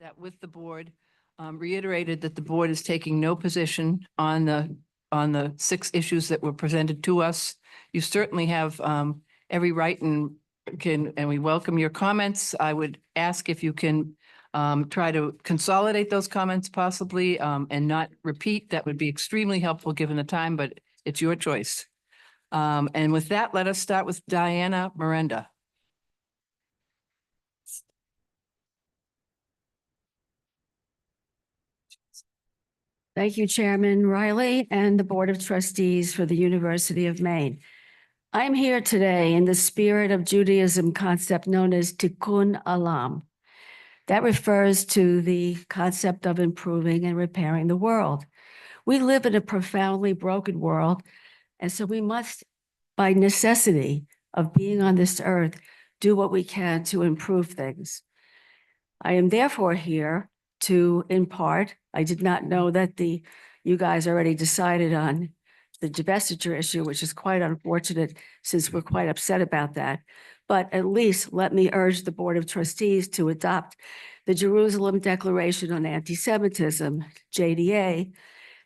that with the board, reiterated that the board is taking no position on the 6 issues that were presented to us. You certainly have every right and we welcome your comments. I would ask if you can try to consolidate those comments possibly and not repeat. That would be extremely helpful given the time, but it's your choice. And with that, let us start with Diana Miranda. Thank you, Chairman Riley and the Board of Trustees for the University of Maine. I'm here today in the spirit of Judaism concept known as Tikkun Olam. That refers to the concept of improving and repairing the world. We live in a profoundly broken world, and so we must, by necessity of being on this earth, do what we can to improve things. I am therefore here to, in part, I did not know that you guys already decided on the divestiture issue, which is quite unfortunate since we're quite upset about that. But at least let me urge the Board of Trustees to adopt the Jerusalem Declaration on Anti-Semitism, JDA,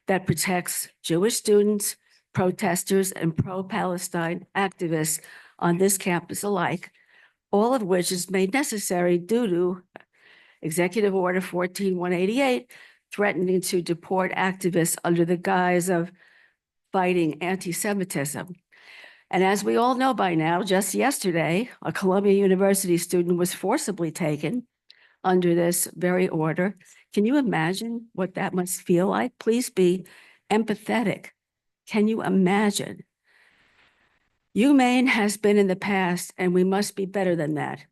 that protects Jewish students, protesters, and pro-Palestine activists on this campus alike, all of which is made necessary due to Executive Order 14188, threatening to deport activists under the guise of fighting anti-Semitism. And as we all know by now, just yesterday, a Columbia University student was forcibly taken under this very order. Can you imagine what that must feel like? Please be empathetic. Can you imagine? UMaine has been in the past, and we must be better than that.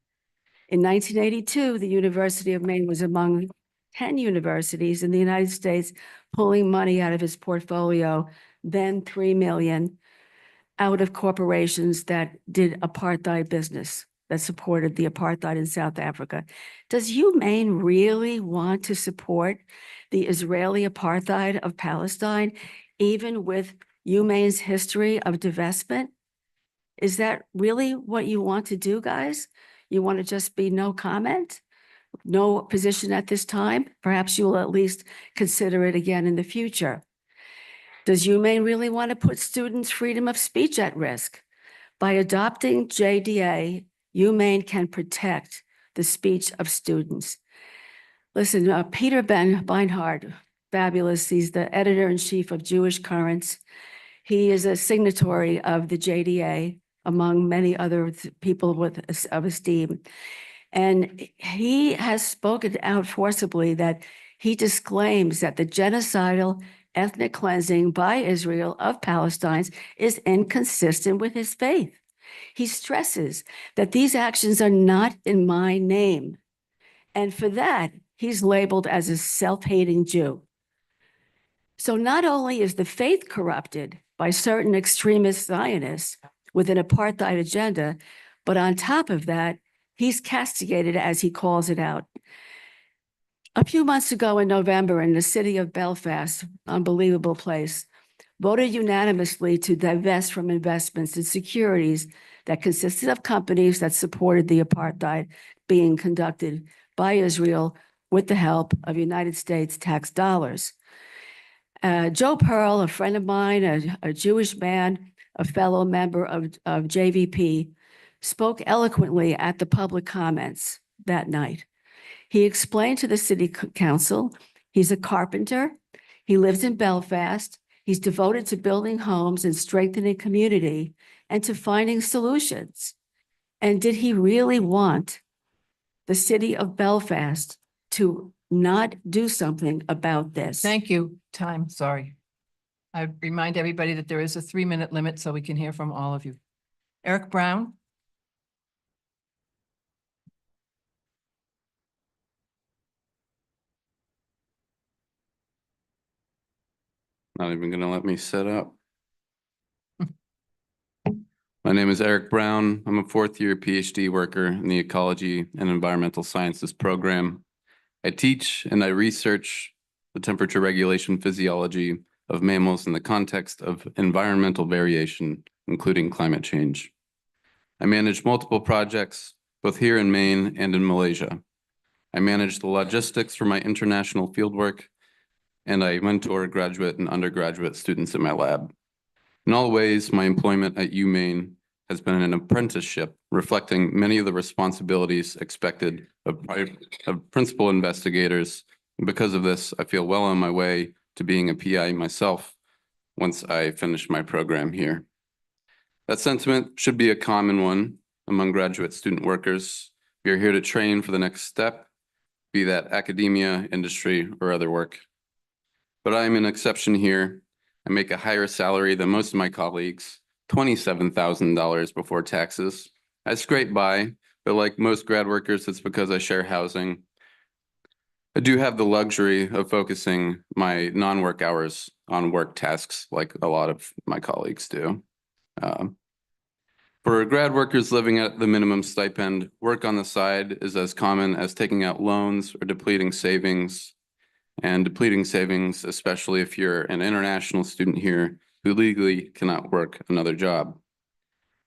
In 1982, the University of Maine was among 10 universities in the United States pulling money out of its portfolio, then $3 million, out of corporations that did apartheid business, that supported the apartheid in South Africa. Does UMaine really want to support the Israeli apartheid of Palestine, even with UMaine's history of divestment? Is that really what you want to do, guys? You want to just be no comment, no position at this time? Perhaps you'll at least consider it again in the future. Does UMaine really want to put students' freedom of speech at risk? By adopting JDA, UMaine can protect the speech of students. Listen, Peter Beinhardt, fabulous. He's the editor-in-chief of Jewish Currents. He is a signatory of the JDA, among many other people of esteem. And he has spoken out forcibly that he disclaims that the genocidal ethnic cleansing by Israel of Palestine is inconsistent with his faith. He stresses that these actions are not in my name. And for that, he's labeled as a self-hating Jew. So not only is the faith corrupted by certain extremist Zionists with an apartheid agenda, but on top of that, he's castigated as he calls it out. A few months ago in November in the city of Belfast, unbelievable place, voted unanimously to divest from investments in securities that consisted of companies that supported the apartheid being conducted by Israel with the help of United States tax dollars. Joe Pearl, a friend of mine, a Jewish man, a fellow member of JVP, spoke eloquently at the public comments that night. He explained to the city council, he's a carpenter, he lives in Belfast, he's devoted to building homes and strengthening community and to finding solutions. And did he really want the city of Belfast to not do something about this? Thank you. Time, sorry. I remind everybody that there is a 3-minute limit so we can hear from all of you. Eric Brown. Not even going to let me set up. My name is Eric Brown. I'm a 4th-year PhD worker in the Ecology and Environmental Sciences program. I teach and I research the temperature regulation physiology of mammals in the context of environmental variation, including climate change. I manage multiple projects, both here in Maine and in Malaysia. I manage the logistics for my international fieldwork, and I mentor graduate and undergraduate students in my lab. In all ways, my employment at UMaine has been an apprenticeship, reflecting many of the responsibilities expected of principal investigators. And because of this, I feel well on my way to being a PI myself once I finish my program here. That sentiment should be a common one among graduate student workers. We are here to train for the next step, be that academia, industry, or other work. But I am an exception here. I make a higher salary than most of my colleagues, $27,000 before taxes. I scrape by, but like most grad workers, it's because I share housing. I do have the luxury of focusing my non-work hours on work tasks like a lot of my colleagues do. For grad workers living at the minimum stipend, work on the side is as common as taking out loans or depleting savings. And depleting savings, especially if you're an international student here who legally cannot work another job.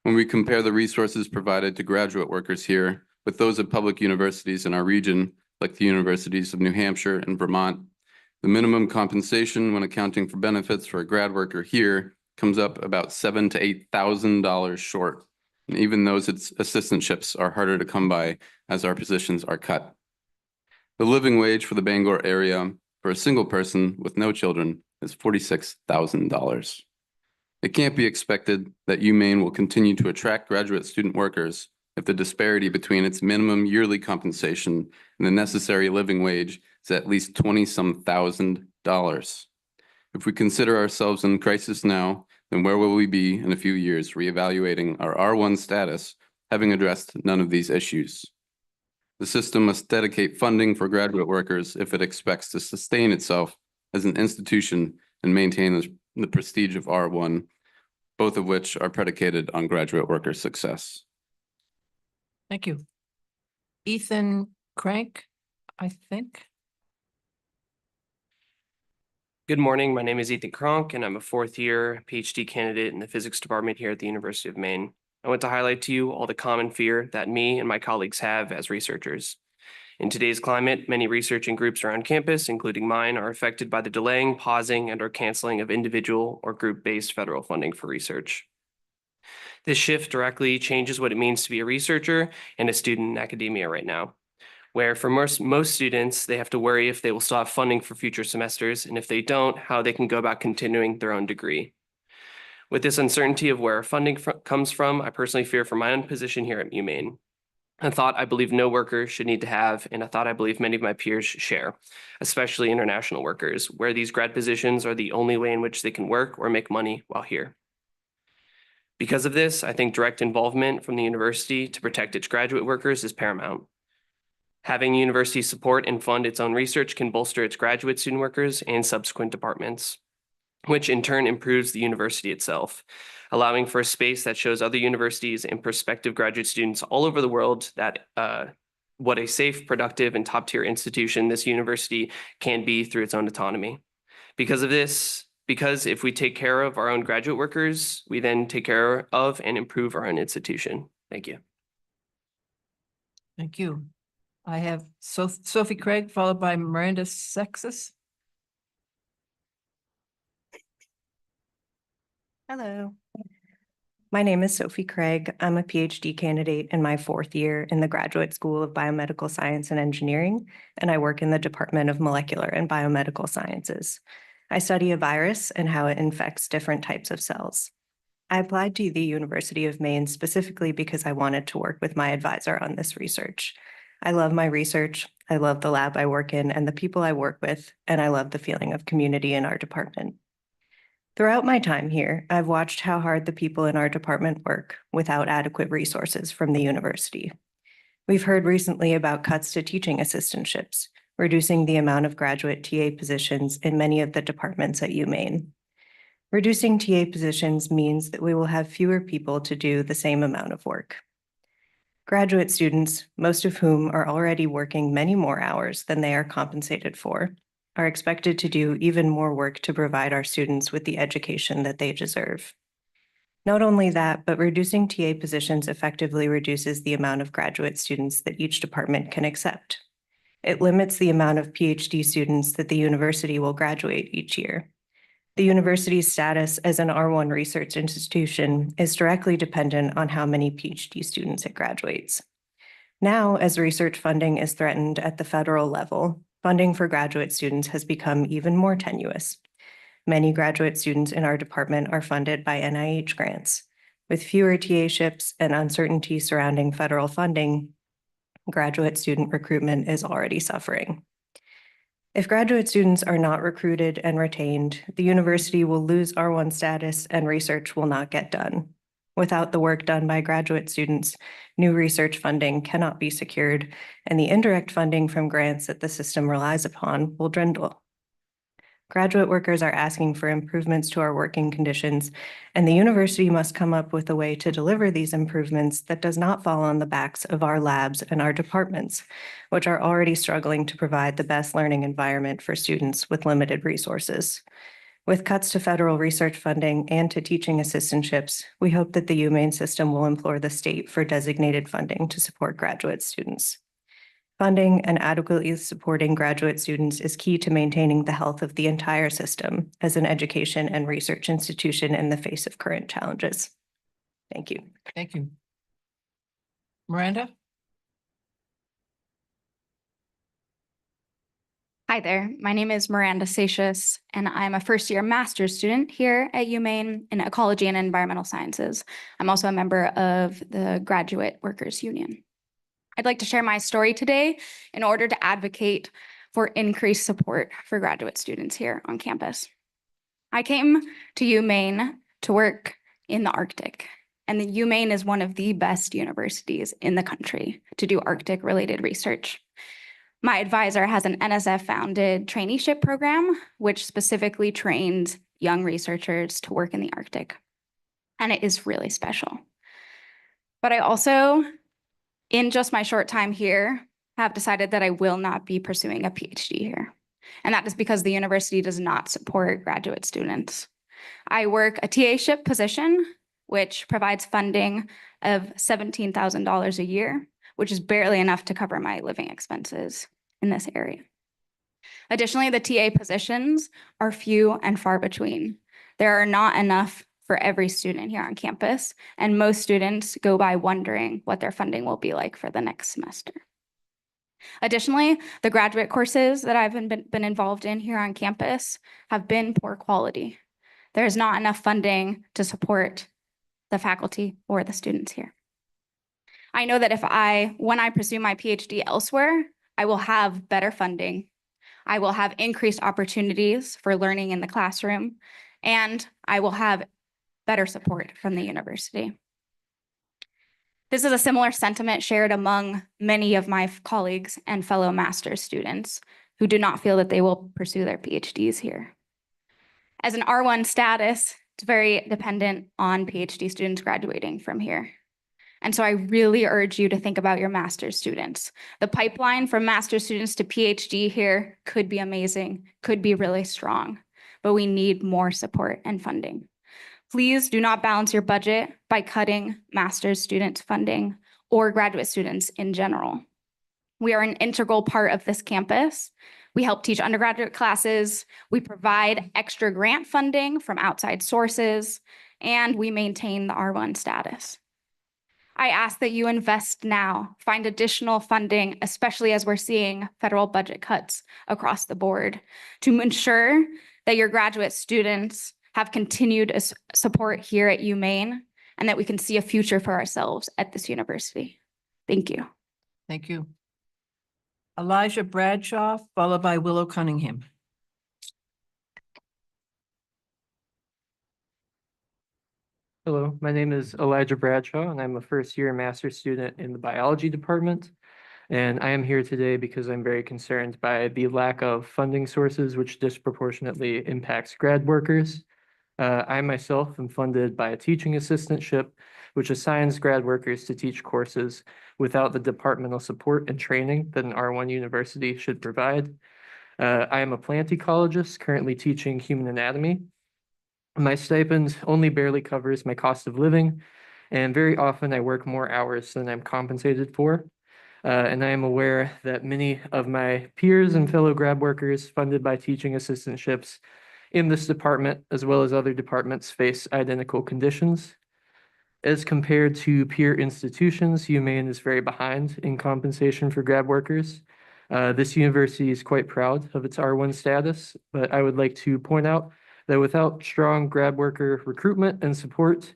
When we compare the resources provided to graduate workers here with those of public universities in our region, like the universities of New Hampshire and Vermont, the minimum compensation when accounting for benefits for a grad worker here comes up about $7,000 to $8,000 short. And even those assistantships are harder to come by as our positions are cut. The living wage for the Bangor area for a single person with no children is $46,000. It can't be expected that UMaine will continue to attract graduate student workers if the disparity between its minimum yearly compensation and the necessary living wage is at least $20-some thousand. If we consider ourselves in crisis now, then where will we be in a few years reevaluating our R1 status, having addressed none of these issues? The system must dedicate funding for graduate workers if it expects to sustain itself as an institution and maintain the prestige of R1, both of which are predicated on graduate worker success. Thank you. Ethan Crank, I think. Good morning. My name is Ethan Kronk, and I'm a fourth-year PhD candidate in the physics department here at the University of Maine. I want to highlight to you all the common fear that me and my colleagues have as researchers. In today's climate, many researching groups around campus, including mine, are affected by the delaying, pausing, and/or canceling of individual or group-based federal funding for research. This shift directly changes what it means to be a researcher and a student in academia right now, where for most students, they have to worry if they will still have funding for future semesters, and if they don't, how they can go about continuing their own degree. With this uncertainty of where funding comes from, I personally fear for my own position here at UMaine. A thought I believe no worker should need to have, and a thought I believe many of my peers share, especially international workers, where these grad positions are the only way in which they can work or make money while here. Because of this, I think direct involvement from the university to protect its graduate workers is paramount. Having university support and fund its own research can bolster its graduate student workers and subsequent departments, which in turn improves the university itself, allowing for a space that shows other universities and prospective graduate students all over the world that what a safe, productive, and top-tier institution this university can be through its own autonomy. Because of this, because if we take care of our own graduate workers, we then take care of and improve our own institution. Thank you. Thank you. I have Sophie Craig, followed by Miranda Sexus. Hello. My name is Sophie Craig. I'm a PhD candidate in my fourth year in the Graduate School of Biomedical Science and Engineering, and I work in the Department of Molecular and Biomedical Sciences. I study a virus and how it infects different types of cells. I applied to the University of Maine specifically because I wanted to work with my advisor on this research. I love my research, I love the lab I work in and the people I work with, and I love the feeling of community in our department. Throughout my time here, I've watched how hard the people in our department work without adequate resources from the university. We've heard recently about cuts to teaching assistantships, reducing the amount of graduate TA positions in many of the departments at UMaine. Reducing TA positions means that we will have fewer people to do the same amount of work. Graduate students, most of whom are already working many more hours than they are compensated for, are expected to do even more work to provide our students with the education that they deserve. Not only that, but reducing TA positions effectively reduces the amount of graduate students that each department can accept. It limits the amount of PhD students that the university will graduate each year. The university's status as an R1 research institution is directly dependent on how many PhD students it graduates. Now, as research funding is threatened at the federal level, funding for graduate students has become even more tenuous. Many graduate students in our department are funded by NIH grants. With fewer TA-ships and uncertainty surrounding federal funding, graduate student recruitment is already suffering. If graduate students are not recruited and retained, the university will lose R1 status and research will not get done. Without the work done by graduate students, new research funding cannot be secured, and the indirect funding from grants that the system relies upon will dwindle. Graduate workers are asking for improvements to our working conditions, and the university must come up with a way to deliver these improvements that does not fall on the backs of our labs and our departments, which are already struggling to provide the best learning environment for students with limited resources. With cuts to federal research funding and to teaching assistantships, we hope that the UMaine system will implore the state for designated funding to support graduate students. Funding and adequately supporting graduate students is key to maintaining the health of the entire system as an education and research institution in the face of current challenges. Thank you. Thank you. Miranda? Hi there, my name is Miranda Satius, and I'm a first-year master's student here at UMaine in Ecology and Environmental Sciences. I'm also a member of the Graduate Workers Union. I'd like to share my story today in order to advocate for increased support for graduate students here on campus. I came to UMaine to work in the Arctic, and the UMaine is one of the best universities in the country to do Arctic-related research. My advisor has an NSF-founded traineeship program, which specifically trains young researchers to work in the Arctic, and it is really special. But I also, in just my short time here, have decided that I will not be pursuing a PhD here. And that is because the university does not support graduate students. I work a TA-ship position, which provides funding of $17,000 a year, which is barely enough to cover my living expenses in this area. Additionally, the TA positions are few and far between. There are not enough for every student here on campus, and most students go by wondering what their funding will be like for the next semester. Additionally, the graduate courses that I've been involved in here on campus have been poor quality. There's not enough funding to support the faculty or the students here. I know that when I pursue my PhD elsewhere, I will have better funding. I will have increased opportunities for learning in the classroom, and I will have better support from the university. This is a similar sentiment shared among many of my colleagues and fellow master's students who do not feel that they will pursue their PhDs here. As an R1 status, it's very dependent on PhD students graduating from here. And so I really urge you to think about your master's students. The pipeline from master's students to PhD here could be amazing, could be really strong, but we need more support and funding. Please do not balance your budget by cutting master's students funding or graduate students in general. We are an integral part of this campus. We help teach undergraduate classes, we provide extra grant funding from outside sources, and we maintain the R1 status. I ask that you invest now, find additional funding, especially as we're seeing federal budget cuts across the board, to ensure that your graduate students have continued support here at UMaine and that we can see a future for ourselves at this university. Thank you. Thank you. Elijah Bradshaw, followed by Willow Cunningham. Hello, my name is Elijah Bradshaw, and I'm a first-year master's student in the biology department. And I am here today because I'm very concerned by the lack of funding sources, which disproportionately impacts grad workers. I myself am funded by a teaching assistantship, which assigns grad workers to teach courses without the departmental support and training that an R1 university should provide. I am a plant ecologist currently teaching human anatomy. My stipend only barely covers my cost of living, and very often I work more hours than I'm compensated for. And I am aware that many of my peers and fellow grad workers funded by teaching assistantships in this department, as well as other departments, face identical conditions. As compared to peer institutions, UMaine is very behind in compensation for grad workers. This university is quite proud of its R1 status, but I would like to point out that without strong grad worker recruitment and support,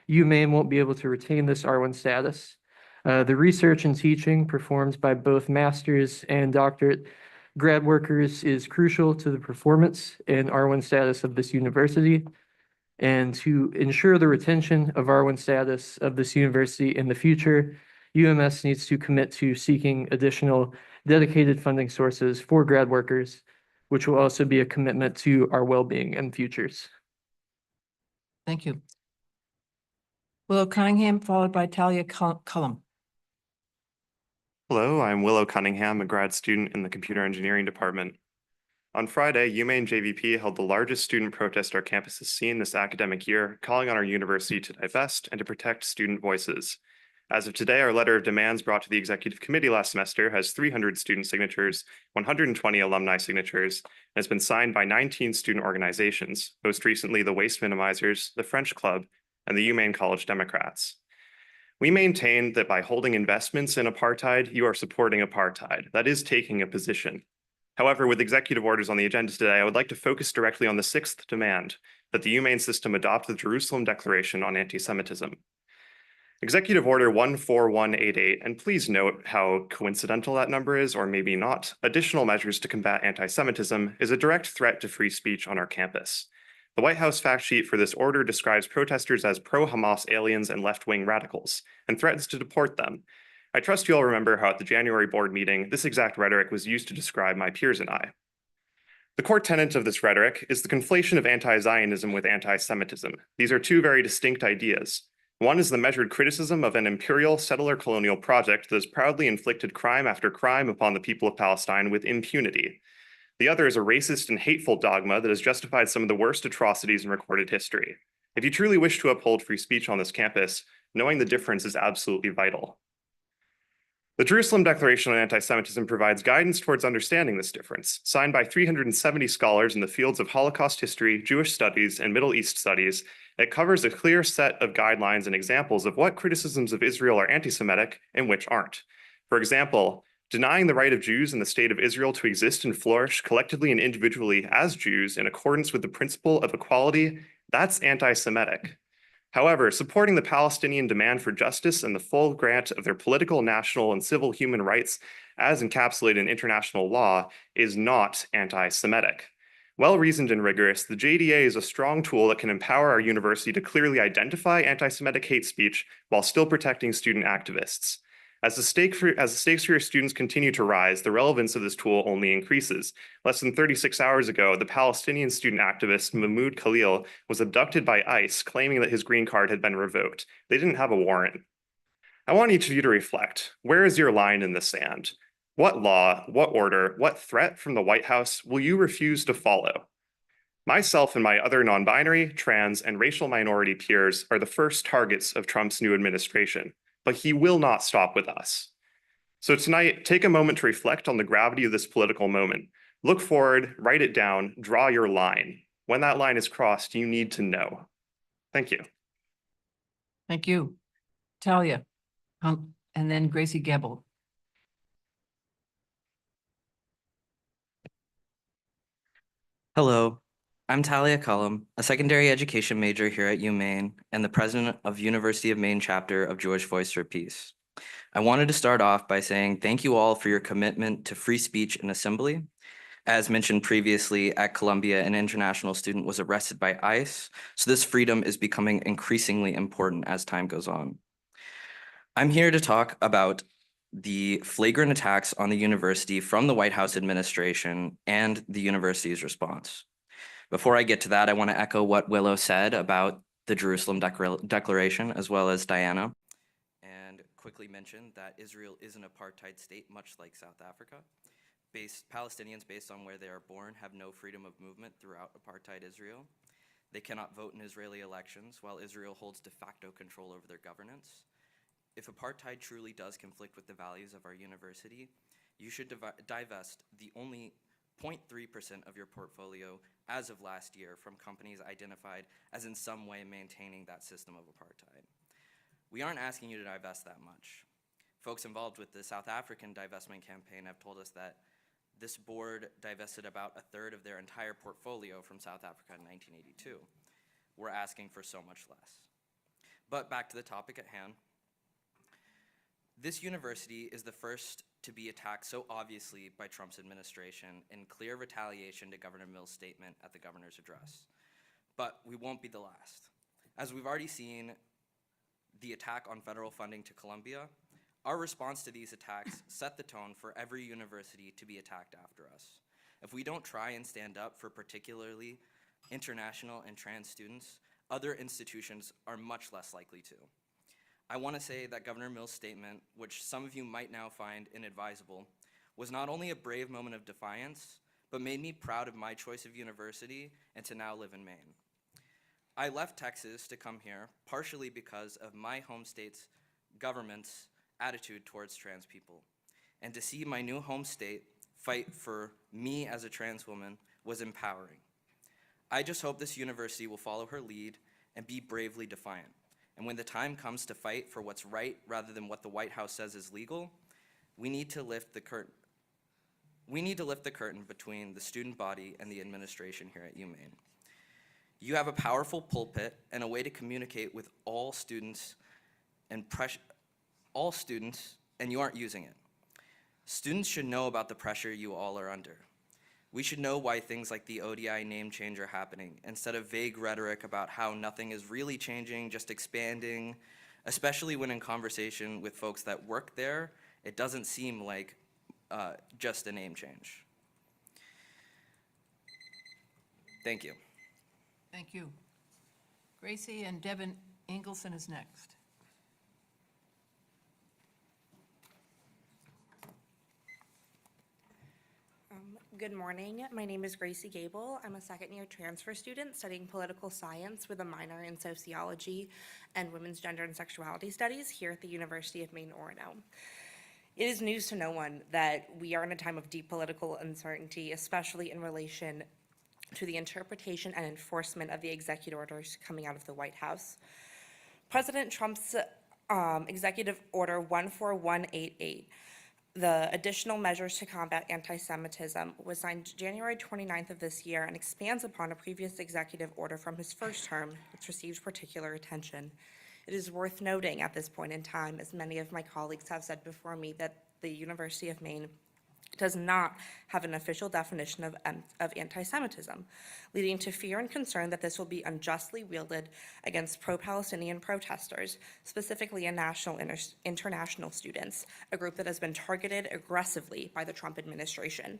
UMaine won't be able to retain this R1 status. The research and teaching performed by both master's and doctorate grad workers is crucial to the performance and R1 status of this university. And to ensure the retention of R1 status of this university in the future, UMS needs to commit to seeking additional dedicated funding sources for grad workers, which will also be a commitment to our well-being and futures. Thank you. Willow Cunningham, followed by Talia Cullum. Hello, I'm Willow Cunningham, a grad student in the computer engineering department. On Friday, UMaine JVP held the largest student protest our campus has seen this academic year, calling on our university to divest and to protect student voices. As of today, our letter of demands brought to the executive committee last semester has 300 student signatures, 120 alumni signatures, and has been signed by 19 student organizations, most recently the Waste Minimizers, the French Club, and the UMaine College Democrats. We maintain that by holding investments in apartheid, you are supporting apartheid. That is taking a position. However, with executive orders on the agenda today, I would like to focus directly on the sixth demand, that the UMaine system adopt the Jerusalem Declaration on Anti-Semitism. Executive Order 14188, and please note how coincidental that number is, or maybe not, additional measures to combat anti-Semitism is a direct threat to free speech on our campus. The White House fact sheet for this order describes protesters as pro-Hamas aliens and left-wing radicals, and threatens to deport them. I trust you all remember how at the January board meeting, this exact rhetoric was used to describe my peers and I. The core tenet of this rhetoric is the conflation of anti-Zionism with anti-Semitism. These are two very distinct ideas. One is the measured criticism of an imperial settler colonial project that has proudly inflicted crime after crime upon the people of Palestine with impunity. The other is a racist and hateful dogma that has justified some of the worst atrocities in recorded history. If you truly wish to uphold free speech on this campus, knowing the difference is absolutely vital. The Jerusalem Declaration on Anti-Semitism provides guidance towards understanding this difference. Signed by 370 scholars in the fields of Holocaust history, Jewish studies, and Middle East studies, it covers a clear set of guidelines and examples of what criticisms of Israel are anti-Semitic and which aren't. For example, denying the right of Jews in the state of Israel to exist and flourish collectively and individually as Jews in accordance with the principle of equality, that's anti-Semitic. However, supporting the Palestinian demand for justice and the full grant of their political, national, and civil human rights as encapsulated in international law is not anti-Semitic. Well-reasoned and rigorous, the JDA is a strong tool that can empower our university to clearly identify anti-Semitic hate speech while still protecting student activists. As the stakes for your students continue to rise, the relevance of this tool only increases. Less than 36 hours ago, the Palestinian student activist Mahmoud Khalil was abducted by ICE, claiming that his green card had been revoked. They didn't have a warrant. I want each of you to reflect. Where is your line in the sand? What law, what order, what threat from the White House will you refuse to follow? Myself and my other non-binary, trans, and racial minority peers are the first targets of Trump's new administration. But he will not stop with us. So tonight, take a moment to reflect on the gravity of this political moment. Look forward, write it down, draw your line. When that line is crossed, you need to know. Thank you. Thank you. Talia, and then Gracie Gebel. Hello, I'm Talia Cullum, a secondary education major here at UMaine and the president of University of Maine chapter of Jewish Voice for Peace. I wanted to start off by saying thank you all for your commitment to free speech and assembly. As mentioned previously, at Columbia, an international student was arrested by ICE, so this freedom is becoming increasingly important as time goes on. I'm here to talk about the flagrant attacks on the university from the White House administration and the university's response. Before I get to that, I want to echo what Willow said about the Jerusalem Declaration, as well as Diana, and quickly mention that Israel is an apartheid state, much like South Africa. Palestinians, based on where they are born, have no freedom of movement throughout apartheid Israel. They cannot vote in Israeli elections, while Israel holds de facto control over their governance. if apartheid truly does conflict with the values of our university, you should divest the only 0.3% of your portfolio as of last year from companies identified as in some way maintaining that system of apartheid. We aren't asking you to divest that much. Folks involved with the South African divestment campaign have told us that this board divested about a third of their entire portfolio from South Africa in 1982. We're asking for so much less. But back to the topic at hand. This university is the first to be attacked so obviously by Trump's administration in clear retaliation to Governor Mills' statement at the governor's address. But we won't be the last. As we've already seen the attack on federal funding to Columbia, our response to these attacks set the tone for every university to be attacked after us. If we don't try and stand up for particularly international and trans students, other institutions are much less likely to. I want to say that Governor Mills' statement, which some of you might now find inadvisable, was not only a brave moment of defiance, but made me proud of my choice of university and to now live in Maine. I left Texas to come here partially because of my home state's government's attitude towards trans people. And to see my new home state fight for me as a trans woman was empowering. I just hope this university will follow her lead and be bravely defiant. And when the time comes to fight for what's right rather than what the White House says is legal, we need to lift the curtain between the student body and the administration here at UMaine. You have a powerful pulpit and a way to communicate with all students, and you aren't using it. Students should know about the pressure you all are under. We should know why things like the ODI name change are happening, instead of vague rhetoric about how nothing is really changing, just expanding, especially when in conversation with folks that work there, it doesn't seem like just a name change. Thank you. Thank you. Gracie, and Devin Engelson is next. Good morning. My name is Gracie Gable. I'm a second-year transfer student studying political science with a minor in sociology and women's gender and sexuality studies here at the University of Maine, Orono. It is news to no one that we are in a time of deep political uncertainty, especially in relation to the interpretation and enforcement of the executive orders coming out of the White House. President Trump's Executive Order 14188, the additional measures to combat anti-Semitism, was signed January 29th of this year and expands upon a previous executive order from his first term, which received particular attention. It is worth noting at this point in time, as many of my colleagues have said before me, that the University of Maine does not have an official definition of anti-Semitism, leading to fear and concern that this will be unjustly wielded against pro-Palestinian protesters, specifically international students, a group that has been targeted aggressively by the Trump administration.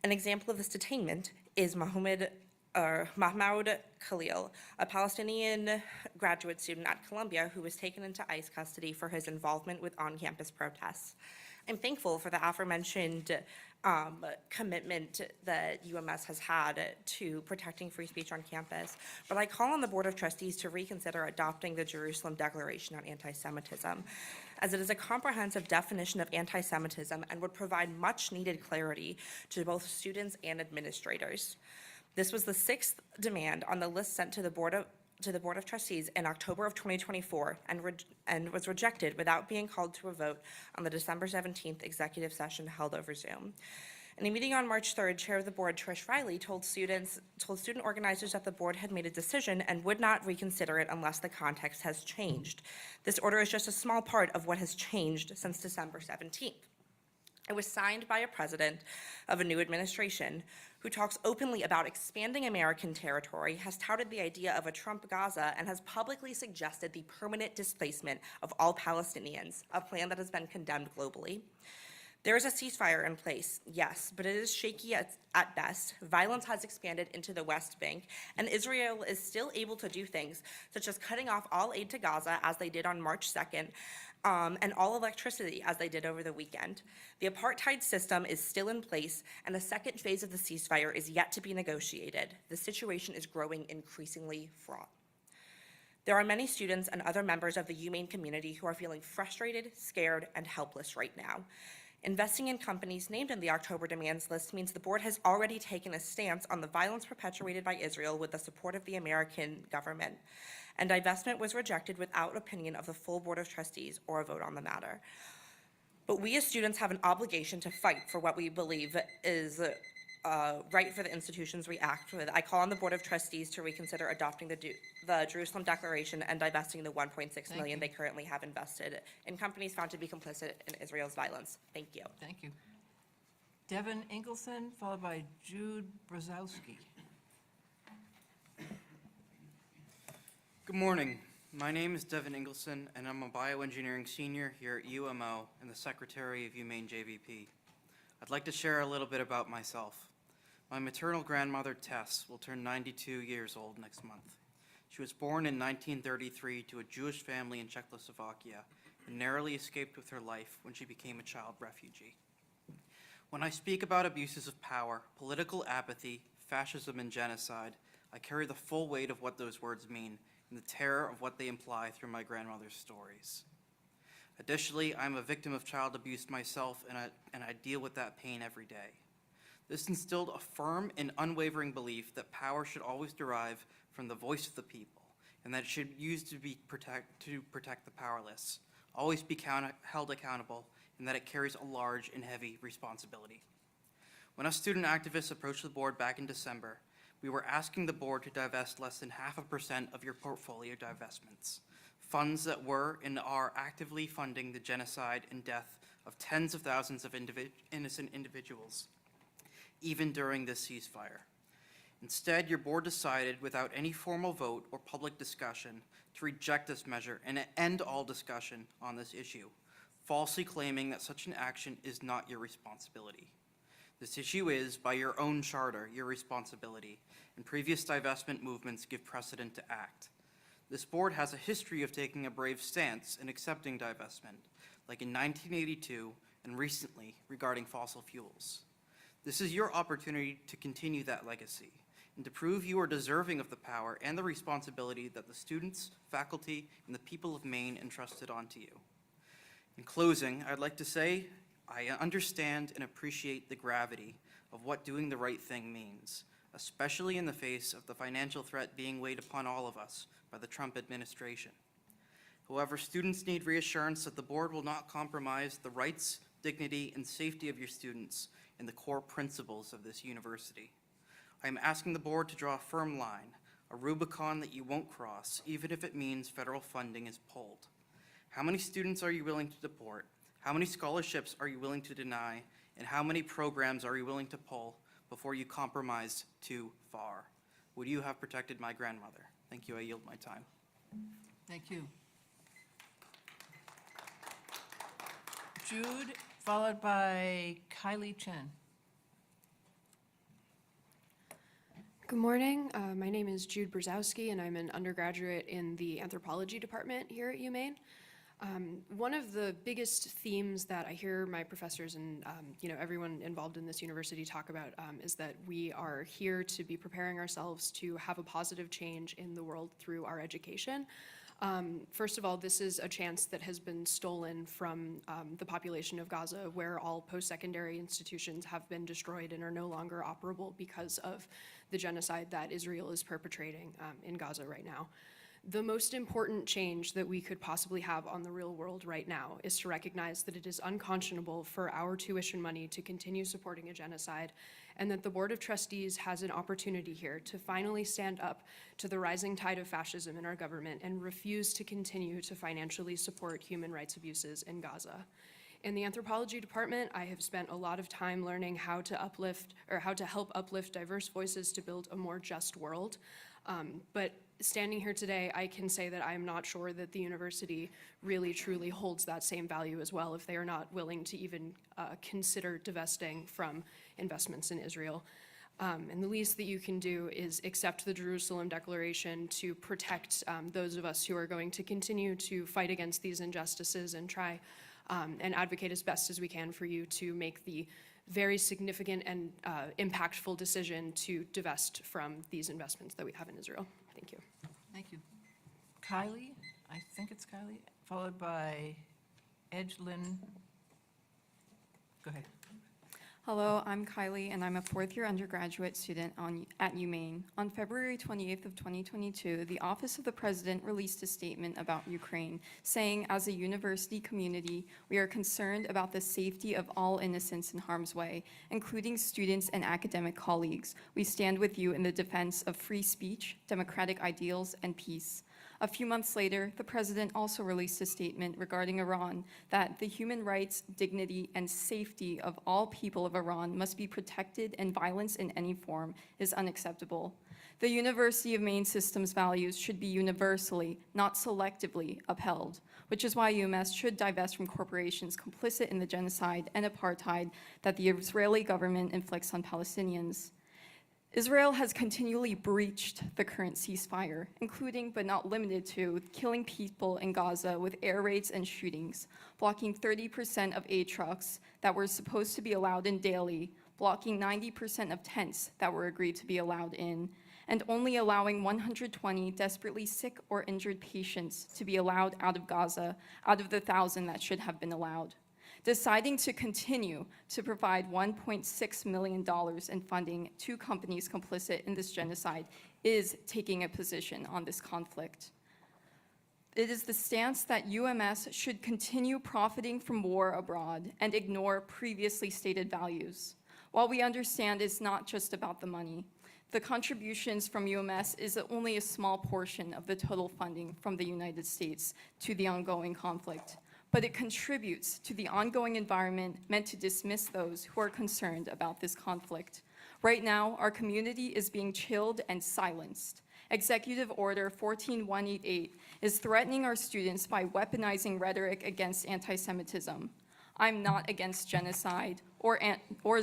An example of this detainment is Mahmoud Khalil, a Palestinian graduate student at Columbia who was taken into ICE custody for his involvement with on-campus protests. I'm thankful for the aforementioned commitment that UMS has had to protecting free speech on campus, but I call on the Board of Trustees to reconsider adopting the Jerusalem Declaration on Anti-Semitism, as it is a comprehensive definition of anti-Semitism and would provide much-needed clarity to both students and administrators. This was the sixth demand on the list sent to the Board of Trustees in October of 2024 and was rejected without being called to a vote on the December 17th executive session held over Zoom. In a meeting on March 3rd, Chair of the Board, Trish Riley, told student organizers that the board had made a decision and would not reconsider it unless the context has changed. This order is just a small part of what has changed since December 17th. It was signed by a president of a new administration who talks openly about expanding American territory, has touted the idea of a Trump Gaza, and has publicly suggested the permanent displacement of all Palestinians, a plan that has been condemned globally. There is a ceasefire in place, yes, but it is shaky at best. Violence has expanded into the West Bank, and Israel is still able to do things, such as cutting off all aid to Gaza, as they did on March 2nd, and all electricity, as they did over the weekend. The apartheid system is still in place, and the second phase of the ceasefire is yet to be negotiated. The situation is growing increasingly fraught. There are many students and other members of the UMaine community who are feeling frustrated, scared, and helpless right now. Investing in companies named in the October demands list means the board has already taken a stance on the violence perpetuated by Israel with the support of the American government, and divestment was rejected without opinion of the full Board of Trustees or a vote on the matter. But we as students have an obligation to fight for what we believe is right for the institutions we act with. I call on the Board of Trustees to reconsider adopting the Jerusalem Declaration and divesting the 1.6 million they currently have invested in companies found to be complicit in Israel's violence. Thank you. Thank you. Devin Ingleson, followed by Jude Brzezowski. Good morning. My name is Devin Ingleson, and I'm a bioengineering senior here at UMO and the secretary of UMaine JVP. I'd like to share a little bit about myself. My maternal grandmother, Tess, will turn 92 years old next month. She was born in 1933 to a Jewish family in Czechoslovakia and narrowly escaped with her life when she became a child refugee. When I speak about abuses of power, political apathy, fascism, and genocide, I carry the full weight of what those words mean and the terror of what they imply through my grandmother's stories. Additionally, I'm a victim of child abuse myself, and I deal with that pain every day. This instilled a firm and unwavering belief that power should always derive from the voice of the people, and that it should be used to protect the powerless, always be held accountable, and that it carries a large and heavy responsibility. When us student activists approached the board back in December, we were asking the board to divest less than 0.5% of your portfolio divestments, funds that were and are actively funding the genocide and death of tens of thousands of innocent individuals, even during this ceasefire. Instead, your board decided, without any formal vote or public discussion, to reject this measure and end all discussion on this issue, falsely claiming that such an action is not your responsibility. This issue is, by your own charter, your responsibility, and previous divestment movements give precedent to act. This board has a history of taking a brave stance and accepting divestment, like in 1982 and recently regarding fossil fuels. This is your opportunity to continue that legacy and to prove you are deserving of the power and the responsibility that the students, faculty, and the people of Maine entrusted onto you. In closing, I'd like to say I understand and appreciate the gravity of what doing the right thing means, especially in the face of the financial threat being weighed upon all of us by the Trump administration. However, students need reassurance that the board will not compromise the rights, dignity, and safety of your students and the core principles of this university. I am asking the board to draw a firm line, a Rubicon that you won't cross, even if it means federal funding is pulled. How many students are you willing to deport? How many scholarships are you willing to deny? And how many programs are you willing to pull before you compromise too far? Would you have protected my grandmother? Thank you. I yield my time. Thank you. Jude, followed by Kylie Chen. Good morning. My name is Jude Brzezowski, and I'm an undergraduate in the anthropology department here at UMaine. One of the biggest themes that I hear my professors and everyone involved in this university talk about is that we are here to be preparing ourselves to have a positive change in the world through our education. First of all, this is a chance that has been stolen from the population of Gaza, where all post-secondary institutions have been destroyed and are no longer operable because of the genocide that Israel is perpetrating in Gaza right now. The most important change that we could possibly have on the real world right now is to recognize that it is unconscionable for our tuition money to continue supporting a genocide, and that the Board of Trustees has an opportunity here to finally stand up to the rising tide of fascism in our government and refuse to continue to financially support human rights abuses in Gaza. In the anthropology department, I have spent a lot of time learning how to help uplift diverse voices to build a more just world. But standing here today, I can say that I'm not sure that the university really truly holds that same value as well if they are not willing to even consider divesting from investments in Israel. And the least that you can do is accept the Jerusalem Declaration to protect those of us who are going to continue to fight against these injustices and try and advocate as best as we can for you to make the very significant and impactful decision to divest from these investments that we have in Israel. Thank you. Thank you. Kylie, I think it's Kylie, followed by Edgelyn. Go ahead. Hello, I'm Kylie, and I'm a fourth-year undergraduate student at UMaine. On February 28th of 2022, the Office of the President released a statement about Ukraine, saying, as a university community, we are concerned about the safety of all innocents in harm's way, including students and academic colleagues. We stand with you in the defense of free speech, democratic ideals, and peace. A few months later, the president also released a statement regarding Iran that the human rights, dignity, and safety of all people of Iran must be protected, and violence in any form is unacceptable. The University of Maine system's values should be universally, not selectively, upheld, which is why UMS should divest from corporations complicit in the genocide and apartheid that the Israeli government inflicts on Palestinians. Israel has continually breached the current ceasefire, including but not limited to killing people in Gaza with air raids and shootings, blocking 30% of aid trucks that were supposed to be allowed in daily, blocking 90% of tents that were agreed to be allowed in, and only allowing 120 desperately sick or injured patients to be allowed out of Gaza out of the 1,000 that should have been allowed. Deciding to continue to provide $1.6 million in funding to companies complicit in this genocide is taking a position on this conflict. It is the stance that UMS should continue profiting from war abroad and ignore previously stated values. While we understand it's not just about the money, the contributions from UMS is only a small portion of the total funding from the United States to the ongoing conflict, but it contributes to the ongoing environment meant to dismiss those who are concerned about this conflict. Right now, our community is being chilled and silenced. Executive Order 14188 is threatening our students by weaponizing rhetoric against anti-Semitism. I'm not against genocide or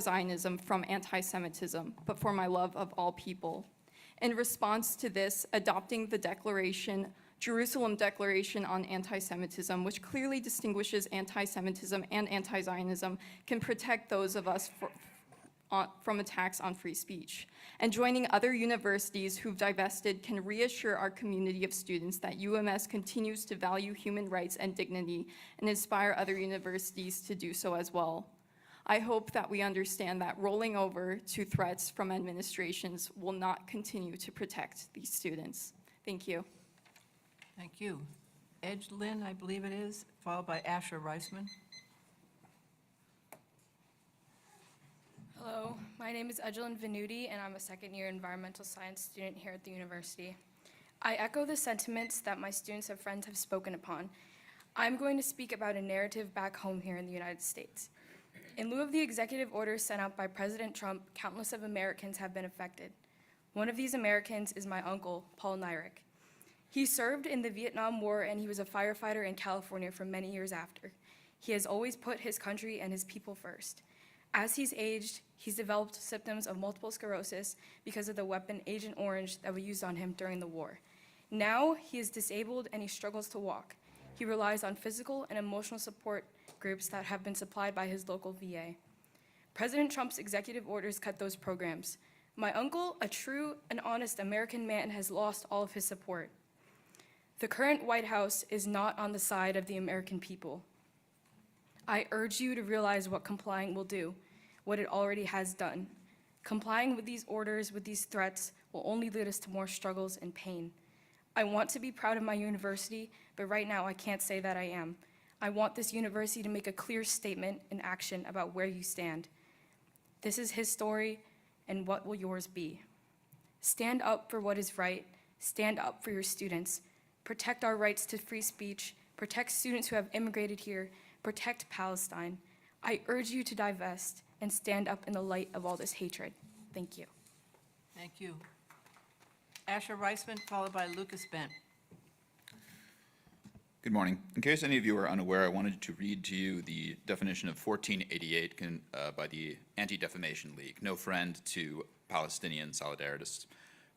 Zionism from anti-Semitism, but for my love of all people. In response to this, adopting the Jerusalem Declaration on Anti-Semitism, which clearly distinguishes anti-Semitism and anti-Zionism, can protect those of us from attacks on free speech. And joining other universities who've divested can reassure our community of students that UMS continues to value human rights and dignity and inspire other universities to do so as well. I hope that we understand that rolling over to threats from administrations will not continue to protect these students. Thank you. Thank you. Edgelyn, I believe it is, followed by Asher Reisman. Hello, my name is Edgelyn Venuti, and I'm a second-year environmental science student here at the university. I echo the sentiments that my students and friends have spoken upon. I'm going to speak about a narrative back home here in the United States. In lieu of the executive orders sent out by President Trump, countless of Americans have been affected. One of these Americans is my uncle, Paul Nyrick. He served in the Vietnam War, and he was a firefighter in California for many years after. He has always put his country and his people first. As he's aged, he's developed symptoms of multiple sclerosis because of the weapon Agent Orange that was used on him during the war. Now, he is disabled and he struggles to walk. He relies on physical and emotional support groups that have been supplied by his local VA. President Trump's executive orders cut those programs. My uncle, a true and honest American man, has lost all of his support. The current White House is not on the side of the American people. I urge you to realize what complying will do, what it already has done. Complying with these orders, with these threats, will only lead us to more struggles and pain. I want to be proud of my university, but right now I can't say that I am. I want this university to make a clear statement in action about where you stand. This is his story, and what will yours be? Stand up for what is right. Stand up for your students. Protect our rights to free speech. Protect students who have immigrated here. Protect Palestine. I urge you to divest and stand up in the light of all this hatred. Thank you. Thank you. Asher Reisman, followed by Lucas Bent. Good morning. In case any of you are unaware, I wanted to read to you the definition of 1488 by the Anti-Defamation League, no friend to Palestinian solidarists.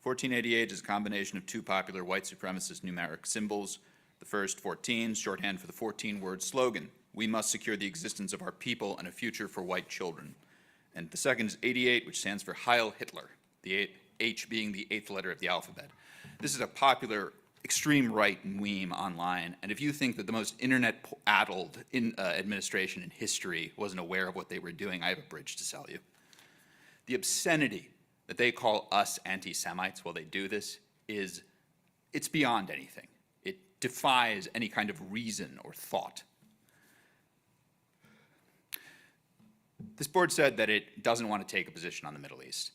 1488 is a combination of two popular white supremacist numeric symbols. The first, 14, shorthand for the 14-word slogan, "We must secure the existence of our people and a future for white children." And the second is 88, which stands for Heil Hitler, the H being the eighth letter of the alphabet. This is a popular extreme right meme online, and if you think that the most internet-addled administration in history wasn't aware of what they were doing, I have a bridge to sell you. The obscenity that they call us anti-Semites while they do this it's beyond anything. It defies any kind of reason or thought. This board said that it doesn't want to take a position on the Middle East.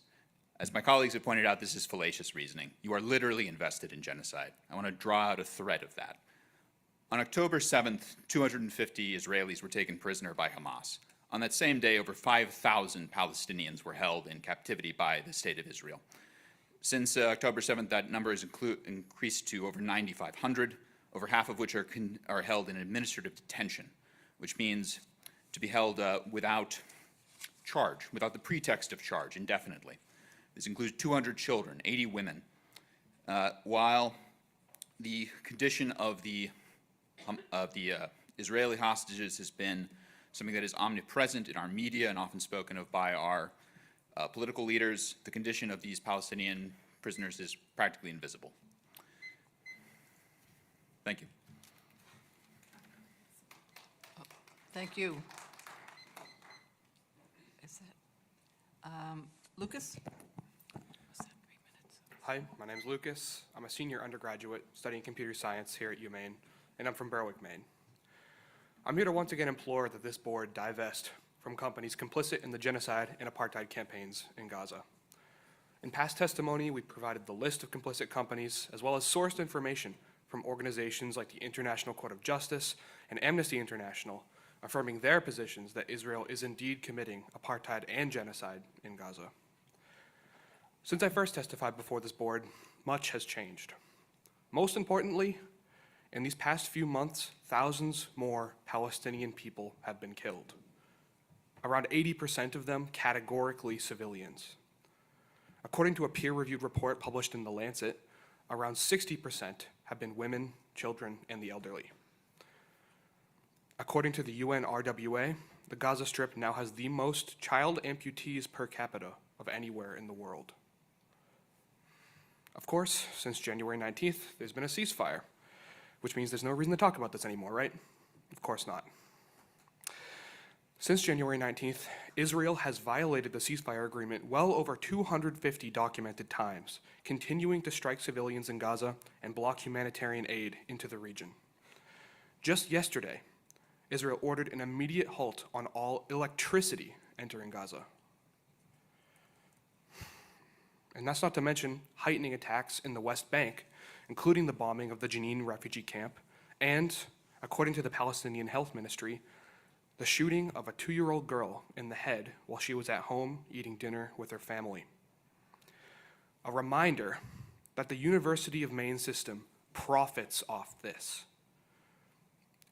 As my colleagues have pointed out, this is fallacious reasoning. You are literally invested in genocide. I want to draw out a thread of that. On October 7th, 250 Israelis were taken prisoner by Hamas. On that same day, over 5,000 Palestinians were held in captivity by the State of Israel. Since October 7th, that number has increased to over 9,500, over half of which are held in administrative detention, which means to be held without charge, without the pretext of charge, indefinitely. This includes 200 children, 80 women, while the condition of the Israeli hostages has been something that is omnipresent in our media and often spoken of by our political leaders. The condition of these Palestinian prisoners is practically invisible. Thank you. Thank you. Is that, Lucas? Hi, my name is Lucas. I'm a senior undergraduate studying computer science here at UMaine, and I'm from Berwick, Maine. I'm here to once again implore that this board divest from companies complicit in the genocide and apartheid campaigns in Gaza. In past testimony, we provided the list of complicit companies as well as sourced information from organizations like the International Court of Justice and Amnesty International, affirming their positions that Israel is indeed committing apartheid and genocide in Gaza. Since I first testified before this board, much has changed. Most importantly, in these past few months, thousands more Palestinian people have been killed. Around 80% of them categorically civilians. According to a peer-reviewed report published in The Lancet, around 60% have been women, children, and the elderly. According to the UNRWA, the Gaza Strip now has the most child amputees per capita of anywhere in the world. Of course, since January 19th, there's been a ceasefire, which means there's no reason to talk about this anymore, right? Of course not. Since January 19th, Israel has violated the ceasefire agreement well over 250 documented times, continuing to strike civilians in Gaza and block humanitarian aid into the region. Just yesterday, Israel ordered an immediate halt on all electricity entering Gaza. And that's not to mention heightening attacks in the West Bank, including the bombing of the Jenin refugee camp, and, according to the Palestinian Health Ministry, the shooting of a 2-year-old girl in the head while she was at home eating dinner with her family. A reminder that the University of Maine system profits off this.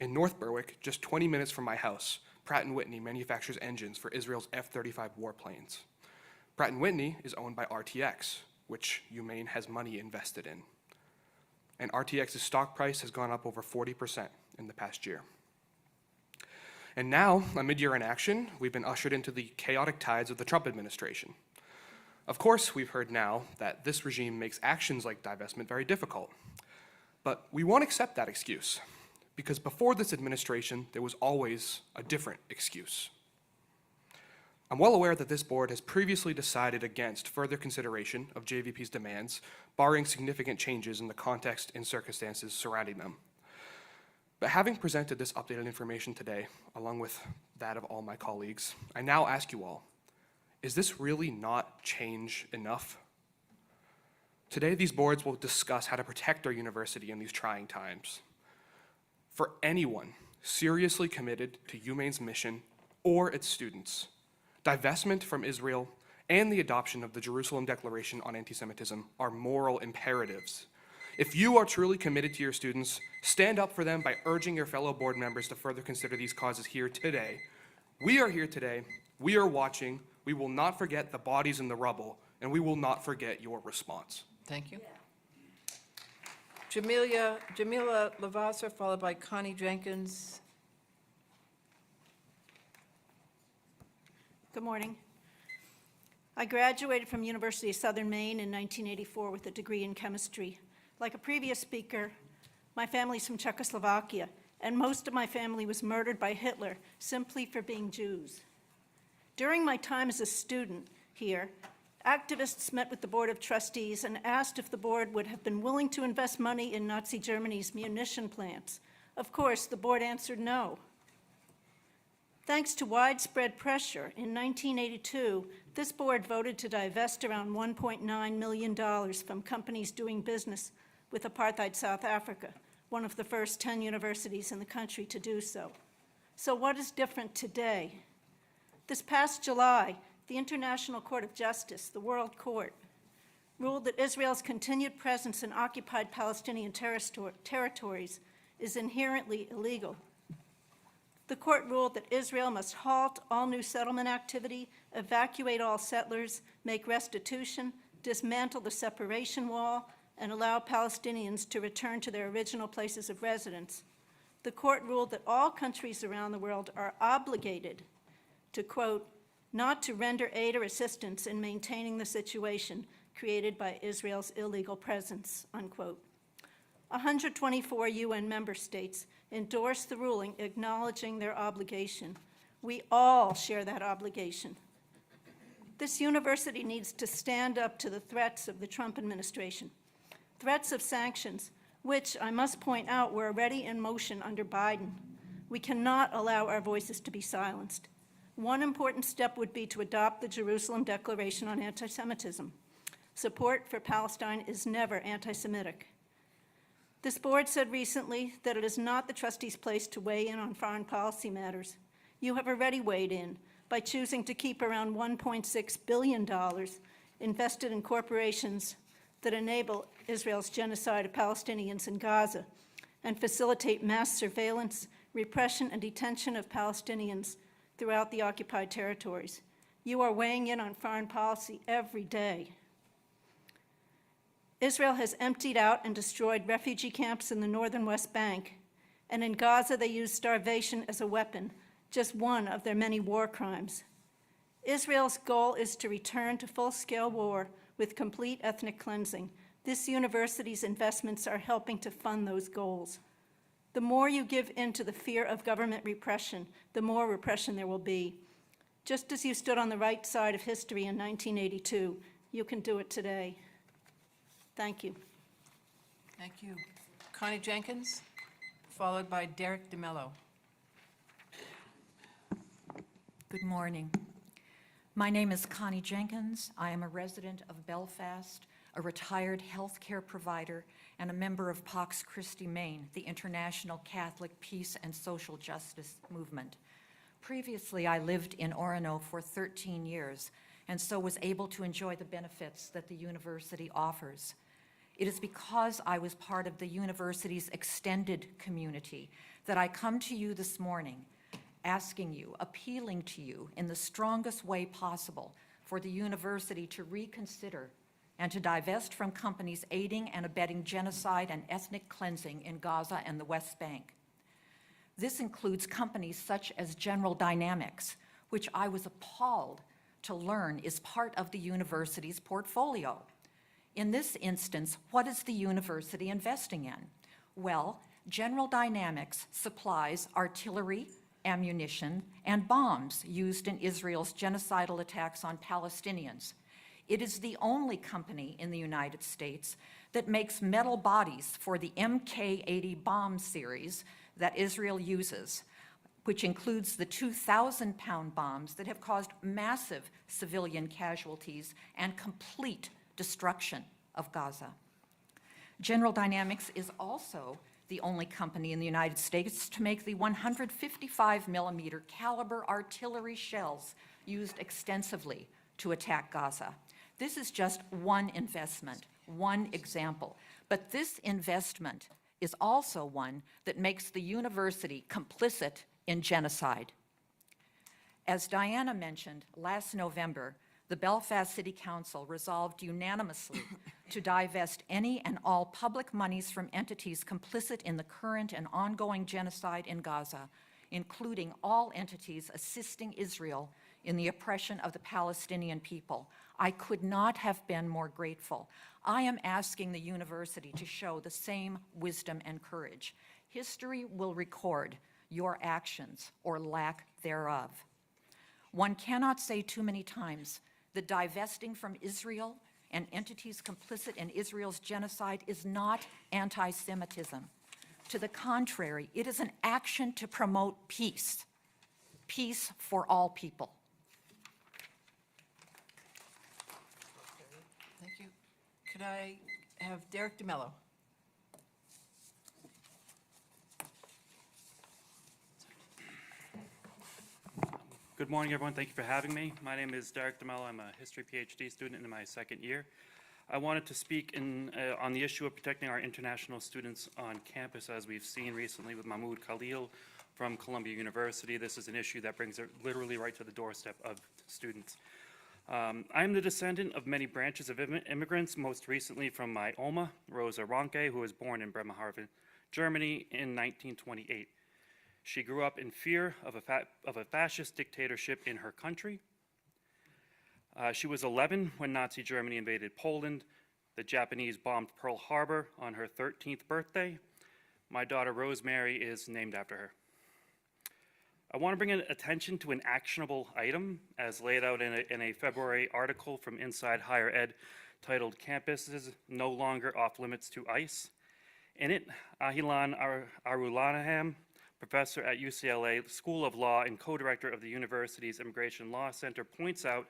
In North Berwick, just 20 minutes from my house, Pratt & Whitney manufactures engines for Israel's F-35 warplanes. Pratt & Whitney is owned by RTX, which UMaine has money invested in. And RTX's stock price has gone up over 40% in the past year. And now, amid year inaction, we've been ushered into the chaotic tides of the Trump administration. Of course, we've heard now that this regime makes actions like divestment very difficult. But we won't accept that excuse, because before this administration, there was always a different excuse. I'm well aware that this board has previously decided against further consideration of JVP's demands, barring significant changes in the context and circumstances surrounding them. But having presented this updated information today, along with that of all my colleagues, I now ask you all, is this really not change enough? Today, these boards will discuss how to protect our university in these trying times. For anyone seriously committed to UMaine's mission or its students, divestment from Israel and the adoption of the Jerusalem Declaration on Anti-Semitism are moral imperatives. If you are truly committed to your students, stand up for them by urging your fellow board members to further consider these causes here today. We are here today. We are watching. We will not forget the bodies in the rubble, and we will not forget your response. Thank you. Jamila Lavasser, followed by Connie Jenkins. Good morning. I graduated from University of Southern Maine in 1984 with a degree in chemistry. Like a previous speaker, my family's from Czechoslovakia, and most of my family was murdered by Hitler simply for being Jews. During my time as a student here, activists met with the Board of Trustees and asked if the board would have been willing to invest money in Nazi Germany's munition plants. Of course, the board answered no. Thanks to widespread pressure, in 1982, this board voted to divest around $1.9 million from companies doing business with apartheid South Africa, one of the first 10 universities in the country to do so. So what is different today? This past July, the International Court of Justice, the World Court, ruled that Israel's continued presence in occupied Palestinian territories is inherently illegal. The court ruled that Israel must halt all new settlement activity, evacuate all settlers, make restitution, dismantle the separation wall, and allow Palestinians to return to their original places of residence. The court ruled that all countries around the world are obligated to, quote, not to render aid or assistance in maintaining the situation created by Israel's illegal presence, unquote. 124 UN member states endorsed the ruling, acknowledging their obligation. We all share that obligation. This university needs to stand up to the threats of the Trump administration, threats of sanctions, which I must point out were already in motion under Biden. We cannot allow our voices to be silenced. One important step would be to adopt the Jerusalem Declaration on Anti-Semitism. Support for Palestine is never anti-Semitic. This board said recently that it is not the trustees' place to weigh in on foreign policy matters. You have already weighed in by choosing to keep around $1.6 billion invested in corporations that enable Israel's genocide of Palestinians in Gaza and facilitate mass surveillance, repression, and detention of Palestinians throughout the occupied territories. You are weighing in on foreign policy every day. Israel has emptied out and destroyed refugee camps in the northern West Bank, and in Gaza they use starvation as a weapon, just one of their many war crimes. Israel's goal is to return to full-scale war with complete ethnic cleansing. This university's investments are helping to fund those goals. The more you give in to the fear of government repression, the more repression there will be. Just as you stood on the right side of history in 1982, you can do it today. Thank you. Thank you. Connie Jenkins, followed by Derek DeMello. Good morning. My name is Connie Jenkins. I am a resident of Belfast, a retired healthcare provider, and a member of Pax Christi Maine, the International Catholic Peace and Social Justice Movement. Previously, I lived in Orono for 13 years, and so was able to enjoy the benefits that the university offers. It is because I was part of the university's extended community that I come to you this morning, asking you, appealing to you in the strongest way possible for the university to reconsider and to divest from companies aiding and abetting genocide and ethnic cleansing in Gaza and the West Bank. This includes companies such as General Dynamics, which I was appalled to learn is part of the university's portfolio. In this instance, what is the university investing in? Well, General Dynamics supplies artillery, ammunition, and bombs used in Israel's genocidal attacks on Palestinians. It is the only company in the United States that makes metal bodies for the Mk-80 bomb series that Israel uses, which includes the 2,000-pound bombs that have caused massive civilian casualties and complete destruction of Gaza. General Dynamics is also the only company in the United States to make the 155mm caliber artillery shells used extensively to attack Gaza. This is just one investment, one example, but this investment is also one that makes the university complicit in genocide. As Diana mentioned, last November, the Belfast City Council resolved unanimously to divest any and all public monies from entities complicit in the current and ongoing genocide in Gaza, including all entities assisting Israel in the oppression of the Palestinian people. I could not have been more grateful. I am asking the university to show the same wisdom and courage. History will record your actions or lack thereof. One cannot say too many times that divesting from Israel and entities complicit in Israel's genocide is not anti-Semitism. To the contrary, it is an action to promote peace, peace for all people. Thank you. Could I have Derek DeMello? Good morning, everyone. Thank you for having me. My name is Derek DeMello. I'm a history PhD student in my second year. I wanted to speak on the issue of protecting our international students on campus, as we've seen recently with Mahmoud Khalil from Columbia University. This is an issue that brings it literally right to the doorstep of students. I'm the descendant of many branches of immigrants, most recently from my Oma, Rosa Ronke, who was born in Bremerhaven, Germany in 1928. She grew up in fear of a fascist dictatorship in her country. She was 11 when Nazi Germany invaded Poland. The Japanese bombed Pearl Harbor on her 13th birthday. My daughter Rosemary is named after her. I want to bring attention to an actionable item as laid out in a February article from Inside Higher Ed titled "Campuses No Longer Off Limits to ICE." In it, Ahilan Arulanaham, professor at UCLA School of Law and co-director of the university's Immigration Law Center, points out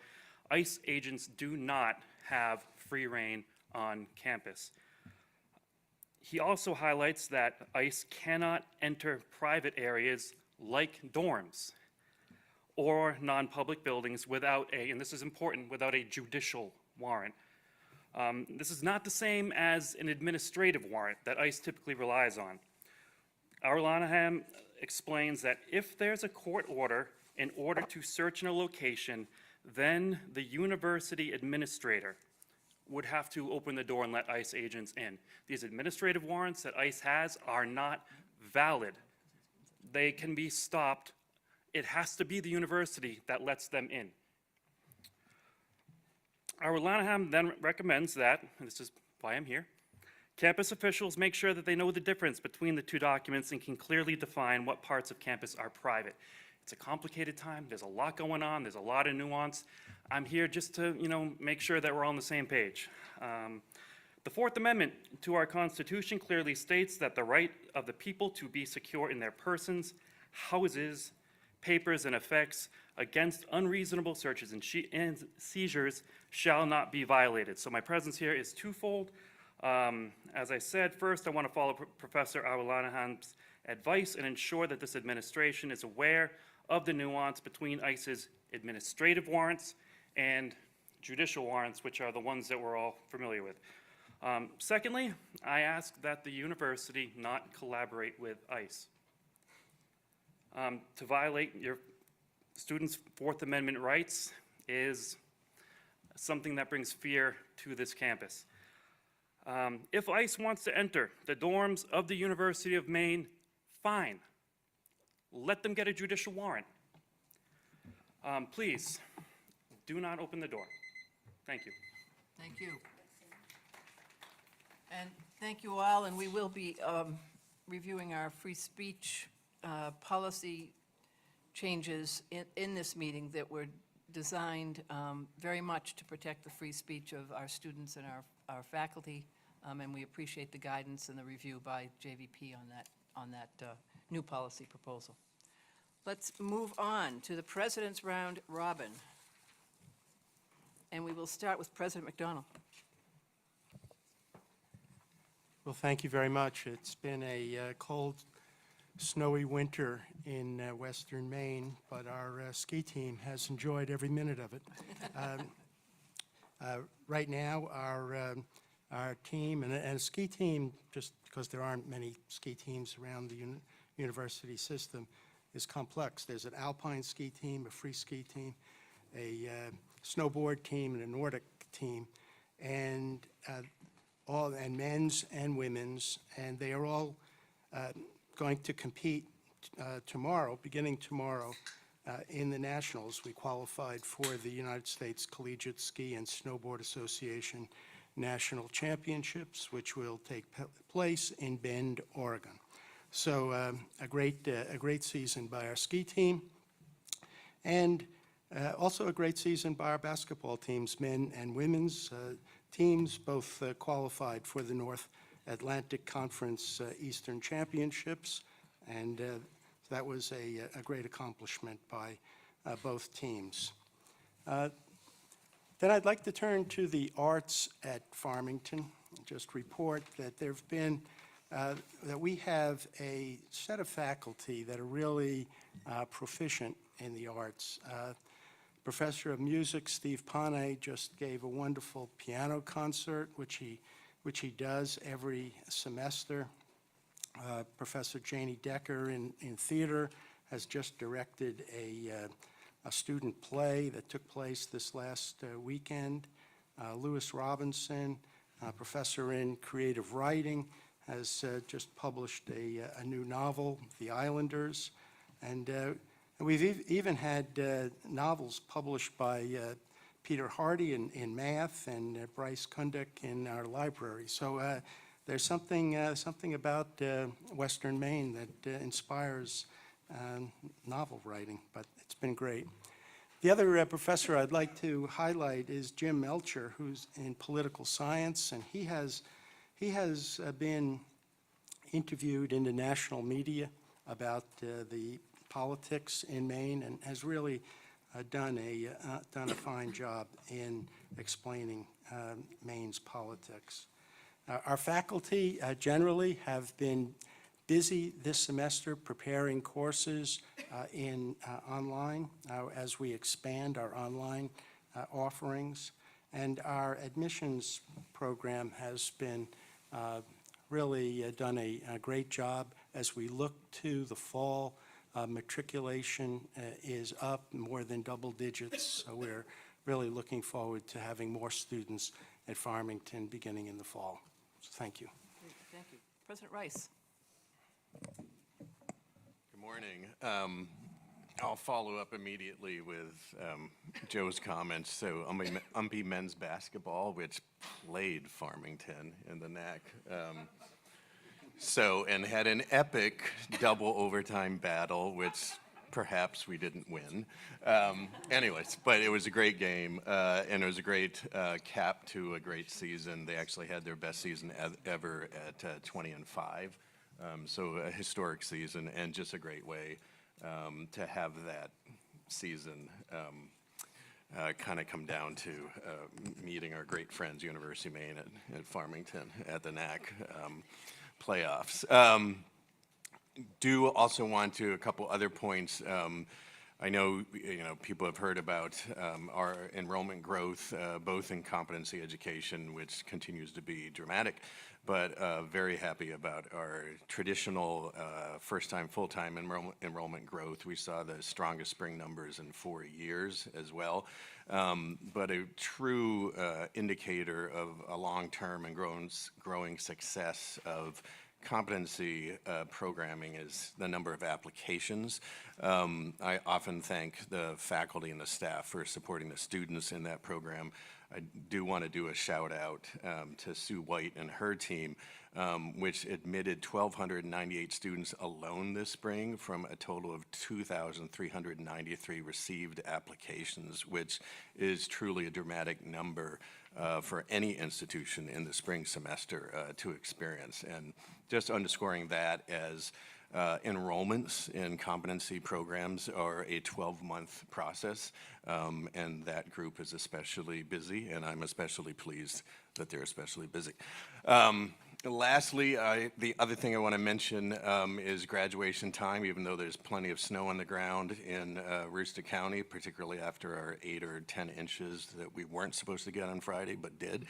ICE agents do not have free rein on campus. He also highlights that ICE cannot enter private areas like dorms or non-public buildings without and this is important, without a judicial warrant. This is not the same as an administrative warrant that ICE typically relies on. Arulanaham explains that if there's a court order in order to search in a location, then the university administrator would have to open the door and let ICE agents in. These administrative warrants that ICE has are not valid. They can be stopped. It has to be the university that lets them in. Arulanaham then recommends that, and this is why I'm here, campus officials make sure that they know the difference between the two documents and can clearly define what parts of campus are private. It's a complicated time. There's a lot going on. There's a lot of nuance. I'm here just to, make sure that we're all on the same page. The Fourth Amendment to our Constitution clearly states that the right of the people to be secure in their persons, houses, papers, and effects against unreasonable searches and seizures shall not be violated. So my presence here is twofold. As I said, first, I want to follow Professor Arulanaham's advice and ensure that this administration is aware of the nuance between ICE's administrative warrants and judicial warrants, which are the ones that we're all familiar with. Secondly, I ask that the university not collaborate with ICE. To violate your students' Fourth Amendment rights is something that brings fear to this campus. If ICE wants to enter the dorms of the University of Maine, fine. Let them get a judicial warrant. Please, do not open the door. Thank you. Thank you. And thank you all, and we will be reviewing our free speech policy changes in this meeting that were designed very much to protect the free speech of our students and our faculty, and we appreciate the guidance and the review by JVP on that new policy proposal. Let's move on to the President's Round Robin, and we will start with President McDonald. Well, thank you very much. It's been a cold, snowy winter in western Maine, but our ski team has enjoyed every minute of it. Right now, our team, and a ski team, just because there aren't many ski teams around the university system, is complex. There's an alpine ski team, a free ski team, a snowboard team, and a Nordic team, and men's and women's, and they are all going to compete tomorrow, beginning tomorrow, In the nationals, we qualified for the United States Collegiate Ski and Snowboard Association National Championships, which will take place in Bend, Oregon. So a great season by our ski team, and also a great season by our basketball teams, men and women's teams, both qualified for the North Atlantic Conference Eastern Championships, and that was a great accomplishment by both teams. Then I'd like to turn to the arts at Farmington and just report that there've been, that we have a set of faculty that are really proficient in the arts. Professor of Music Steve Pane just gave a wonderful piano concert, which he does every semester. Professor Janie Decker in theater has just directed a student play that took place this last weekend. Lewis Robinson, professor in creative writing, has just published a new novel, The Islanders. And we've even had novels published by Peter Hardy in math and Bryce Kunduk in our library. So there's something about Western Maine that inspires novel writing, but it's been great. The other professor I'd like to highlight is Jim Melcher, who's in political science, and he has been interviewed in the national media about the politics in Maine, and has really done a fine job in explaining Maine's politics. Our faculty generally have been busy this semester preparing courses in online as we expand our online offerings, and our admissions program has been really done a great job. As we look to the fall, matriculation is up more than double digits, so we're really looking forward to having more students at Farmington beginning in the fall. So thank you. Great, thank you. President Rice. Good morning. I'll follow up immediately with Joe's comments. So Umpy men's basketball, which played Farmington in the NAC. And had an epic double overtime battle, which perhaps we didn't win. Anyways, but it was a great game, and it was a great cap to a great season. They actually had their best season ever at 20-5. So a historic season, and just a great way to have that season kind of come down to meeting our great friends, University of Maine at Farmington at the NAC playoffs. Do also want to, a couple other points. I know, people have heard about our enrollment growth, both in competency education, which continues to be dramatic, but very happy about our traditional first-time, full-time enrollment growth. We saw the strongest spring numbers in 4 years as well. But a true indicator of a long-term and growing success of competency programming is the number of applications. I often thank the faculty and the staff for supporting the students in that program. I do want to do a shout out to Sue White and her team, which admitted 1,298 students alone this spring from a total of 2,393 received applications, which is truly a dramatic number for any institution in the spring semester to experience. And just underscoring that as enrollments in competency programs are a 12-month process, and that group is especially busy, and I'm especially pleased that they're especially busy. Lastly, the other thing I want to mention is graduation time, even though there's plenty of snow on the ground in Aroostook County, particularly after our 8 or 10 inches that we weren't supposed to get on Friday, but did.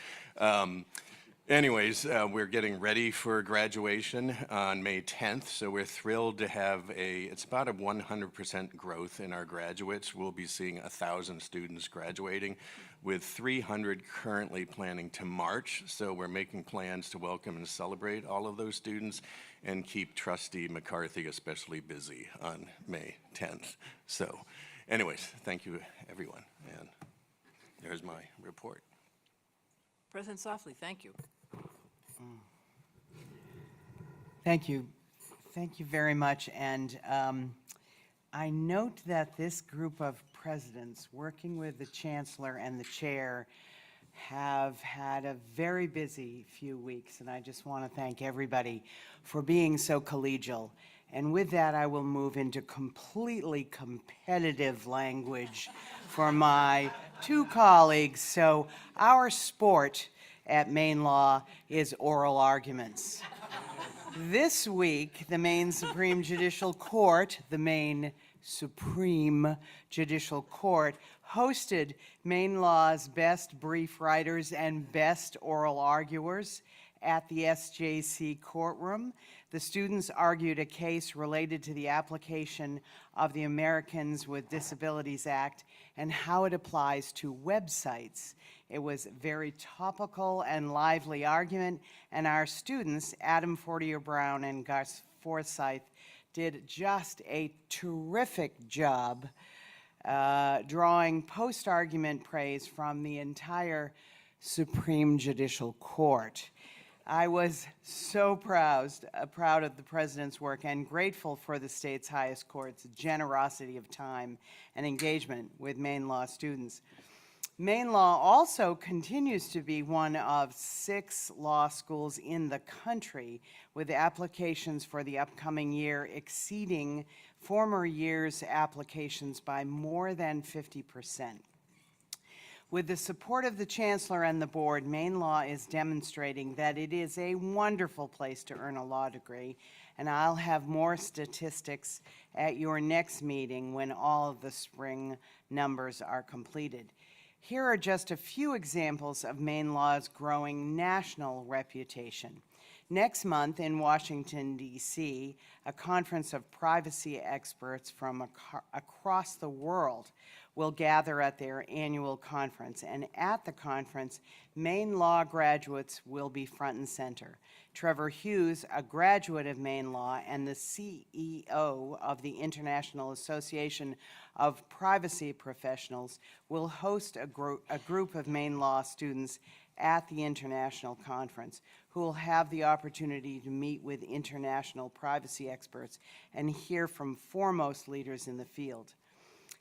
Anyways, we're getting ready for graduation on May 10th, so we're thrilled to have it's about a 100% growth in our graduates. We'll be seeing 1,000 students graduating, with 300 currently planning to March, so we're making plans to welcome and celebrate all of those students and keep Trustee McCarthy especially busy on May 10th. So anyways, thank you, everyone, and there's my report. President Softly, thank you. Thank you. Thank you very much. And I note that this group of presidents, working with the chancellor and the chair, have had a very busy few weeks. And I just want to thank everybody for being so collegial. And with that, I will move into completely competitive language for my two colleagues. So our sport at Maine Law is oral arguments. This week, the Maine Supreme Judicial Court, the Maine Supreme Judicial Court, hosted Maine Law's best brief writers and best oral arguers at the SJC courtroom. The students argued a case related to the application of the Americans with Disabilities Act and how it applies to websites. It was a very topical and lively argument, and our students, Adam Fortier-Brown and Gus Forsyth, did just a terrific job drawing post-argument praise from the entire Supreme Judicial Court. I was so proud of the president's work and grateful for the state's highest court's generosity of time and engagement with Maine Law students. Maine Law also continues to be one of 6 law schools in the country with applications for the upcoming year exceeding former year's applications by more than 50%. With the support of the Chancellor and the Board, Maine Law is demonstrating that it is a wonderful place to earn a law degree, and I'll have more statistics at your next meeting when all of the spring numbers are completed. Here are just a few examples of Maine Law's growing national reputation. Next month in Washington, D.C., a conference of privacy experts from across the world will gather at their annual conference. And at the conference, Maine Law graduates will be front and center. Trevor Hughes, a graduate of Maine Law and the CEO of the International Association of Privacy Professionals, will host a group of Maine Law students at the international conference who will have the opportunity to meet with international privacy experts and hear from foremost leaders in the field.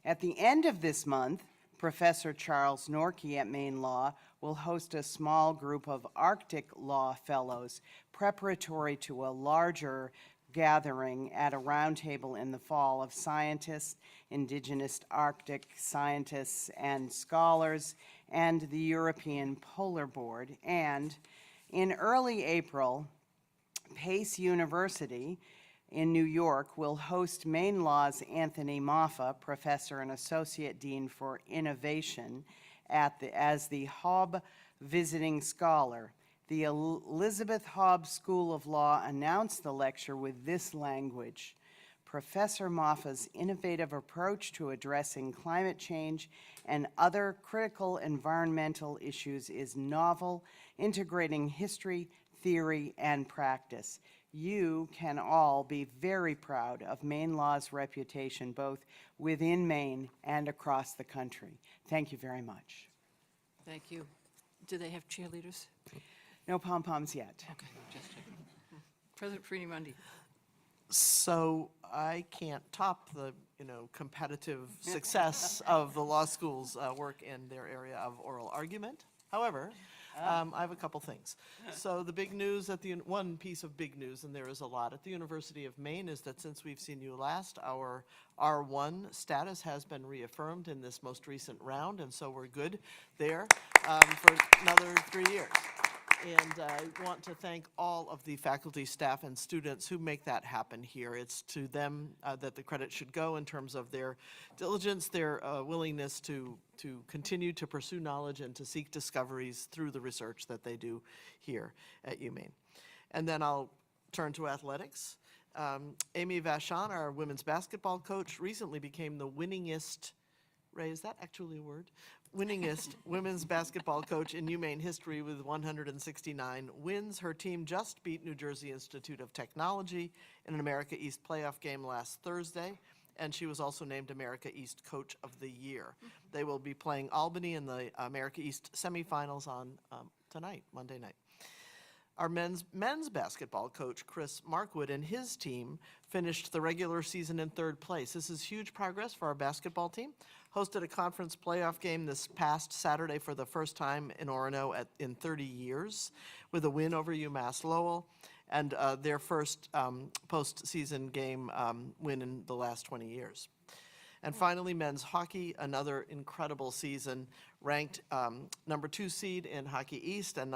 At the end of this month, Professor Charles Norkey at Maine Law will host a small group of Arctic Law Fellows preparatory to a larger gathering at a roundtable in the fall of scientists, Indigenous Arctic scientists and scholars, and the European Polar Board. And in early April, Pace University in New York will host Maine Law's Anthony Moffa, Professor and Associate Dean for Innovation, as the Hobb Visiting Scholar. The Elizabeth Hobb School of Law announced the lecture with this language: Professor Moffa's innovative approach to addressing climate change and other critical environmental issues is novel, integrating history, theory, and practice. You can all be very proud of Maine Law's reputation both within Maine and across the country. Thank you very much. Thank you. Do they have cheerleaders? No pom-poms yet. Okay, just checking. President Freeney-Mundy. So I can't top the, competitive success of the law school's work in their area of oral argument. However, I have a couple things. So the big news one piece of big news, and there is a lot at the University of Maine, is that since we've seen you last, our R1 status has been reaffirmed in this most recent round, and so we're good there for another 3 years. And I want to thank all of the faculty, staff, and students who make that happen here. It's to them that the credit should go in terms of their diligence, their willingness to continue to pursue knowledge and to seek discoveries through the research that they do here at UMaine. And then I'll turn to athletics. Amy Vachon, our women's basketball coach, recently became the winningest, Ray, is that actually a word? Winningest women's basketball coach in UMaine history with 169 wins. Her team just beat New Jersey Institute of Technology in an America East playoff game last Thursday and she was also named America East Coach of the Year. They will be playing Albany in the America East semifinals on tonight, Monday night. Our men's basketball coach, Chris Markwood, and his team finished the regular season in 3rd place. This is huge progress for our basketball team. Hosted a conference playoff game this past Saturday for the first time in Orono in 30 years with a win over UMass Lowell and their first postseason game win in the last 20 years. And finally, men's hockey, another incredible season, ranked number 2 seed in Hockey East and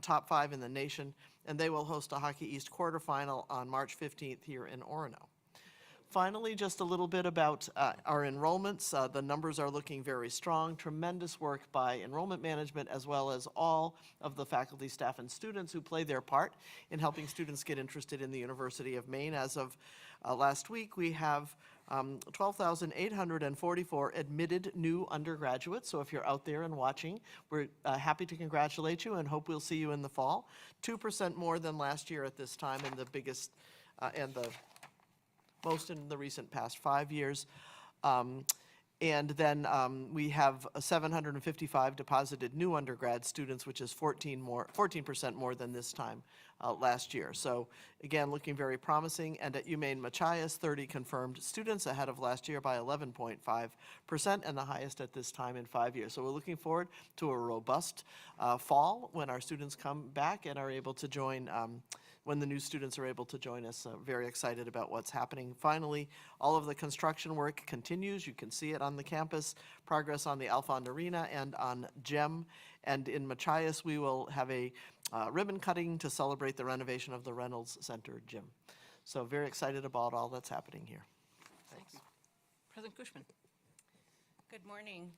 top 5 in the nation. And they will host a Hockey East quarterfinal on March 15th here in Orono. Finally, just a little bit about our enrollments. The numbers are looking very strong. Tremendous work by enrollment management as well as all of the faculty, staff, and students who play their part in helping students get interested in the University of Maine. As of last week, we have 12,844 admitted new undergraduates. So if you're out there and watching, we're happy to congratulate you and hope we'll see you in the fall. 2% more than last year at this time, and the biggest and the most in the recent past 5 years. And then we have 755 deposited new undergrad students, which is 14% more than this time last year. So again, looking very promising. And at UMaine Machias, 30 confirmed students ahead of last year by 11.5%, and the highest at this time in 5 years. So we're looking forward to a robust fall when our students come back and are able to join when the new students are able to join us. Very excited about what's happening. Finally, all of the construction work continues. You can see it on the campus, progress on the Alfond Arena and on GEM. And in Machias, we will have a ribbon cutting to celebrate the renovation of the Reynolds Center gym. So very excited about all that's happening here. Thanks. President Cushman. Good morning.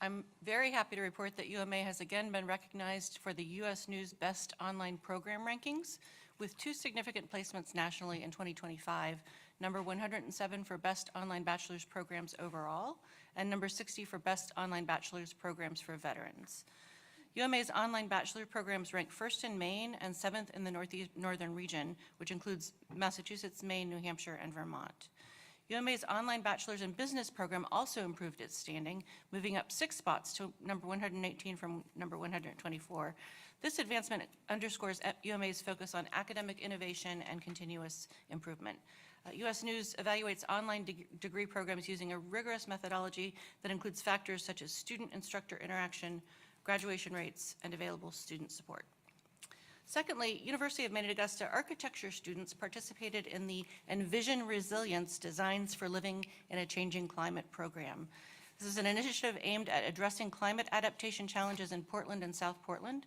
I'm very happy to report that UMA has again been recognized for the U.S. News Best Online Program Rankings with 2 significant placements nationally in 2025, number 107 for Best Online Bachelor's Programs overall, and number 60 for Best Online Bachelor's Programs for Veterans. UMA's online bachelor programs rank 1st in Maine and 7th in the northern region, which includes Massachusetts, Maine, New Hampshire, and Vermont. UMA's online bachelor's in business program also improved its standing, moving up 6 spots to number 118 from number 124. This advancement underscores UMA's focus on academic innovation and continuous improvement. U.S. News evaluates online degree programs using a rigorous methodology that includes factors such as student-instructor interaction, graduation rates, and available student support. Secondly, University of Maine at Augusta architecture students participated in the Envision Resilience Designs for Living in a Changing Climate program. This is an initiative aimed at addressing climate adaptation challenges in Portland and South Portland.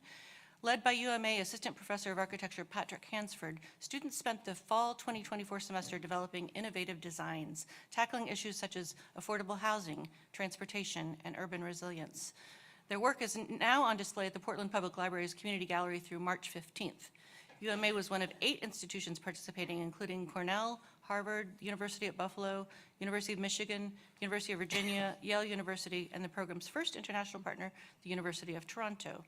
Led by UMA Assistant Professor of Architecture Patrick Hansford, students spent the fall 2024 semester developing innovative designs, tackling issues such as affordable housing, transportation, and urban resilience. Their work is now on display at the Portland Public Library's Community Gallery through March 15th. UMA was one of 8 institutions participating, including Cornell, Harvard, University at Buffalo, University of Michigan, University of Virginia, Yale University, and the program's first international partner, the University of Toronto.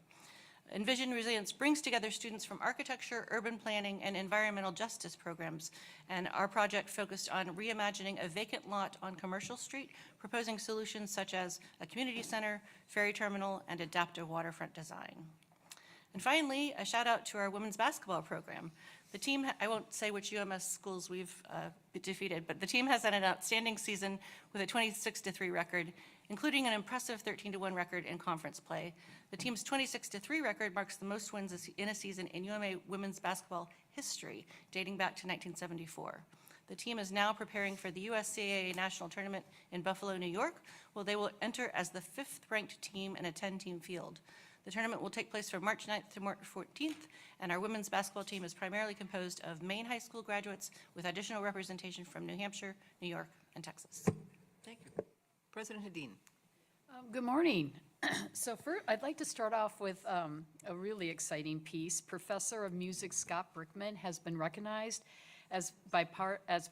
Envision Resilience brings together students from architecture, urban planning, and environmental justice programs, and our project focused on reimagining a vacant lot on Commercial Street, proposing solutions such as a community center, ferry terminal, and adaptive waterfront design. And finally, a shout out to our women's basketball program. The team, I won't say which UMS schools we've defeated, but the team has had an outstanding season with a 26-3 record, including an impressive 13-1 record in conference play. The team's 26-3 record marks the most wins in a season in UMA women's basketball history, dating back to 1974. The team is now preparing for the USCAA National Tournament in Buffalo, New York, where they will enter as the 5th-ranked team in a 10-team field. The tournament will take place from March 9th to March 14th, and our women's basketball team is primarily composed of Maine high school graduates with additional representation from New Hampshire, New York, and Texas. Thank you. President Hadeen. Good morning. So first, I'd like to start off with a really exciting piece. Professor of Music Scott Brickman has been recognized as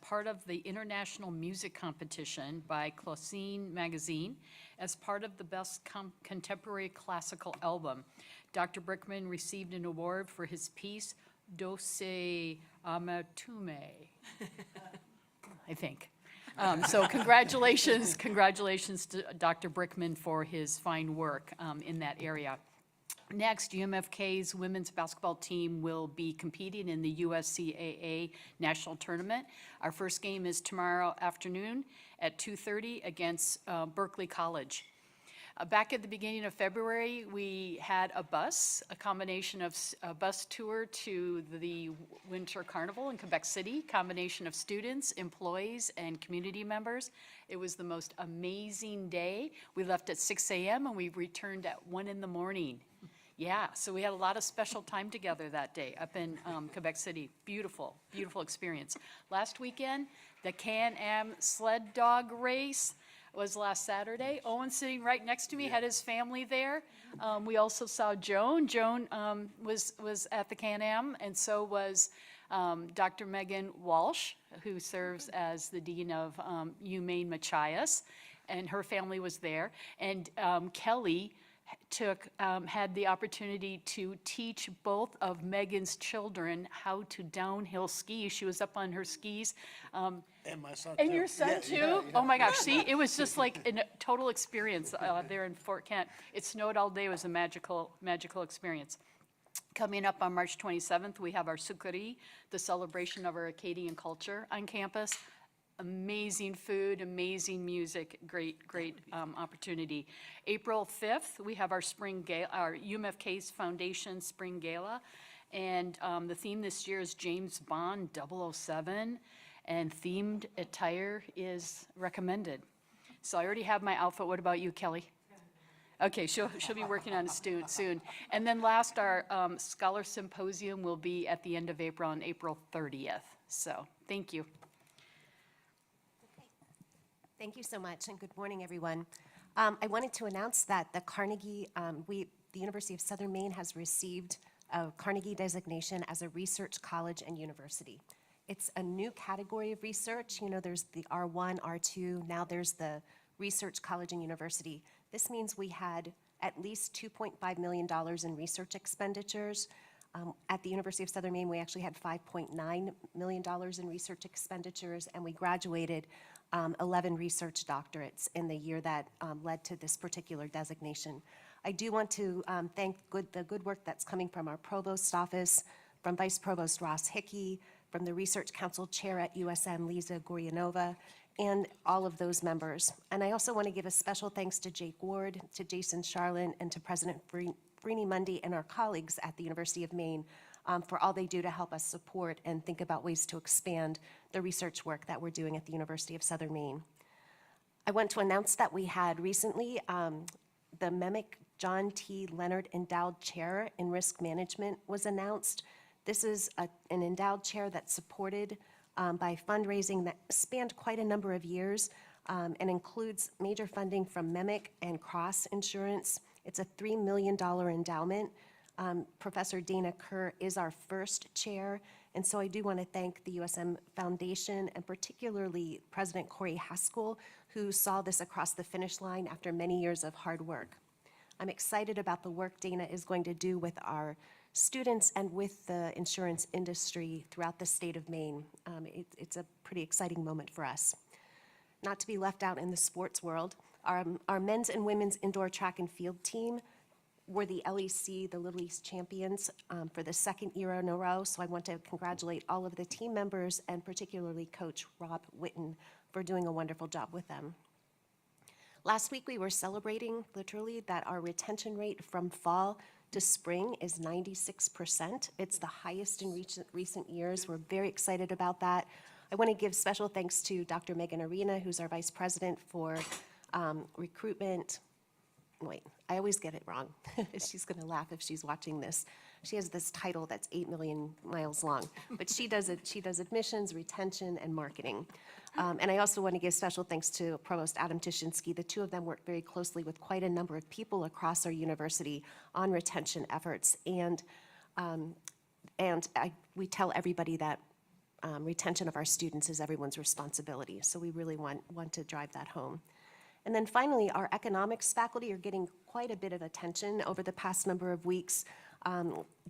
part of the International Music Competition by Clausen Magazine as part of the Best Contemporary Classical Album. Dr. Brickman received an award for his piece, Dose Amatume, I think. So congratulations to Dr. Brickman for his fine work in that area. Next, UMFK's women's basketball team will be competing in the USCAA National Tournament. Our first game is tomorrow afternoon at 2:30 against Berkeley College. Back at the beginning of February, we had a combination of a bus tour to the Winter Carnival in Quebec City, combination of students, employees, and community members. It was the most amazing day. We left at 6 a.m. and we returned at 1 in the morning. Yeah, so we had a lot of special time together that day up in Quebec City. Beautiful, beautiful experience. Last weekend, the Can-Am sled dog race was last Saturday. Owen, sitting right next to me, had his family there. We also saw Joan. Joan was at the Can-Am, and so was Dr. Megan Walsh, who serves as the Dean of UMaine Machias, and her family was there. And Kelly had the opportunity to teach both of Megan's children how to downhill ski. She was up on her skis. And my son And too. your son Yeah, too? yeah, yeah. Oh my gosh, see, it was just like a total experience there in Fort Kent. It snowed all day. It was a magical experience. Coming up on March 27th, we have our Sukari, the celebration of our Acadian culture on campus. Amazing food, amazing music, great opportunity. April 5th, we have our spring gala, our UMFK's Foundation Spring Gala. And the theme this year is James Bond 007. And themed attire is recommended. So I already have my outfit. What about you, Kelly? Okay, she'll be working on it soon. And then last, our Scholar Symposium will be at the end of April, on April 30th. So thank you. Thank you so much, and good morning, everyone. I wanted to announce that the Carnegie, the University of Southern Maine has received a Carnegie designation as a research college and university. It's a new category of research. You know, there's the R1, R2, now there's the research college and university. This means we had at least $2.5 million in research expenditures. At the University of Southern Maine, we actually had $5.9 million in research expenditures, and we graduated 11 research doctorates in the year that led to this particular designation. I do want to thank the good work that's coming from our Provost's office, from Vice Provost Ross Hickey, from the Research Council Chair at USM, Lisa Goryanova, and all of those members. And I also want to give a special thanks to Jake Ward, to Jason Charlin, and to President Brini Mundy and our colleagues at the University of Maine for all they do to help us support and think about ways to expand the research work that we're doing at the University of Southern Maine. I want to announce that we had recently the MEMIC John T. Leonard Endowed Chair in Risk Management was announced. This is an endowed chair that's supported by fundraising that spanned quite a number of years and includes major funding from MEMIC and Cross Insurance. It's a $3 million endowment. Professor Dana Kerr is our first chair, and so I do want to thank the USM Foundation and particularly President Corey Haskell, who saw this across the finish line after many years of hard work. I'm excited about the work Dana is going to do with our students and with the insurance industry throughout the state of Maine. It's a pretty exciting moment for us. Not to be left out in the sports world, our men's and women's indoor track and field team were the LEC, the Little East champions, for the second year in a row. So I want to congratulate all of the team members and particularly Coach Rob Witten for doing a wonderful job with them. Last week we were celebrating literally that our retention rate from fall to spring is 96%. It's the highest in recent years. We're very excited about that. I want to give special thanks to Dr. Megan Arena, who's our Vice President for recruitment. Wait, I always get it wrong. She's going to laugh if she's watching this. She has this title that's 8 million miles long, but she does it. She does admissions, retention, and marketing. And I also want to give special thanks to Provost Adam Tishinsky. The two of them work very closely with quite a number of people across our university on retention efforts. And we tell everybody that retention of our students is everyone's responsibility. So we really want to drive that home. And then finally, our economics faculty are getting quite a bit of attention over the past number of weeks.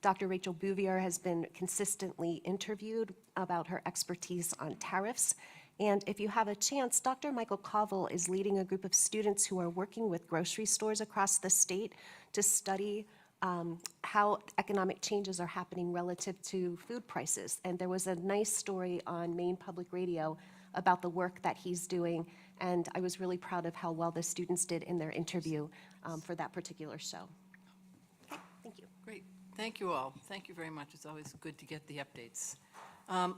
Dr. Rachel Bouvier has been consistently interviewed about her expertise on tariffs, And if you have a chance, Dr. Michael Covell is leading a group of students who are working with grocery stores across the state to study how economic changes are happening relative to food prices. And there was a nice story on Maine Public Radio about the work that he's doing, and I was really proud of how well the students did in their interview for that particular show. Okay, thank you. Great. Thank you all. Thank you very much. It's always good to get the updates.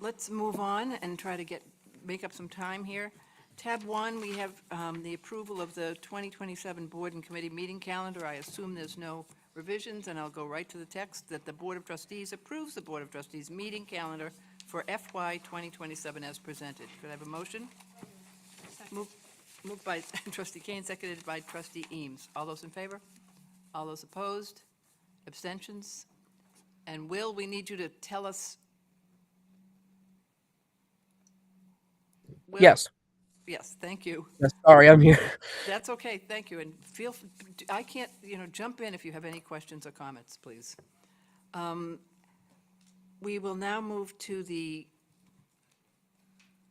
Let's move on and try to make up some time here. Tab 1, we have the approval of the 2027 Board and Committee meeting calendar. I assume there's no revisions, and I'll go right to the text that the Board of Trustees approves the Board of Trustees meeting calendar for FY 2027 as presented. Could I have a motion? Moved by Trustee Kane, seconded by Trustee Eames. All those in favor? All those opposed? Abstentions? And Will, we need you to tell us. Will? Yes. Yes, thank you. Yes, sorry, I'm here. That's okay, thank you. And I can't, jump in if you have any questions or comments, please. We will now move to the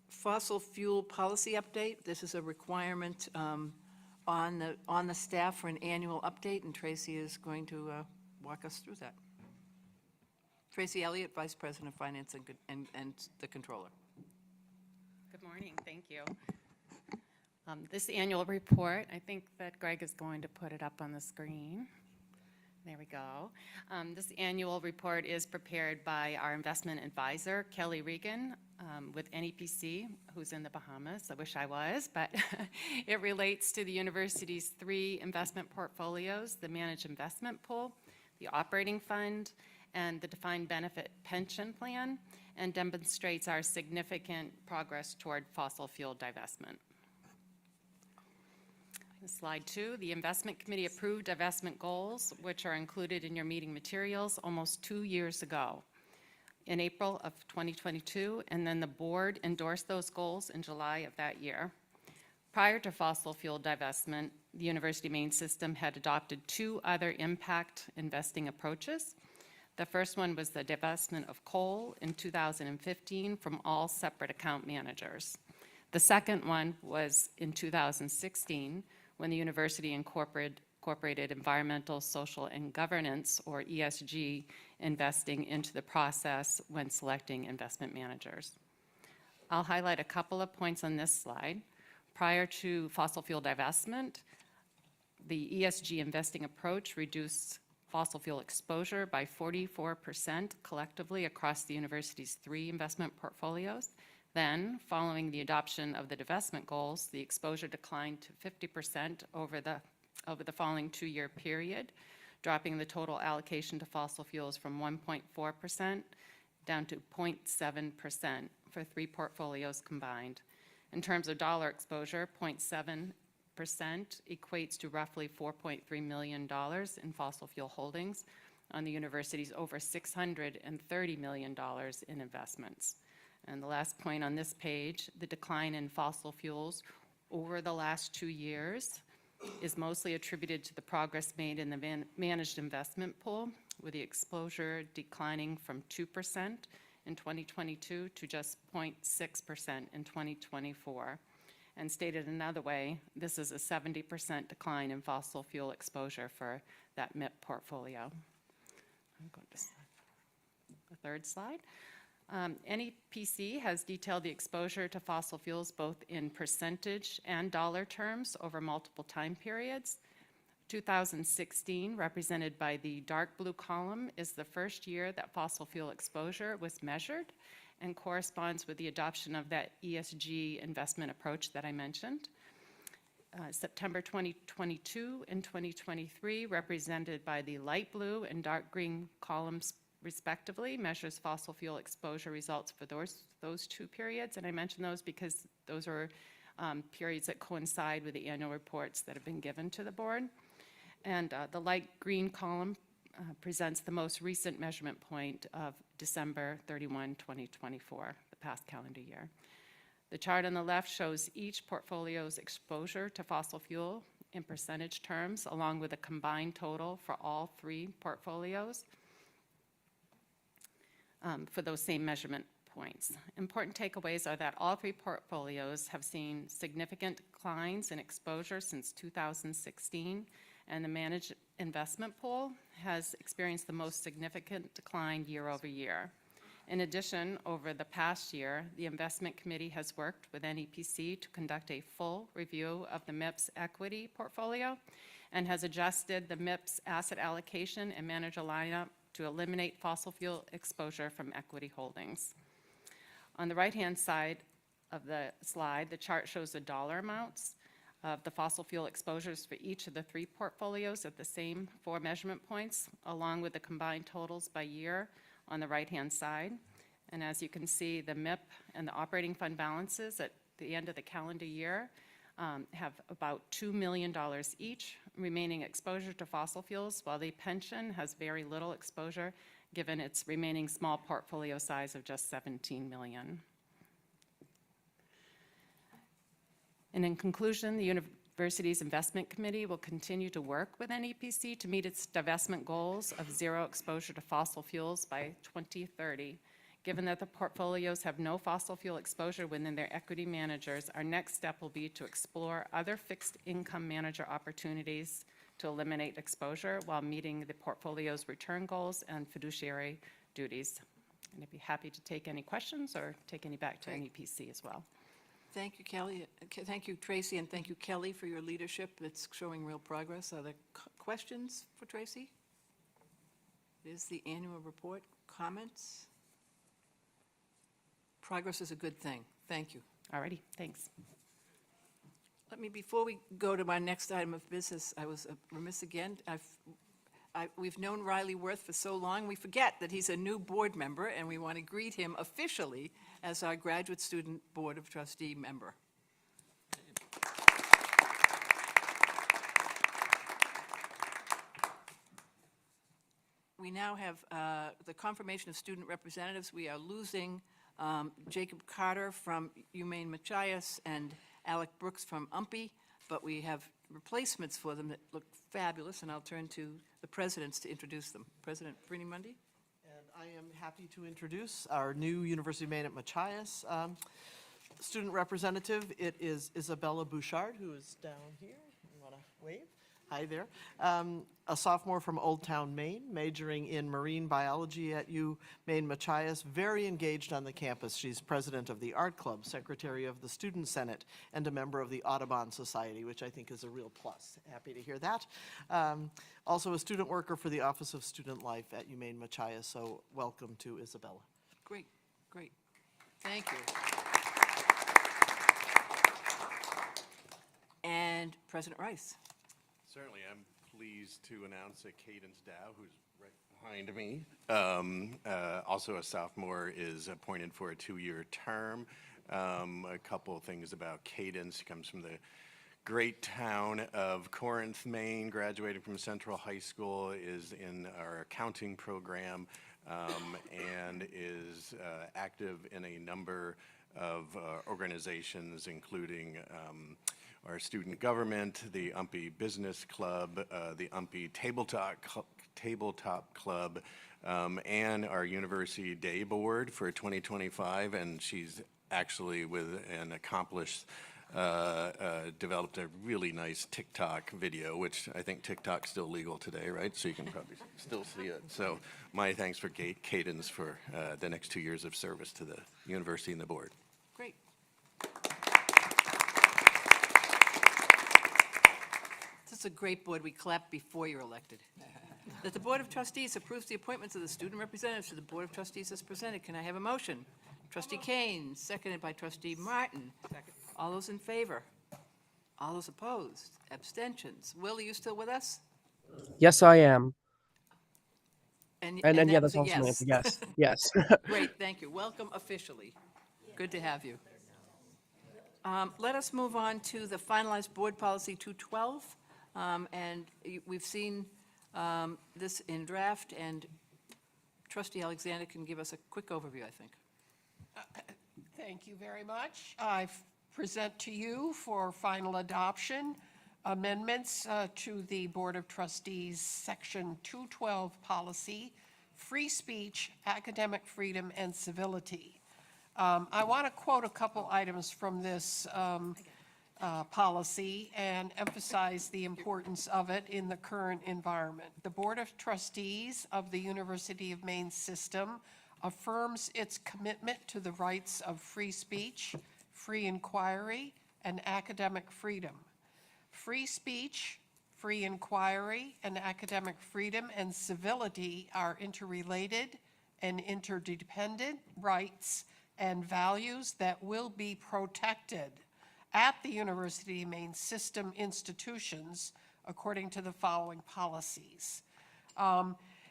fossil fuel policy update. This is a requirement on the staff for an annual update, and Tracy is going to walk us through that. Tracy Elliott, Vice President of Finance and the Controller. Good morning, thank you. This annual report, I think that Greg is going to put it up on the screen. There we go. This annual report is prepared by our investment advisor, Kelly Regan, with NEPC, who's in the Bahamas. I wish I was, but it relates to the university's 3 investment portfolios, the managed investment pool, the operating fund, and the defined benefit pension plan, and demonstrates our significant progress toward fossil fuel divestment. Slide 2, the investment committee approved divestment goals, which are included in your meeting materials almost 2 years ago in April of 2022, and then the board endorsed those goals in July of that year. Prior to fossil fuel divestment, the University of Maine system had adopted 2 other impact investing approaches. The first one was the divestment of coal in 2015 from all separate account managers. The second one was in 2016, when the university incorporated environmental, social, and governance, or ESG, investing into the process when selecting investment managers. I'll highlight a couple of points on this slide. Prior to fossil fuel divestment, the ESG investing approach reduced fossil fuel exposure by 44% collectively across the university's 3 investment portfolios. Then, following the adoption of the divestment goals, the exposure declined to 50% over the following 2-year period, dropping the total allocation to fossil fuels from 1.4% down to 0.7% for 3 portfolios combined. In terms of dollar exposure, 0.7% equates to roughly $4.3 million in fossil fuel holdings on the university's over $630 million in investments. And the last point on this page, the decline in fossil fuels over the last 2 years is mostly attributed to the progress made in the managed investment pool, with the exposure declining from 2% in 2022 to just 0.6% in 2024. And stated another way, this is a 70% decline in fossil fuel exposure for that MIP portfolio. I'm going to the third slide. NEPC has detailed the exposure to fossil fuels both in percentage and dollar terms over multiple time periods. 2016, represented by the dark blue column, is the first year that fossil fuel exposure was measured and corresponds with the adoption of that ESG investment approach that I mentioned. September 2022 and 2023, represented by the light blue and dark green columns respectively, measures fossil fuel exposure results for those 2 periods. And I mention those because those are periods that coincide with the annual reports that have been given to the board. And the light green column presents the most recent measurement point of December 31, 2024, the past calendar year. The chart on the left shows each portfolio's exposure to fossil fuel in percentage terms, along with a combined total for all 3 portfolios for those same measurement points. Important takeaways are that all three portfolios have seen significant declines in exposure since 2016, and the managed investment pool has experienced the most significant decline year over year. In addition, over the past year, the investment committee has worked with NEPC to conduct a full review of the MIPS equity portfolio and has adjusted the MIPS asset allocation and manager lineup to eliminate fossil fuel exposure from equity holdings. On the right-hand side of the slide, the chart shows the dollar amounts of the fossil fuel exposures for each of the three portfolios at the same 4 measurement points, along with the combined totals by year on the right-hand side. And as you can see, the MIP and the operating fund balances at the end of the calendar year have about $2 million each remaining exposure to fossil fuels, while the pension has very little exposure given its remaining small portfolio size of just $17 million. And in conclusion, the university's investment committee will continue to work with NEPC to meet its divestment goals of zero exposure to fossil fuels by 2030. Given that the portfolios have no fossil fuel exposure within their equity managers, our next step will be to explore other fixed income manager opportunities to eliminate exposure while meeting the portfolio's return goals and fiduciary duties. And I'd be happy to take any questions or take any back to NEPC as well. Thank you, Kelly. Thank you, Tracy, and thank you, Kelly, for your leadership. It's showing real progress. Are there questions for Tracy? There's the annual report. Comments? Progress is a good thing. Thank you. All righty, thanks. Let me, before we go to my next item of business, I was remiss again. We've known Riley Worth for so long, we forget that he's a new board member, and we want to greet him officially as our Graduate Student Board of Trustee member. We now have the confirmation of student representatives. We are losing Jacob Carter from UMaine Machias and Alec Brooks from UMPI, but we have replacements for them that look fabulous, and I'll turn to the presidents to introduce them. President Brini Mundy. And I am happy to introduce our new University of Maine at Machias student representative. It is Isabella Bouchard, who is down here. You want to wave? Hi there. A sophomore from Old Town, Maine, majoring in marine biology at UMaine Machias, very engaged on the campus. She's president of the Art Club, secretary of the Student Senate, and a member of the Audubon Society, which I think is a real plus. Happy to hear that. Also a student worker for the Office of Student Life at UMaine Machias, so welcome to Isabella. Great, great. Thank you. And President Rice. Certainly, I'm pleased to announce that Cadence Dow, who's right behind me, also a sophomore, is appointed for a 2-year term. A couple of things about Cadence. He comes from the great town of Corinth, Maine, graduated from Central High School, is in our accounting program, and is active in a number of organizations, including our student government, the UMPI Business Club, the UMPI Tabletop Club, and our University Day Board for 2025. And she's actually, with an accomplished, developed a really nice TikTok video, which I think TikTok's still legal today, right? So you can probably still see it. So my thanks for Cadence for the next 2 years of service to the university and the board. Great. This is a great board. We clap before you're elected. That the Board of Trustees approves the appointments of the student representatives to the Board of Trustees as presented. Can I have a motion? Trustee Kane, seconded by Trustee Martin. Second. All those in favor? All those opposed? Abstentions? Will, are you still with us? Yes, I am. And Yeah, that that's was a also an yes. answer. Yes, yes. Great, thank you. Welcome officially. Good to have you. Let us move on to the finalized Board Policy 212. And we've seen this in draft, and Trustee Alexander can give us a quick overview, I think. Thank you very much. I present to you for final adoption amendments to the Board of Trustees Section 212 policy, free speech, academic freedom, and civility. I want to quote a couple items from this policy and emphasize the importance of it in the current environment. The Board of Trustees of the University of Maine system affirms its commitment to the rights of free speech, free inquiry, and academic freedom. Free speech, free inquiry, and academic freedom and civility are interrelated and interdependent rights and values that will be protected at the University of Maine system institutions according to the following policies.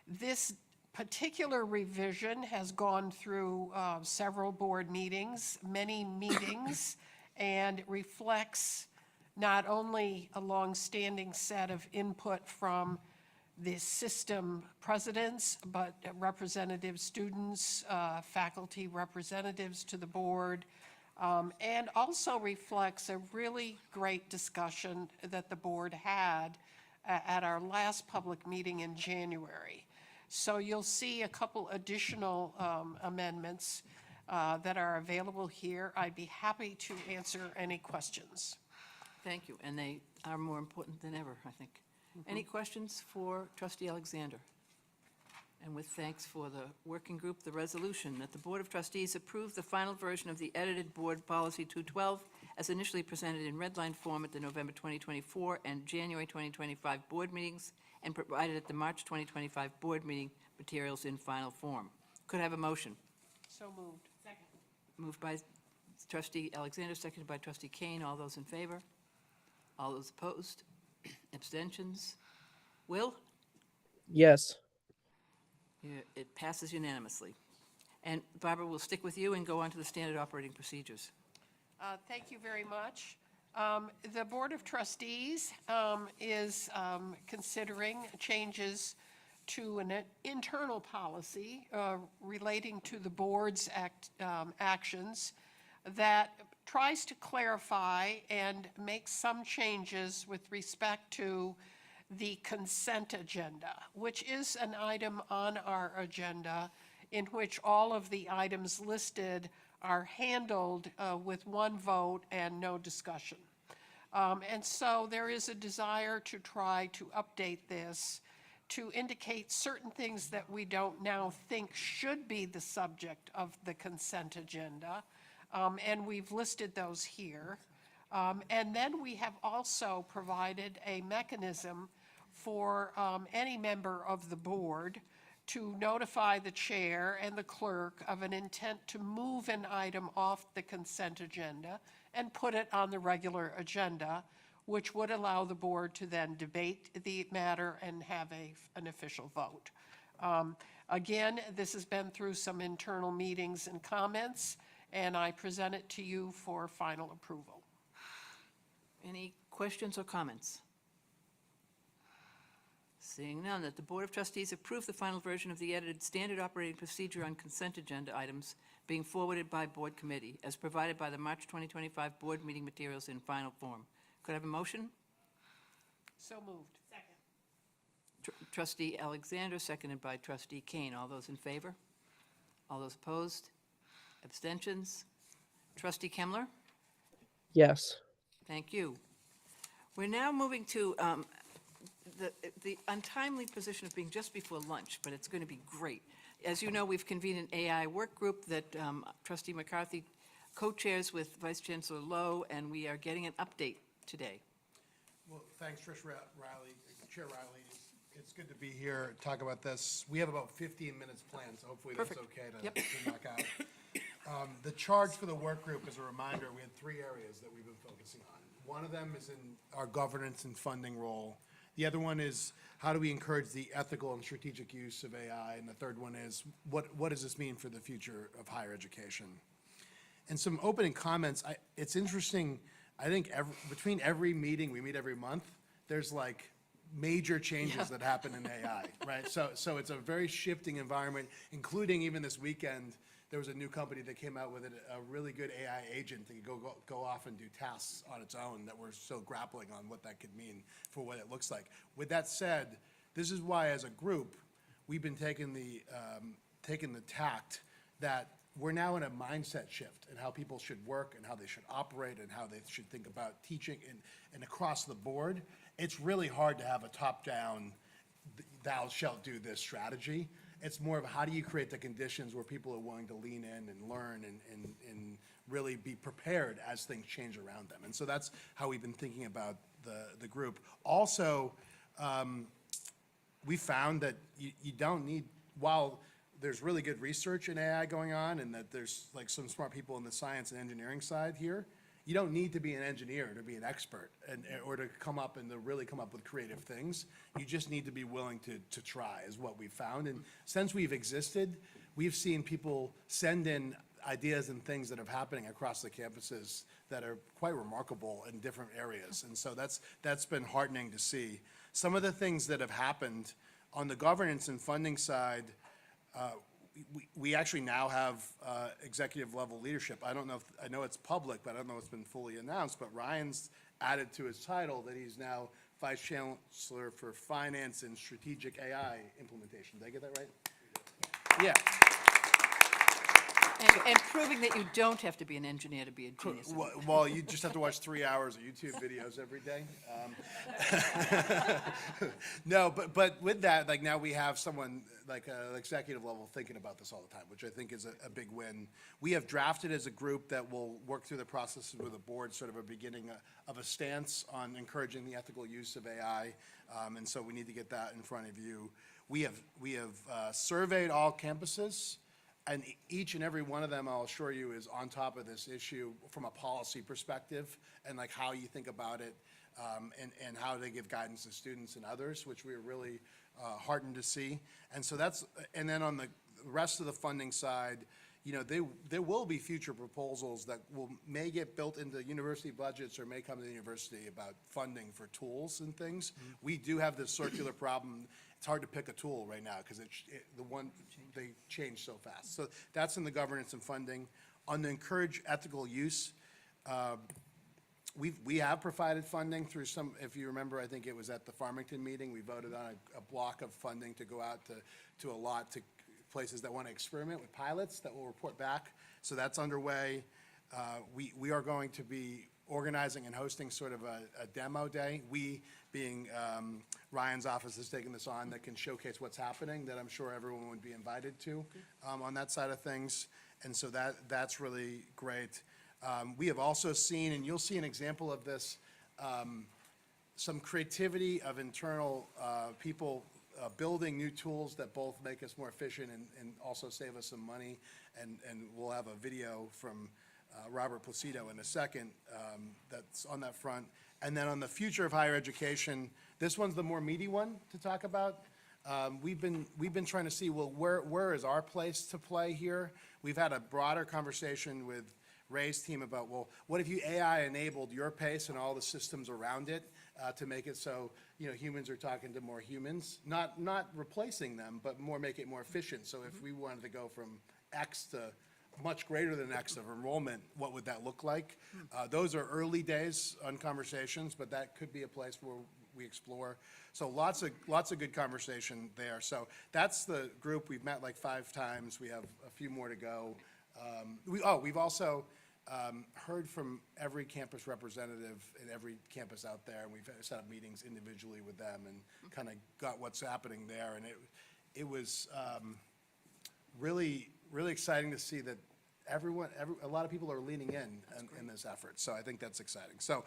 This particular revision has gone through several board meetings, many meetings, and reflects not only a longstanding set of input from the system presidents, but representative students, faculty representatives to the board, and also reflects a really great discussion that the board had at our last public meeting in January. So you'll see a couple additional amendments that are available here. I'd be happy to answer any questions. Thank you, and they are more important than ever, I think. Any questions for Trustee Alexander? And with thanks for the working group, the resolution that the Board of Trustees approve the final version of the edited Board Policy 212 as initially presented in red line form at the November 2024 and January 2025 board meetings and provided at the March 2025 board meeting materials in final form. Could I have a motion? So moved. Second. Moved by Trustee Alexander, seconded by Trustee Kane. All those in favor? All those opposed? Abstentions? Will? Yes. It passes unanimously. And Barbara, we'll stick with you and go on to the standard operating procedures. Thank you very much. The Board of Trustees is considering changes to an internal policy relating to the board's actions that tries to clarify and make some changes with respect to the consent agenda, which is an item on our agenda in which all of the items listed are handled with one vote and no discussion. And so there is a desire to try to update this to indicate certain things that we don't now think should be the subject of the consent agenda. And we've listed those here. And then we have also provided a mechanism for any member of the board to notify the chair and the clerk of an intent to move an item off the consent agenda and put it on the regular agenda, which would allow the board to then debate the matter and have an official vote. Again, this has been through some internal meetings and comments, and I present it to you for final approval. Any questions or comments? Seeing none, that the Board of Trustees approve the final version of the edited standard operating procedure on consent agenda items being forwarded by board committee as provided by the March 2025 board meeting materials in final form. Could I have a motion? So moved. Second. Trustee Alexander, seconded by Trustee Kane. All those in favor? All those opposed? Abstentions? Trustee Kemmler? Yes. Thank you. We're now moving to the untimely position of being just before lunch, but it's going to be great. As you know, we've convened an AI work group that Trustee McCarthy co-chairs with Vice Chancellor Lowe, and we are getting an update today. Well, thanks, Trish Riley, Chair Riley. It's good to be here, talk about this. We have about 15 minutes planned, so hopefully that's Perfect. okay to Yep. knock out. The charge for the work group, as a reminder, we had 3 areas that we've been focusing on. One of them is in our governance and funding role. The other one is how do we encourage the ethical and strategic use of AI? And the third one is what does this mean for the future of higher education? And some opening comments. It's interesting. I think between every meeting, we meet every month, there's like major changes that happen in AI, right? So it's a very shifting environment, including even this weekend, there was a new company that came out with a really good AI agent that could go off and do tasks on its own that we're still grappling on what that could mean for what it looks like. With that said, this is why as a group, we've been taking the tact that we're now in a mindset shift in how people should work and how they should operate and how they should think about teaching and across the board. It's really hard to have a top-down, thou shalt do this strategy. It's more of how do you create the conditions where people are willing to lean in and learn and really be prepared as things change around them. And so that's how we've been thinking about the group. Also, we found that you don't need, while there's really good research in AI going on and that there's like some smart people in the science and engineering side here, you don't need to be an engineer to be an expert or to come up and to really come up with creative things. You just need to be willing to try is what we've found. And since we've existed, we've seen people send in ideas and things that are happening across the campuses that are quite remarkable in different areas. And so that's been heartening to see. Some of the things that have happened on the governance and funding side, we actually now have executive level leadership. I don't know if, I know it's public, but I don't know if it's been fully announced, but Ryan's added to his title that he's now Vice Chancellor for Finance and Strategic AI Implementation. Did I get that right? Yeah. And proving that you don't have to be an engineer to be a genius. Well, you just have to watch 3 hours of YouTube videos every day. No, but with that, like now we have someone like an executive level thinking about this all the time, which I think is a big win. We have drafted as a group that will work through the process with the board, sort of a beginning of a stance on encouraging the ethical use of AI, and so we need to get that in front of you. We have surveyed all campuses. And each and every one of them, I'll assure you, is on top of this issue from a policy perspective and like how you think about it and how they give guidance to students and others, which we are really heartened to see. And so that's, and then on the rest of the funding side, you know, there will be future proposals that may get built into university budgets or may come to the university about funding for tools and things. We do have this circular problem. It's hard to pick a tool right now because they change so fast. So that's in the governance and funding. On the encourage ethical use, we have provided funding through some, if you remember, I think it was at the Farmington meeting, we voted on a block of funding to go out to a lot to places that want to experiment with pilots that will report back. So that's underway. We are going to be organizing and hosting sort of a demo day. We, being Ryan's office, has taken this on that can showcase what's happening, that I'm sure everyone would be invited to on that side of things. And so that's really great. We have also seen, and you'll see an example of this, some creativity of internal people building new tools that both make us more efficient and also save us some money. And we'll have a video from Robert Placido in a second that's on that front. And then on the future of higher education, this one's the more meaty one to talk about. We've been trying to see, well, where is our place to play here? We've had a broader conversation with Ray's team about, well, what if you AI enabled your pace and all the systems around it to make it so, you know, humans are talking to more humans, not replacing them, but more make it more efficient. So if we wanted to go from X to much greater than X of enrollment, what would that look like? Those are early days on conversations, but that could be a place where we explore. So lots of good conversation there. So that's the group. We've met like 5 times. We have a few more to go. We've also heard from every campus representative in every campus out there, and we've set up meetings individually with them and kind of got what's happening there. And it was really exciting to see that a lot of people are leaning in this effort. So I think that's exciting. So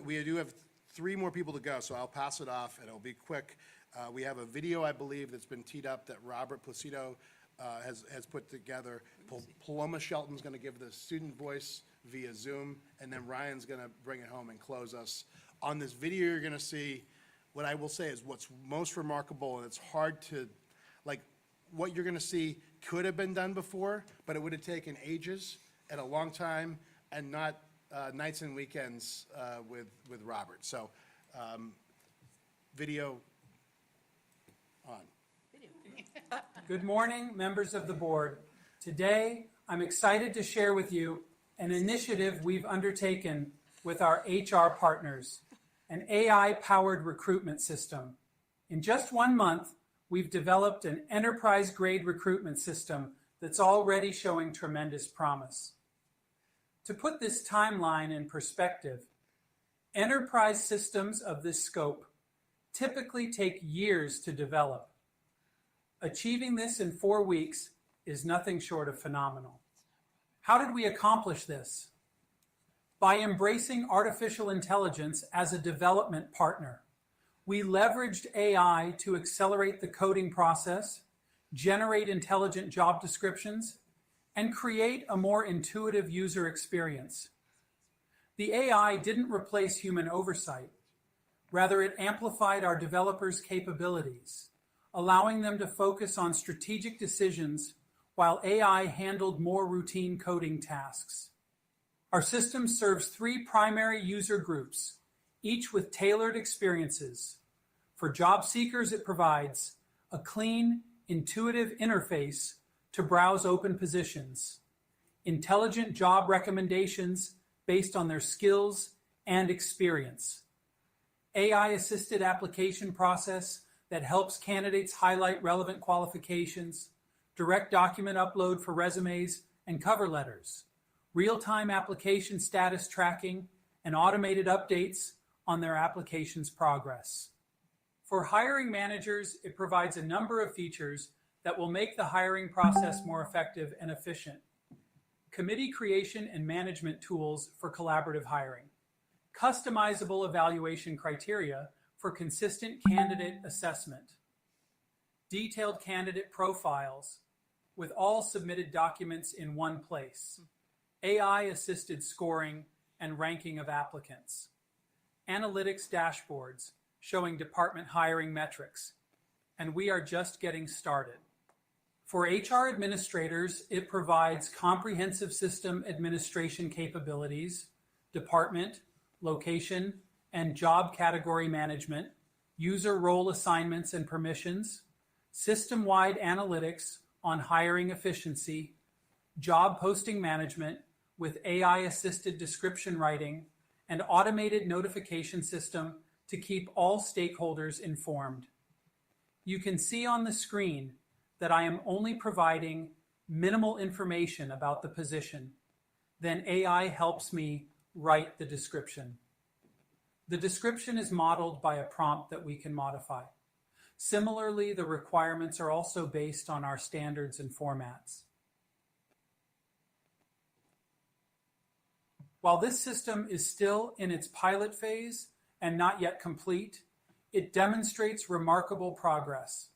we do have 3 more people to go, so I'll pass it off and it'll be quick. We have a video, I believe, that's been teed up that Robert Placido has put together. Paloma Shelton's going to give the student voice via Zoom, and then Ryan's going to bring it home and close us. On this video, you're going to see what I will say is what's most remarkable, and it's hard to, like, what you're going to see could have been done before, but it would have taken ages and a long time and not nights and weekends with Robert. So video on. Good morning, members of the board. Today, I'm excited to share with you an initiative we've undertaken with our HR partners, an AI-powered recruitment system. In just 1 month, we've developed an enterprise-grade recruitment system that's already showing tremendous promise. To put this timeline in perspective, enterprise systems of this scope typically take years to develop. Achieving this in 4 weeks is nothing short of phenomenal. How did we accomplish this? By embracing artificial intelligence as a development partner. We leveraged AI to accelerate the coding process, generate intelligent job descriptions, and create a more intuitive user experience. The AI didn't replace human oversight. Rather, it amplified our developers' capabilities, allowing them to focus on strategic decisions while AI handled more routine coding tasks. Our system serves 3 primary user groups, each with tailored experiences. For job seekers, it provides a clean, intuitive interface to browse open positions, intelligent job recommendations based on their skills and experience, AI-assisted application process that helps candidates highlight relevant qualifications, direct document upload for resumes and cover letters, real-time application status tracking, and automated updates on their application's progress. For hiring managers, it provides a number of features that will make the hiring process more effective and efficient. Committee creation and management tools for collaborative hiring. Customizable evaluation criteria for consistent candidate assessment. Detailed candidate profiles with all submitted documents in one place. AI-assisted scoring and ranking of applicants. Analytics dashboards showing department hiring metrics. And we are just getting started. For HR administrators, it provides comprehensive system administration capabilities, department, location, and job category management, user role assignments and permissions, system-wide analytics on hiring efficiency, job posting management with AI-assisted description writing, and automated notification system to keep all stakeholders informed. You can see on the screen that I am only providing minimal information about the position. Then AI helps me write the description. The description is modeled by a prompt that we can modify. Similarly, the requirements are also based on our standards and formats. While this system is still in its pilot phase and not yet complete, it demonstrates remarkable progress.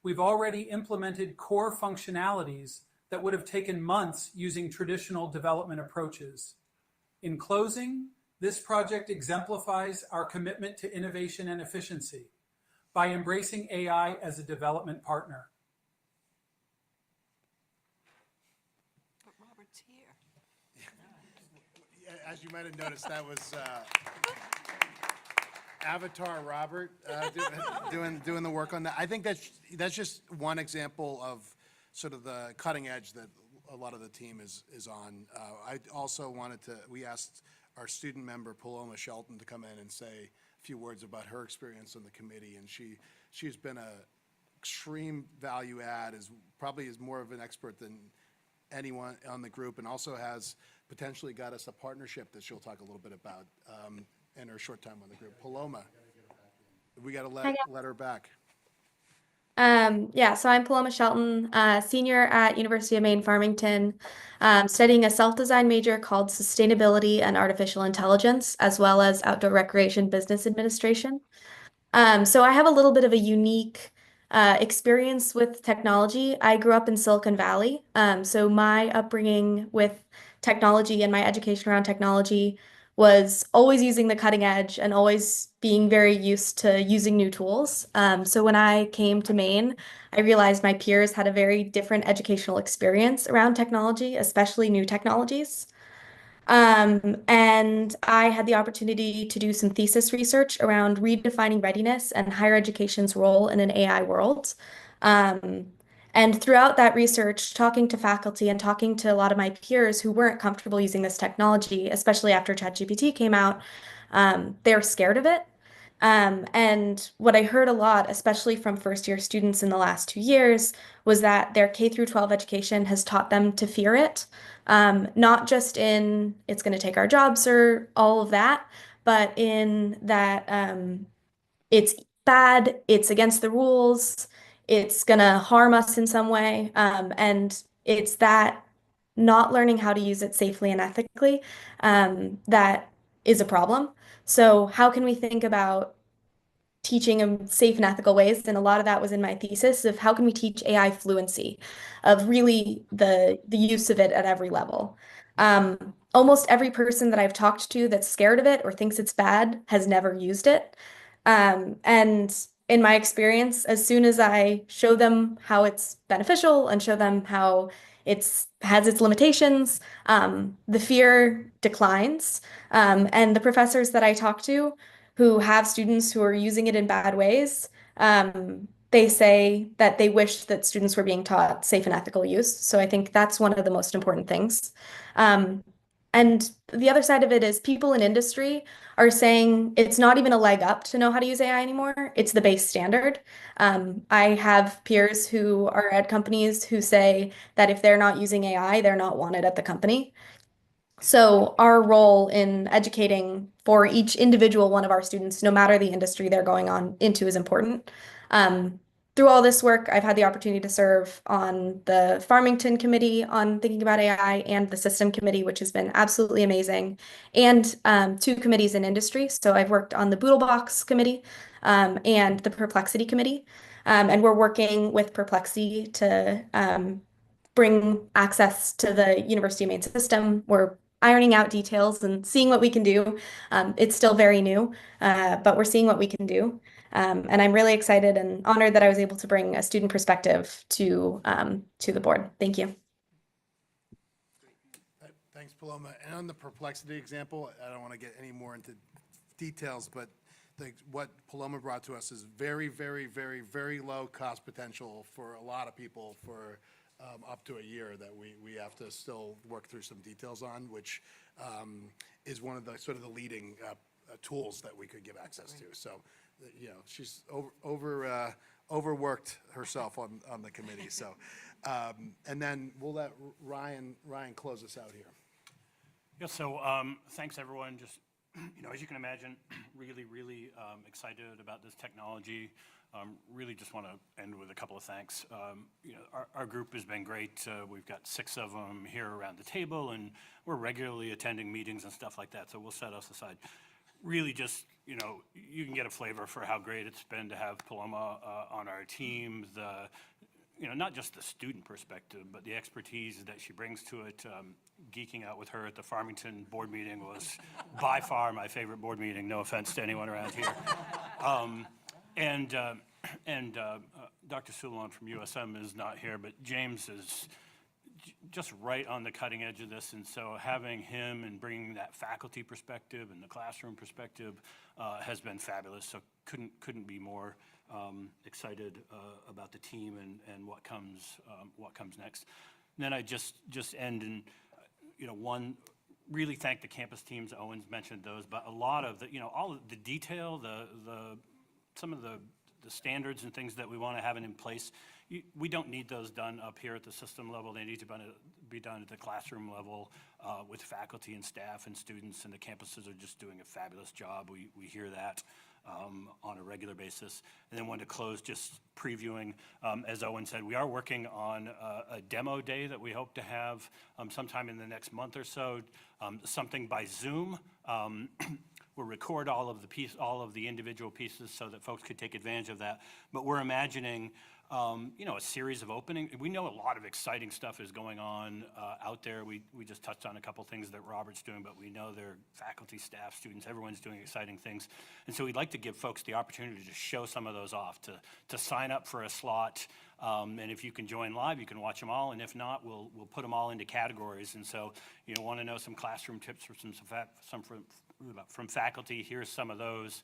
We've already implemented core functionalities that would have taken months using traditional development approaches. In closing, this project exemplifies our commitment to innovation and efficiency by embracing AI as a development partner. Robert's here. As you might have noticed, that was Avatar Robert doing the work on that. I think that's just one example of sort of the cutting edge that a lot of the team is on. I also we asked our student member Paloma Shelton to come in and say a few words about her experience on the committee, and she's been a extreme value add, probably is more of an expert than anyone on the group, and also has potentially got us a partnership that she'll talk a little bit about in her short time on the group. Paloma, we got to let her back. Yeah, so I'm Paloma Shelton, senior at University of Maine Farmington, studying a self-design major called Sustainability and Artificial Intelligence, as well as Outdoor Recreation Business Administration. So I have a little bit of a unique experience with technology. I grew up in Silicon Valley, so my upbringing with technology and my education around technology was always using the cutting edge and always being very used to using new tools. So when I came to Maine, I realized my peers had a very different educational experience around technology, especially new technologies. And I had the opportunity to do some thesis research around redefining readiness and higher education's role in an AI world. And throughout that research, talking to faculty and talking to a lot of my peers who weren't comfortable using this technology, especially after ChatGPT came out, they were scared of it. And what I heard a lot, especially from first-year students in the last 2 years, was that their K through 12 education has taught them to fear it, not just in it's going to take our jobs or all of that, but in that it's bad, it's against the rules, it's going to harm us in some way, and it's that not learning how to use it safely and ethically that is a problem. So how can we think about teaching in safe and ethical ways? And a lot of that was in my thesis of how can we teach AI fluency, of really the use of it at every level. Almost every person that I've talked to that's scared of it or thinks it's bad has never used it. And in my experience, as soon as I show them how it's beneficial and show them how it's has its limitations, the fear declines. And the professors that I talk to who have students who are using it in bad ways, they say that they wish that students were being taught safe and ethical use. So I think that's one of the most important things. And the other side of it is people in industry are saying it's not even a leg up to know how to use AI anymore. It's the base standard. I have peers who are at companies who say that if they're not using AI, they're not wanted at the company. So our role in educating for each individual one of our students, no matter the industry they're going on into, is important. Through all this work, I've had the opportunity to serve on the Farmington Committee on thinking about AI and the System Committee, which has been absolutely amazing, and 2 committees in industry. So I've worked on the Boodlebox Committee and the Perplexity Committee. And we're working with Perplexity to bring access to the University of Maine system. We're ironing out details and seeing what we can do. It's still very new, but we're seeing what we can do. And I'm really excited and honored that I was able to bring a student perspective to the board. Thank you. Thanks, Paloma. And on the Perplexity example, I don't want to get any more into details, but what Paloma brought to us is very, very, very, very low cost potential for a lot of people for up to a year that we have to still work through some details on, which is one of the sort of the leading tools that we could give access to. So, you know, she's overworked herself on the committee. So, and then we'll let Ryan close us out here. Yeah, so thanks everyone. Just, you know, as you can imagine, really excited about this technology. Really just want to end with a couple of thanks. You know, our group has been great. We've got 6 of them here around the table, and we're regularly attending meetings and stuff like that, so we'll set us aside. Really just, you know, you can get a flavor for how great it's been to have Paloma on our team. You know, not just the student perspective, but the expertise that she brings to it. Geeking out with her at the Farmington board meeting was by far my favorite board meeting, no offense to anyone around here. Dr. Soulon from USM is not here, but James is just right on the cutting edge of this, and so having him and bringing that faculty perspective and the classroom perspective has been fabulous. So couldn't be more excited about the team and what comes next. And then I just end and, you know, really thank the campus teams. Owen's mentioned those, but a lot of the, you know, all of the detail, some of the standards and things that we want to have in place, we don't need those done up here at the system level. They need to be done at the classroom level with faculty and staff and students, and the campuses are just doing a fabulous job. We hear that on a regular basis. And then wanted to close just previewing, as Owen said, we are working on a demo day that we hope to have sometime in the next month or so, something by Zoom. We'll record all of the individual pieces so that folks could take advantage of that. But we're imagining, you know, a series of opening. We know a lot of exciting stuff is going on out there. We just touched on a couple things that Robert's doing, but we know their faculty, staff, students, everyone's doing exciting things. And so we'd like to give folks the opportunity to show some of those off, to sign up for a slot. And if you can join live, you can watch them all. And if not, we'll put them all into categories. And so, you know, want to know some classroom tips for from faculty, here's some of those.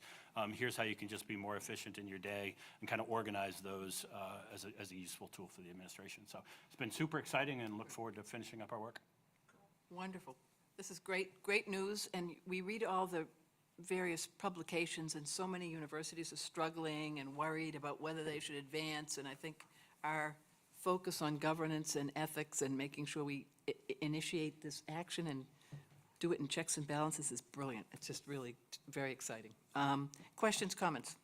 Here's how you can just be more efficient in your day and kind of organize those as a useful tool for the administration. So it's been super exciting and look forward to finishing up our work. Wonderful. This is great news, and we read all the various publications, and so many universities are struggling and worried about whether they should advance, and I think our focus on governance and ethics and making sure we initiate this action and do it in checks and balances is brilliant. It's just really very exciting. Questions, comments?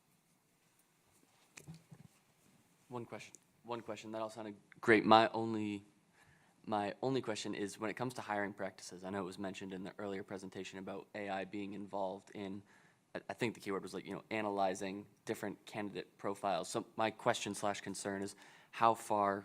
One question. That all sounded great. My only question is, when it comes to hiring practices, I know it was mentioned in the earlier presentation about AI being involved in, I think the keyword was like, analyzing different candidate profiles. So my question / concern is, how far,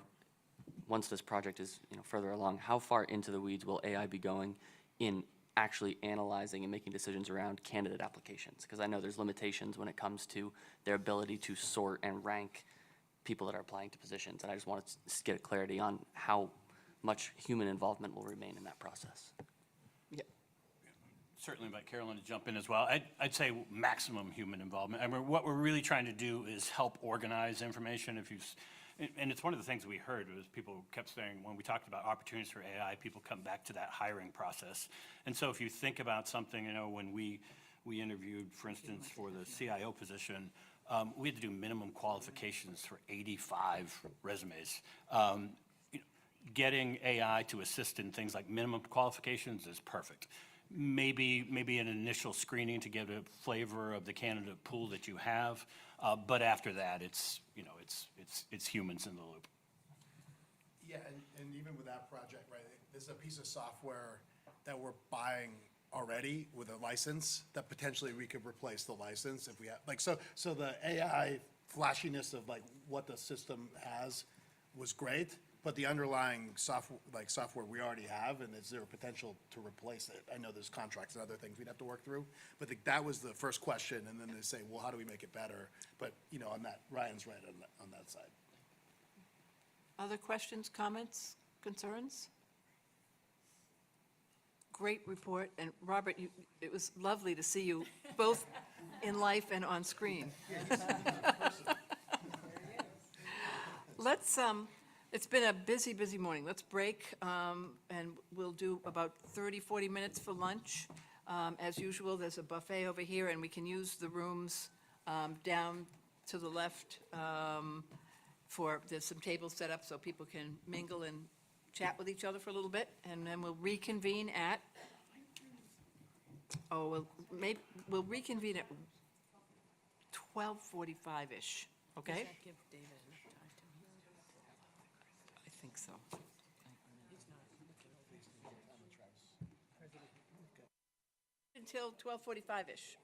once this project is, further along, how far into the weeds will AI be going in actually analyzing and making decisions around candidate applications? Because I know there's limitations when it comes to their ability to sort and rank people that are applying to positions, and I just wanted to get a clarity on how much human involvement will remain in that process. Certainly invite Carolyn to jump in as well. I'd say maximum human involvement. I mean, what we're really trying to do is help organize information. And it's one of the things we heard was people kept saying, when we talked about opportunities for AI, people come back to that hiring process. And so if you think about something, when we interviewed, for instance, for the CIO position, we had to do minimum qualifications for 85 resumes. Getting AI to assist in things like minimum qualifications is perfect. Maybe an initial screening to get a flavor of the candidate pool that you have, but after that, it's humans in the loop. Yeah, and even with that project, right, this is a piece of software that we're buying already with a license that potentially we could replace the license if we have, so the AI flashiness of what the system has was great, but the underlying software we already have, and is there a potential to replace it? I know there's contracts and other things we'd have to work through, but that was the first question, and then they say, well, how do we make it better? But, on that, Ryan's right on that side. Other questions, comments, concerns? Great report, and Robert, it was lovely to see you both in life and on screen. Let's, it's been a busy, busy morning. Let's break, and we'll do about 30, 40 minutes for lunch. As usual, there's a buffet over here, and we can use the rooms down to the left there's some tables set up so people can mingle and chat with each other for a little bit, and then we'll reconvene at, we'll reconvene at 12:45-ish, okay? I think so. Until 12:45-ish.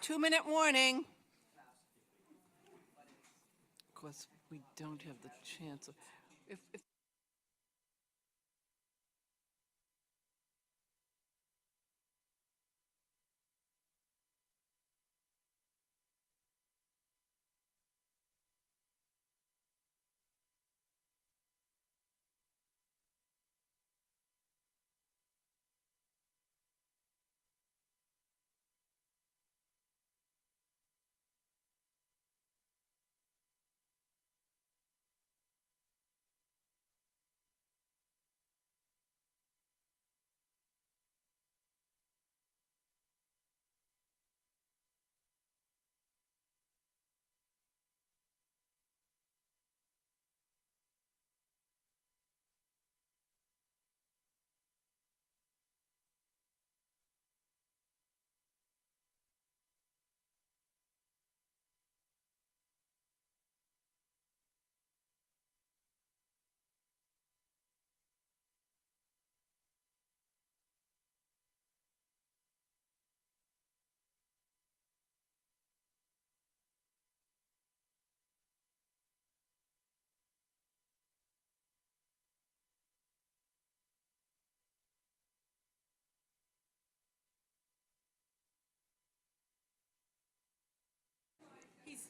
2-minute warning. Of course, we don't have the chance of, if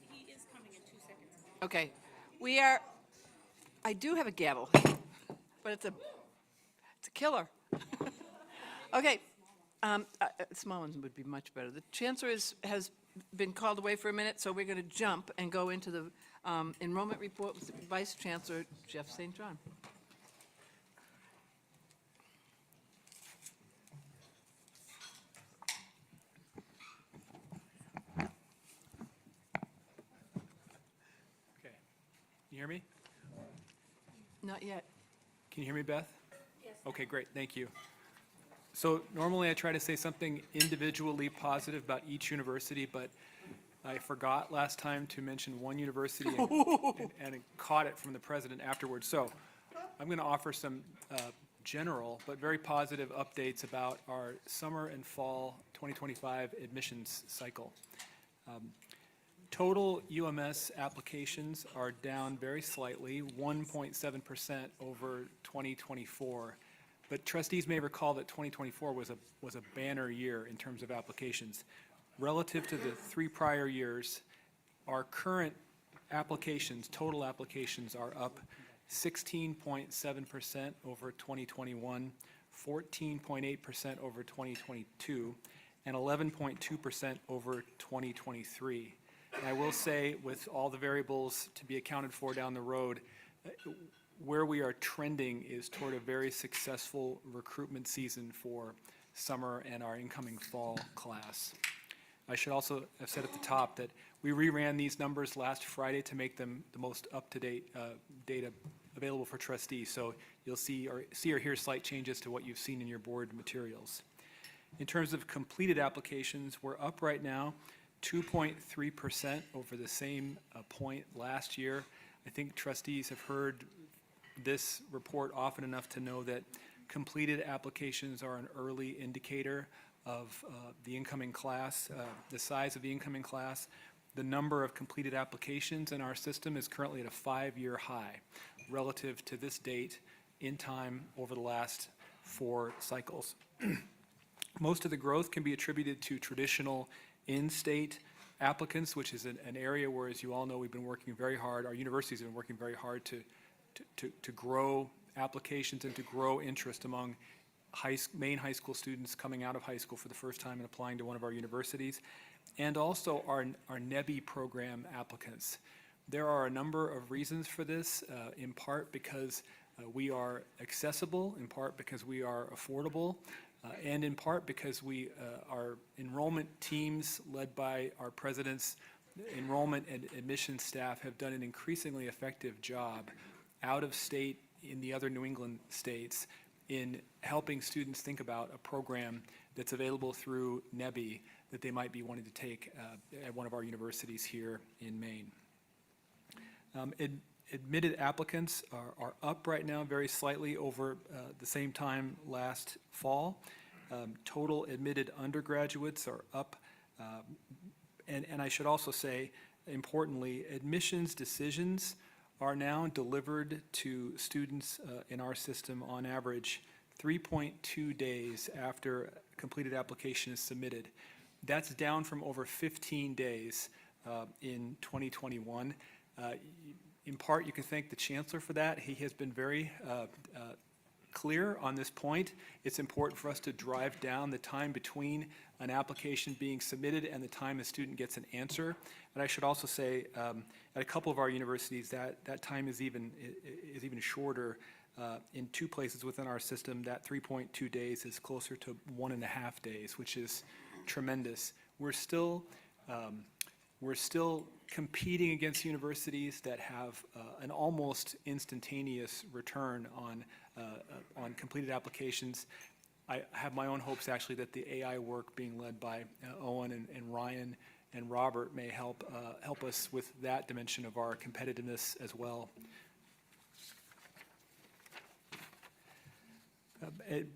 He is coming in 2 seconds. Okay, I do have a gavel, but it's a killer. Okay, small ones would be much better. The Chancellor has been called away for a minute, so we're going to jump and go into the enrollment report with Vice Chancellor Jeff St. John. Okay. Can you hear me? Not yet. Can you hear me, Beth? Yes. Okay, great. Thank you. So normally I try to say something individually positive about each university, but I forgot last time to mention one university and caught it from the president afterwards. So I'm going to offer some general but very positive updates about our summer and fall 2025 admissions cycle. Total UMS applications are down very slightly, 1.7% over 2024. But trustees may recall that 2024 was a banner year in terms of applications. Relative to the 3 prior years, our current applications, total applications, are up 16.7% over 2021, 14.8% over 2022, and 11.2% over 2023. And I will say, with all the variables to be accounted for down the road, where we are trending is toward a very successful recruitment season for summer and our incoming fall class. I should also have said at the top that we reran these numbers last Friday to make them the most up-to-date data available for trustees. So you'll see or hear slight changes to what you've seen in your board materials. In terms of completed applications, we're up right now 2.3% over the same point last year. I think trustees have heard this report often enough to know that completed applications are an early indicator of the incoming class, the size of the incoming class. The number of completed applications in our system is currently at a 5-year high relative to this date in time over the last 4 cycles. Most of the growth can be attributed to traditional in-state applicants, which is an area where, as you all know, we've been working very hard, our universities have been working very hard to grow applications and to grow interest among Maine high school students coming out of high school for the first time and applying to one of our universities, and also our NEBI program applicants. There are a number of reasons for this, in part because we are accessible, in part because we are affordable, and in part because our enrollment teams led by our president's enrollment and admissions staff have done an increasingly effective job out of state in the other New England states in helping students think about a program that's available through NEBI that they might be wanting to take at one of our universities here in Maine. Admitted applicants are up right now very slightly over the same time last fall. Total admitted undergraduates are up And I should also say, importantly, admissions decisions are now delivered to students in our system on average 3.2 days after completed application is submitted. That's down from over 15 days in 2021. In part, you can thank the Chancellor for that. He has been very clear on this point. It's important for us to drive down the time between an application being submitted and the time a student gets an answer. And I should also say, at a couple of our universities, that time is even shorter. In 2 places within our system, that 3.2 days is closer to 1.5 days, which is tremendous. We're still competing against universities that have an almost instantaneous return on completed applications. I have my own hopes, actually, that the AI work being led by Owen and Ryan and Robert may help us with that dimension of our competitiveness as well.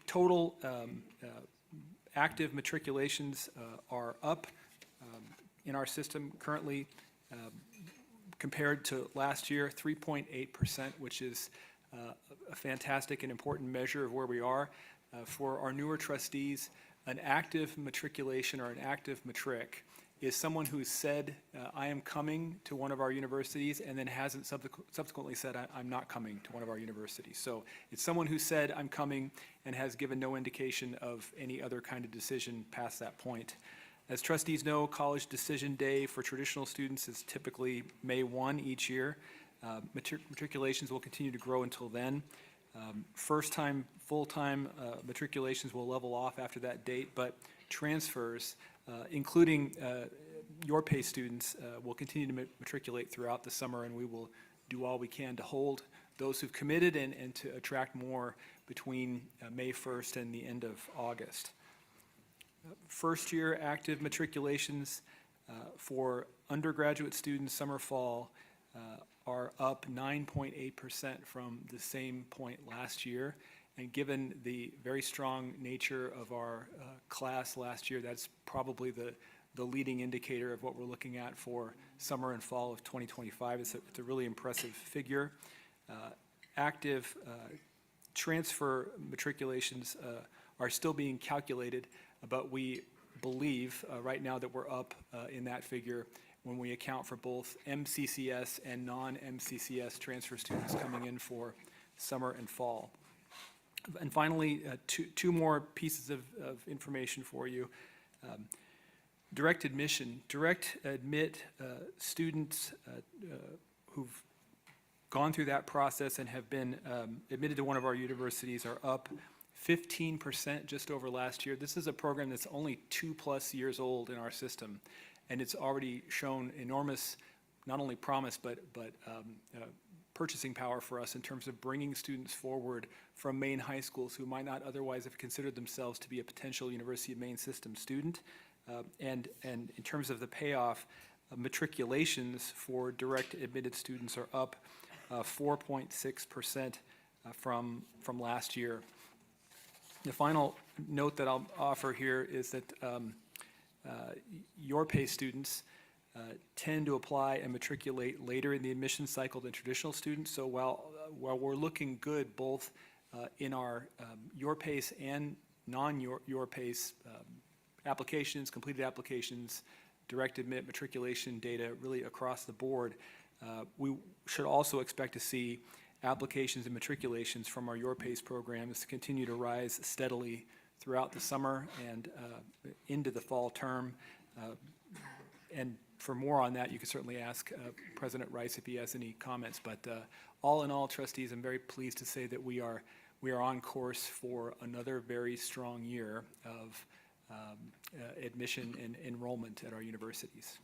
Total active matriculations are up in our system currently compared to last year, 3.8%, which is a fantastic and important measure of where we are. For our newer trustees, an active matriculation or an active matric is someone who said, I am coming to one of our universities, and then hasn't subsequently said, I'm not coming to one of our universities. So it's someone who said, I'm coming, and has given no indication of any other kind of decision past that point. As trustees know, college decision day for traditional students is typically May 1 each year. Matriculations will continue to grow until then. First-time, full-time matriculations will level off after that date, but transfers, including your pay students, will continue to matriculate throughout the summer, and we will do all we can to hold those who've committed and to attract more between May 1st and the end of August. First-year active matriculations for undergraduate students, summer, fall, are up 9.8% from the same point last year. And given the very strong nature of our class last year, that's probably the leading indicator of what we're looking at for summer and fall of 2025. It's a really impressive figure. Active transfer matriculations are still being calculated, but we believe right now that we're up in that figure when we account for both MCCS and non-MCCS transfer students coming in for summer and fall. And finally, two more pieces of information for you. Direct admission. Direct admit students who've gone through that process and have been admitted to one of our universities are up 15% just over last year. This is a program that's only 2+ years old in our system, and it's already shown enormous, not only promise, but purchasing power for us in terms of bringing students forward from Maine high schools who might not otherwise have considered themselves to be a potential University of Maine system student. And in terms of the payoff, matriculations for direct admitted students are up 4.6% from last year. The final note that I'll offer here is that your pay students tend to apply and matriculate later in the admission cycle than traditional students. So while we're looking good both in our your pace and non-your pace applications, completed applications, direct admit matriculation data really across the board, we should also expect to see applications and matriculations from our Your Pace programs continue to rise steadily throughout the summer and into the fall term. And for more on that, you can certainly ask President Rice if he has any comments. But all in all, trustees, I'm very pleased to say that we are on course for another very strong year of admission and enrollment at our universities.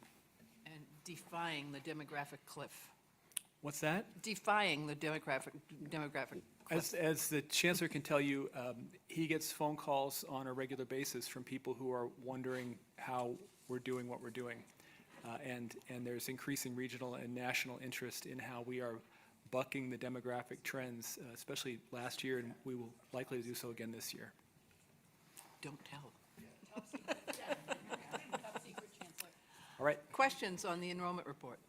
And defying the demographic cliff. What's that? Defying the demographic cliff. As the chancellor can tell you, he gets phone calls on a regular basis from people who are wondering how we're doing what we're doing. And there's increasing regional and national interest in how we are bucking the demographic trends, especially last year, and we will likely do so again this year. Don't tell. All right. Questions on the enrollment report?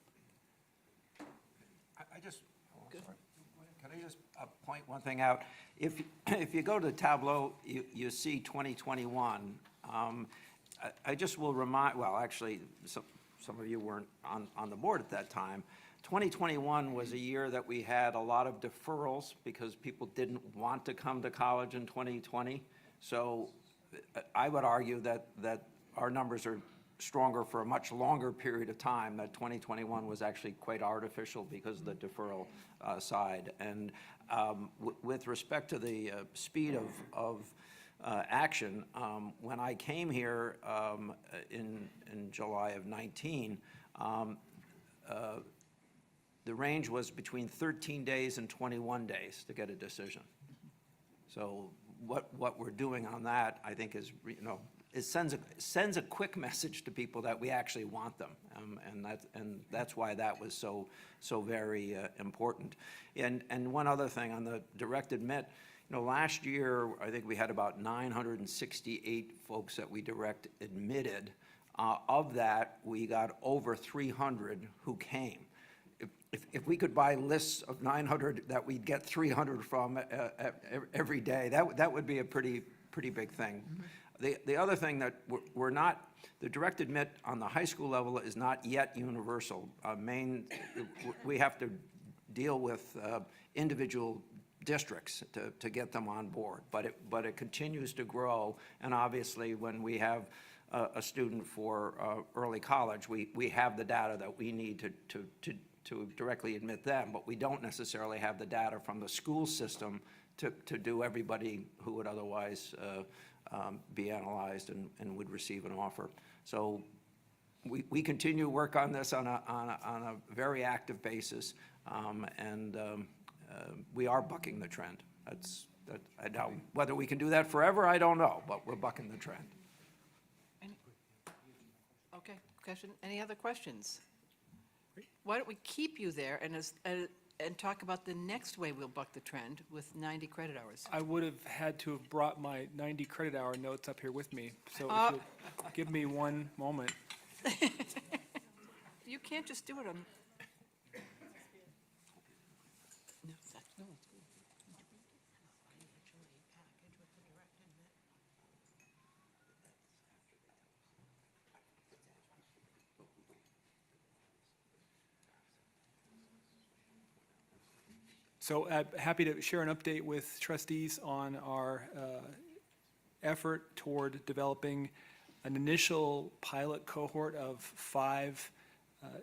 I just, oh, sorry. Can I just point one thing out? If you go to the tableau, you see 2021. I just will remind, well, actually, some of you weren't on the board at that time. 2021 was a year that we had a lot of deferrals because people didn't want to come to college in 2020. So I would argue that our numbers are stronger for a much longer period of time, that 2021 was actually quite artificial because of the deferral side. And with respect to the speed of action, when I came here in July of 19, the range was between 13 days and 21 days to get a decision. So what we're doing on that, I think, is, it sends a quick message to people that we actually want them, and that's why that was so very important. And one other thing on the direct admit, last year I think we had about 968 folks that we direct admitted. Of that, we got over 300 who came. If we could buy lists of 900 that we'd get 300 from every day, that would be a pretty big thing. The other thing that we're not, the direct admit on the high school level is not yet universal. We have to deal with individual districts to get them on board, but it continues to grow. And obviously, when we have a student for early college, we have the data that we need to directly admit them, but we don't necessarily have the data from the school system to do everybody who would otherwise be analyzed and would receive an offer. So we continue to work on this on a very active basis, and we are bucking the trend. I doubt whether we can do that forever, I don't know, but we're bucking the trend. Okay, question. Any other questions? Why don't we keep you there and talk about the next way we'll buck the trend with 90 credit hours? I would have had to have brought my 90 credit hour notes up here with me. So if you'll give me one moment. You can't just do it on. So happy to share an update with trustees on our effort toward developing an initial pilot cohort of 5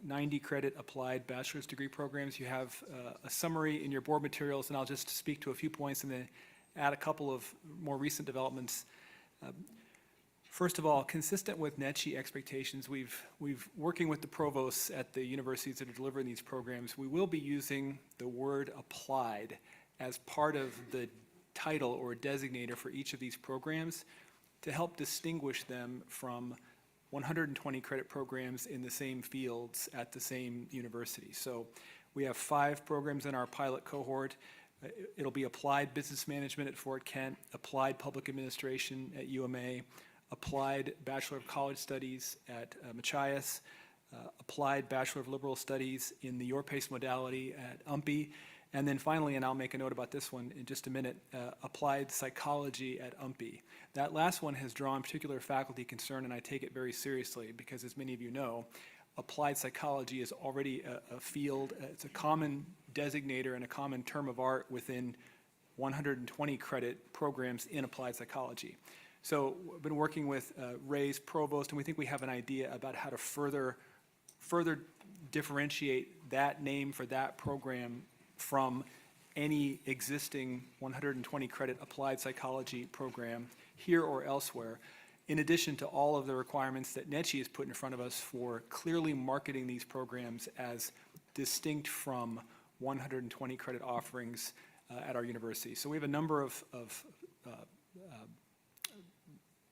90-credit applied bachelor's degree programs. You have a summary in your board materials, and I'll just speak to a few points and then add a couple of more recent developments. First of all, consistent with NETCHI expectations, we've working with the provosts at the universities that are delivering these programs, we will be using the word applied as part of the title or designator for each of these programs to help distinguish them from 120 credit programs in the same fields at the same university. So we have 5 programs in our pilot cohort. It'll be applied business management at Fort Kent, applied public administration at UMA, applied Bachelor of College Studies at Machias, applied Bachelor of Liberal Studies in the Your Pace modality at UMPI, and then finally, and I'll make a note about this one in just a minute, applied psychology at UMPI. That last one has drawn particular faculty concern, and I take it very seriously because, as many of you know, applied psychology is already a field, it's a common designator and a common term of art within 120 credit programs in applied psychology. So we've been working with Ray's provost, and we think we have an idea about how to further differentiate that name for that program from any existing 120 credit applied psychology program here or elsewhere, in addition to all of the requirements that NETCHI has put in front of us for clearly marketing these programs as distinct from 120 credit offerings at our university. So we have a number of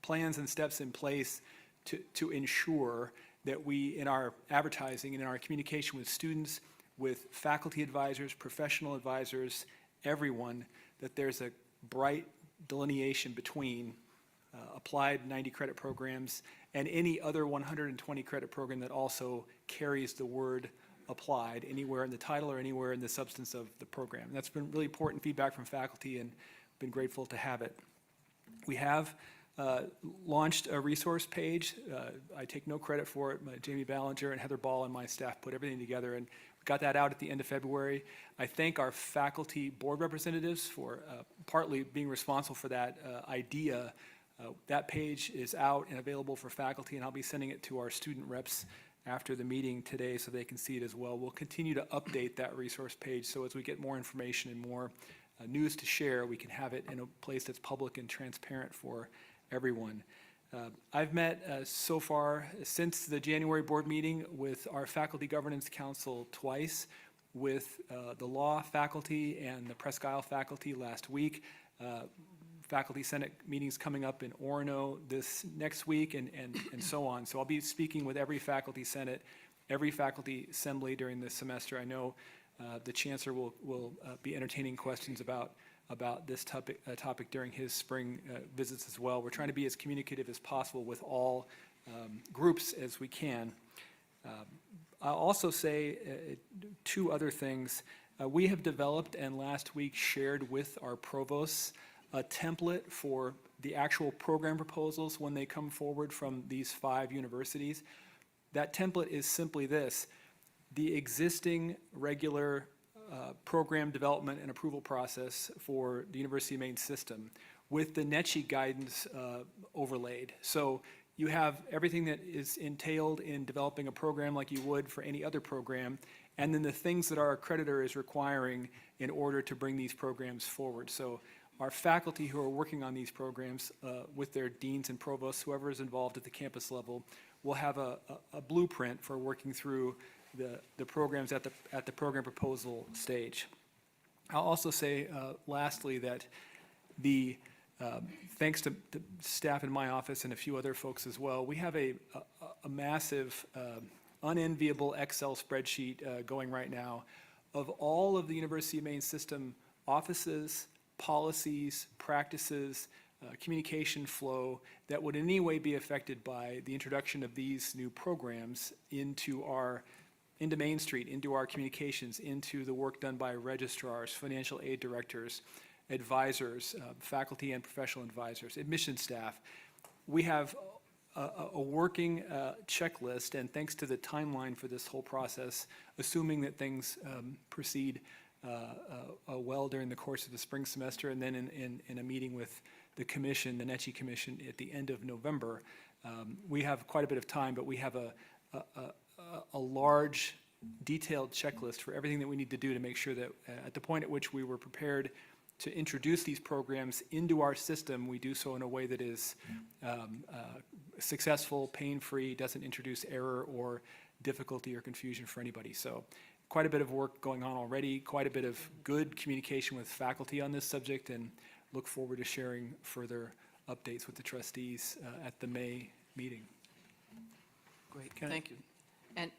plans and steps in place to ensure that we, in our advertising and in our communication with students, with faculty advisors, professional advisors, everyone, that there's a bright delineation between applied 90 credit programs, and any other 120 credit program that also carries the word applied anywhere in the title or anywhere in the substance of the program. And that's been really important feedback from faculty, and been grateful to have it. We have launched a resource page. I take no credit for it. Jamie Ballinger and Heather Ball and my staff put everything together, and we got that out at the end of February. I thank our faculty board representatives for partly being responsible for that idea. That page is out and available for faculty, and I'll be sending it to our student reps after the meeting today so they can see it as well. We'll continue to update that resource page, so as we get more information and more news to share, we can have it in a place that's public and transparent for everyone. I've met so far since the January board meeting with our Faculty Governance Council twice, with the law faculty and the Presque Isle faculty last week. Faculty Senate meetings coming up in Orono this next week, and so on. So I'll be speaking with every Faculty Senate, every Faculty Assembly during this semester. I know the Chancellor will be entertaining questions about this topic during his spring visits as well. We're trying to be as communicative as possible with all groups as we can. I'll also say two other things. We have developed and last week shared with our provosts a template for the actual program proposals when they come forward from these 5 universities. That template is simply this: the existing regular program development and approval process for the University of Maine system with the NECHI guidance overlaid. So you have everything that is entailed in developing a program like you would for any other program, and then the things that our accreditor is requiring in order to bring these programs forward. So our faculty who are working on these programs with their deans and provosts, whoever is involved at the campus level, will have a blueprint for working through the programs at the program proposal stage. I'll also say lastly that thanks to the staff in my office and a few other folks as well, we have a massive, unenviable Excel spreadsheet going right now of all of the University of Maine system offices, policies, practices, communication flow that would in any way be affected by the introduction of these new programs into Main Street, into our communications, into the work done by registrars, financial aid directors, advisors, faculty and professional advisors, admission staff. We have a working checklist, and thanks to the timeline for this whole process, assuming that things proceed well during the course of the spring semester, and then in a meeting with the commission, the NECHI commission, at the end of November. We have quite a bit of time, but we have a large, detailed checklist for everything that we need to do to make sure that at the point at which we were prepared to introduce these programs into our system, we do so in a way that is successful, pain-free, doesn't introduce error or difficulty or confusion for anybody. So quite a bit of work going on already, quite a bit of good communication with faculty on this subject, and look forward to sharing further updates with the trustees at the May meeting. Great, thank you.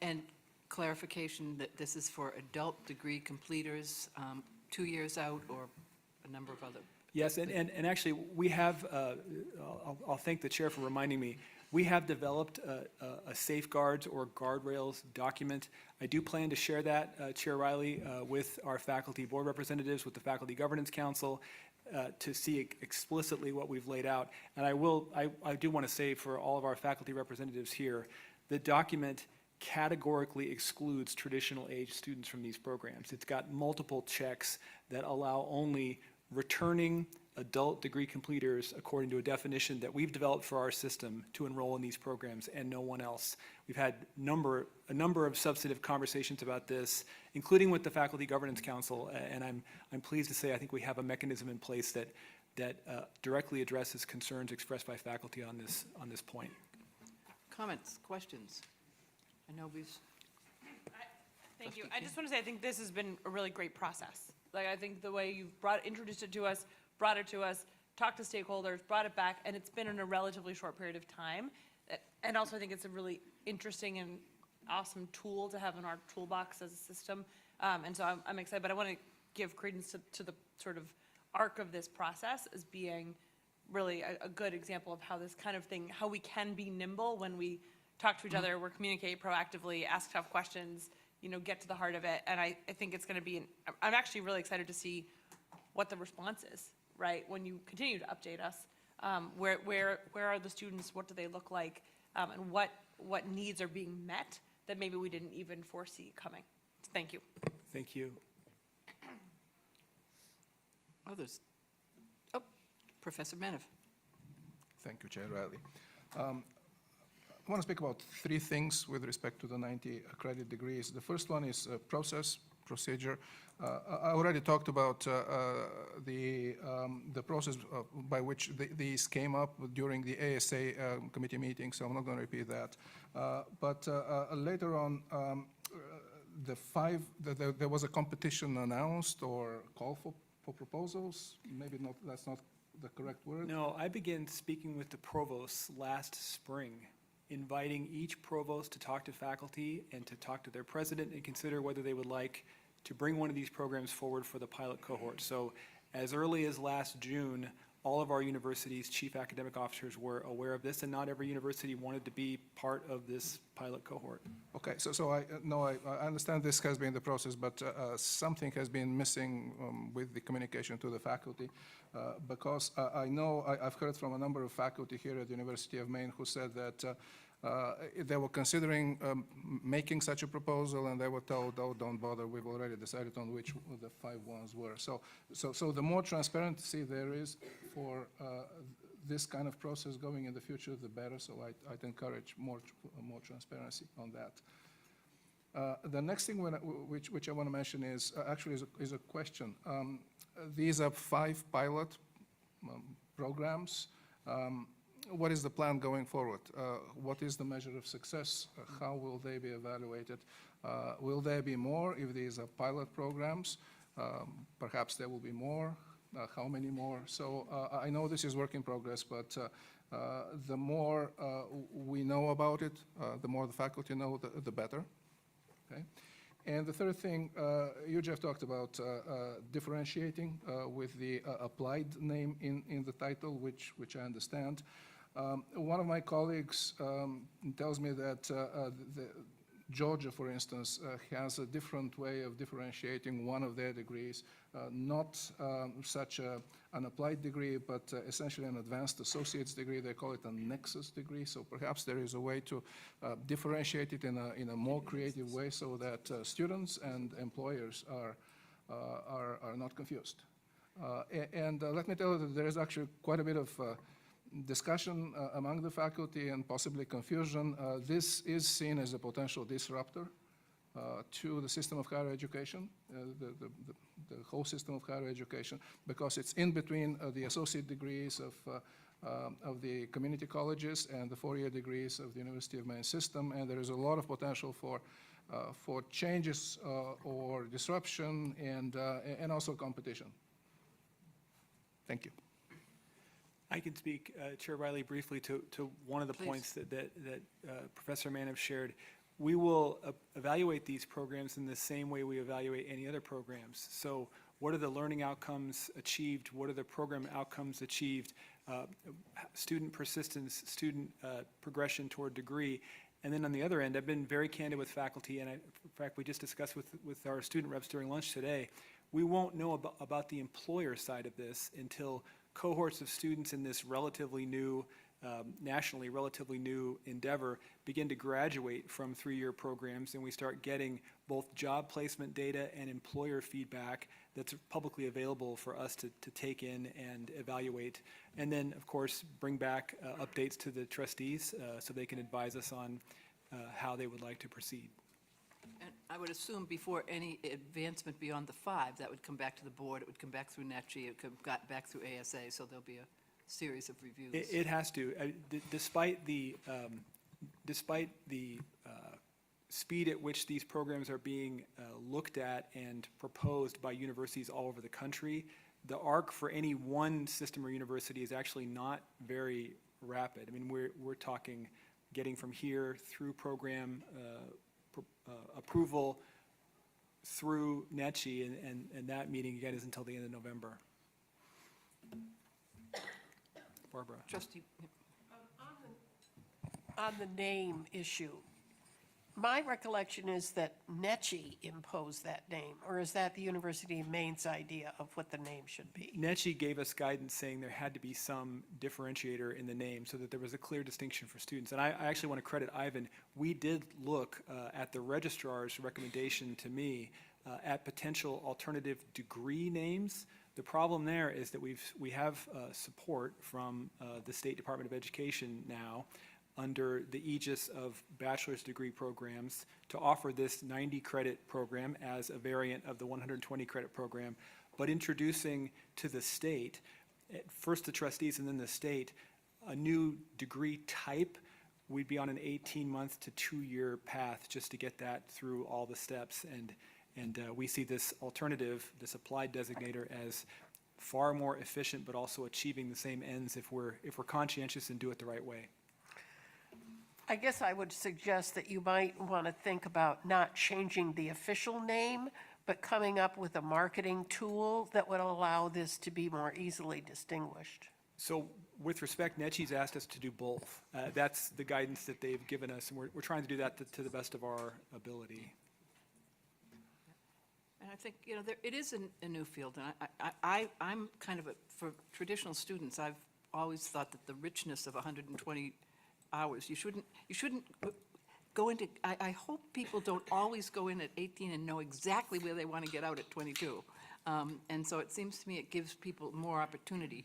And clarification that this is for adult degree completers 2 years out, or a number of other? Yes, and actually, we have, I'll thank the chair for reminding me, we have developed a safeguards or guardrails document. I do plan to share that, Chair Riley, with our faculty board representatives, with the Faculty Governance Council, to see explicitly what we've laid out. And I do want to say for all of our faculty representatives here, the document categorically excludes traditional age students from these programs. It's got multiple checks that allow only returning adult degree completers according to a definition that we've developed for our system to enroll in these programs, and no one else. We've had a number of substantive conversations about this, including with the Faculty Governance Council, and I'm pleased to say I think we have a mechanism in place that directly addresses concerns expressed by faculty on this point. Comments, questions? I know we've. Thank you. I just want to say I think this has been a really great process. Like, I think the way you've introduced it to us, brought it to us, talked to stakeholders, brought it back, and it's been in a relatively short period of time. And also I think it's a really interesting and awesome tool to have in our toolbox as a system. And so I'm excited, but I want to give credence to the sort of arc of this process as being really a good example of how this kind of thing, how we can be nimble when we talk to each other, we communicate proactively, ask tough questions, get to the heart of it. And I think it's going to be, I'm actually really excited to see what the response is, right? When you continue to update us, where are the students, what do they look like, and what needs are being met that maybe we didn't even foresee coming. Thank you. Thank you. Others? Oh, Professor Menev. Thank you, Chair Riley. I want to speak about three things with respect to the 90 credit degrees. The first one is procedure. I already talked about the process by which these came up during the ASA committee meeting, so I'm not going to repeat that. But later on, there was a competition announced or call for proposals. Maybe not. That's not the correct word. No, I began speaking with the provosts last spring, inviting each provost to talk to faculty and to talk to their president and consider whether they would like to bring one of these programs forward for the pilot cohort. So as early as last June, all of our universities' chief academic officers were aware of this, and not every university wanted to be part of this pilot cohort. Okay, so I understand this has been the process, but something has been missing with the communication to the faculty, because I know I've heard from a number of faculty here at the University of Maine who said that they were considering making such a proposal, and they were told, "Oh, don't bother. We've already decided on which the 5 ones were." So the more transparency there is for this kind of process going in the future, the better. So I'd encourage more transparency on that. The next thing which I want to mention is actually is a question. These are 5 pilot programs. What is the plan going forward? What is the measure of success? How will they be evaluated? Will there be more if these are pilot programs? Perhaps there will be more. How many more? So I know this is work in progress, but the more we know about it, the more the faculty know, the better. Okay? And the third thing, you, Jeff, talked about differentiating with the applied name in the title, which I understand. One of my colleagues tells me that Georgia, for instance, has a different way of differentiating one of their degrees, not such an applied degree, but essentially an advanced associate's degree. They call it a nexus degree. So perhaps there is a way to differentiate it in a more creative way so that students and employers are not confused. And let me tell you that there is actually quite a bit of discussion among the faculty and possibly confusion. This is seen as a potential disruptor to the system of higher education, the whole system of higher education, because it's in between the associate degrees of the community colleges and the 4-year degrees of the University of Maine system, and there is a lot of potential for changes or disruption and also competition. Thank you. I can speak, Chair Riley, briefly to one of the Please. points that Professor Manev shared. We will evaluate these programs in the same way we evaluate any other programs. So what are the learning outcomes achieved? What are the program outcomes achieved? Student persistence, student progression toward degree. And then on the other end, I've been very candid with faculty, and in fact, we just discussed with our student reps during lunch today. We won't know about the employer side of this until cohorts of students in this relatively new, nationally relatively new endeavor begin to graduate from 3-year programs, and we start getting both job placement data and employer feedback that's publicly available for us to take in and evaluate. And then, of course, bring back updates to the trustees so they can advise us on how they would like to proceed. And I would assume before any advancement beyond the 5, that would come back to the board, it would come back through NETCHI, it would come back through ASA, so there'll be a series of reviews. It has to. Despite the speed at which these programs are being looked at and proposed by universities all over the country, the arc for any one system or university is actually not very rapid. I mean, we're talking getting from here through program approval through NETCHI, and that meeting again is until the end of November. Barbara. Trustee, On the name issue, my recollection is that NECHI imposed that name, or is that the University of Maine's idea of what the name should be? NECHI gave us guidance saying there had to be some differentiator in the name so that there was a clear distinction for students. And I actually want to credit Ivan. We did look at the registrar's recommendation to me at potential alternative degree names. The problem there is that we have support from the State Department of Education now under the aegis of bachelor's degree programs to offer this 90 credit program as a variant of the 120 credit program, but introducing to the state, first the trustees and then the state, a new degree type. We'd be on an 18-month to 2-year path just to get that through all the steps. And we see this alternative, this applied designator, as far more efficient, but also achieving the same ends if we're conscientious and do it the right way. I guess I would suggest that you might want to think about not changing the official name, but coming up with a marketing tool that would allow this to be more easily distinguished. So with respect, NECHI's asked us to do both. That's the guidance that they've given us, and we're trying to do that to the best of our ability. and I think, it is a new field, and I'm kind of, for traditional students, I've always thought that the richness of 120 hours, you shouldn't go into, I hope people don't always go in at 18 and know exactly where they want to get out at 22. And so it seems to me it gives people more opportunity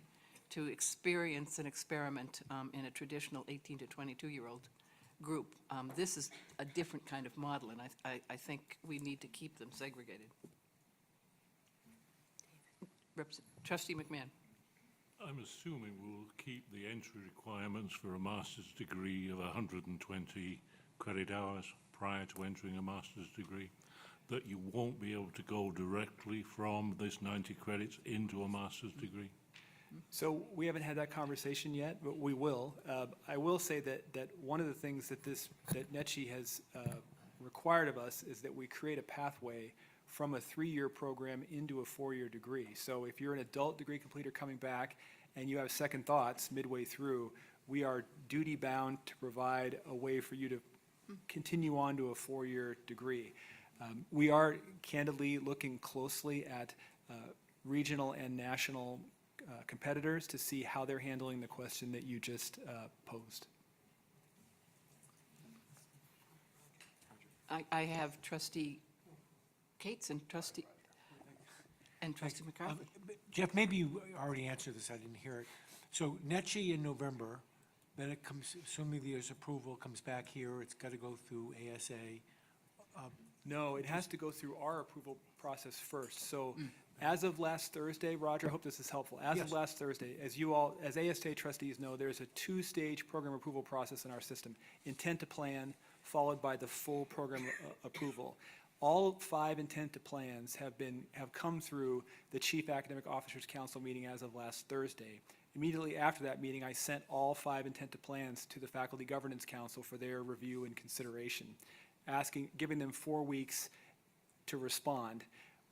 to experience and experiment in a traditional 18 to 22-year-old group. This is a different kind of model, and I think we need to keep them segregated. Trustee McMahon. I'm assuming we'll keep the entry requirements for a master's degree of 120 credit hours prior to entering a master's degree, that you won't be able to go directly from this 90 credits into a master's degree. So we haven't had that conversation yet, but we will. I will say that one of the things that NECHI has required of us is that we create a pathway from a 3-year program into a 4-year degree. So if you're an adult degree completer coming back and you have second thoughts midway through, we are duty bound to provide a way for you to continue on to a 4-year degree. We are candidly looking closely at regional and national competitors to see how they're handling the question that you just posed. I have Trustee Cates and Trustee McCarthy. Jeff, maybe you already answered this, I didn't hear it. So NECHI in November, then it comes, assuming there's approval, comes back here, it's got to go through ASA. No, it has to go through our approval process first. So as of last Thursday, Roger, I hope this is helpful. As of last Thursday, as ASA trustees know, there's a 2-stage program approval process in our system. Intent to plan, followed by the full program approval. All 5 intent to plans have come through the Chief Academic Officers Council meeting as of last Thursday. Immediately after that meeting, I sent all 5 intent to plans to the Faculty Governance Council for their review and consideration, giving them 4 weeks to respond.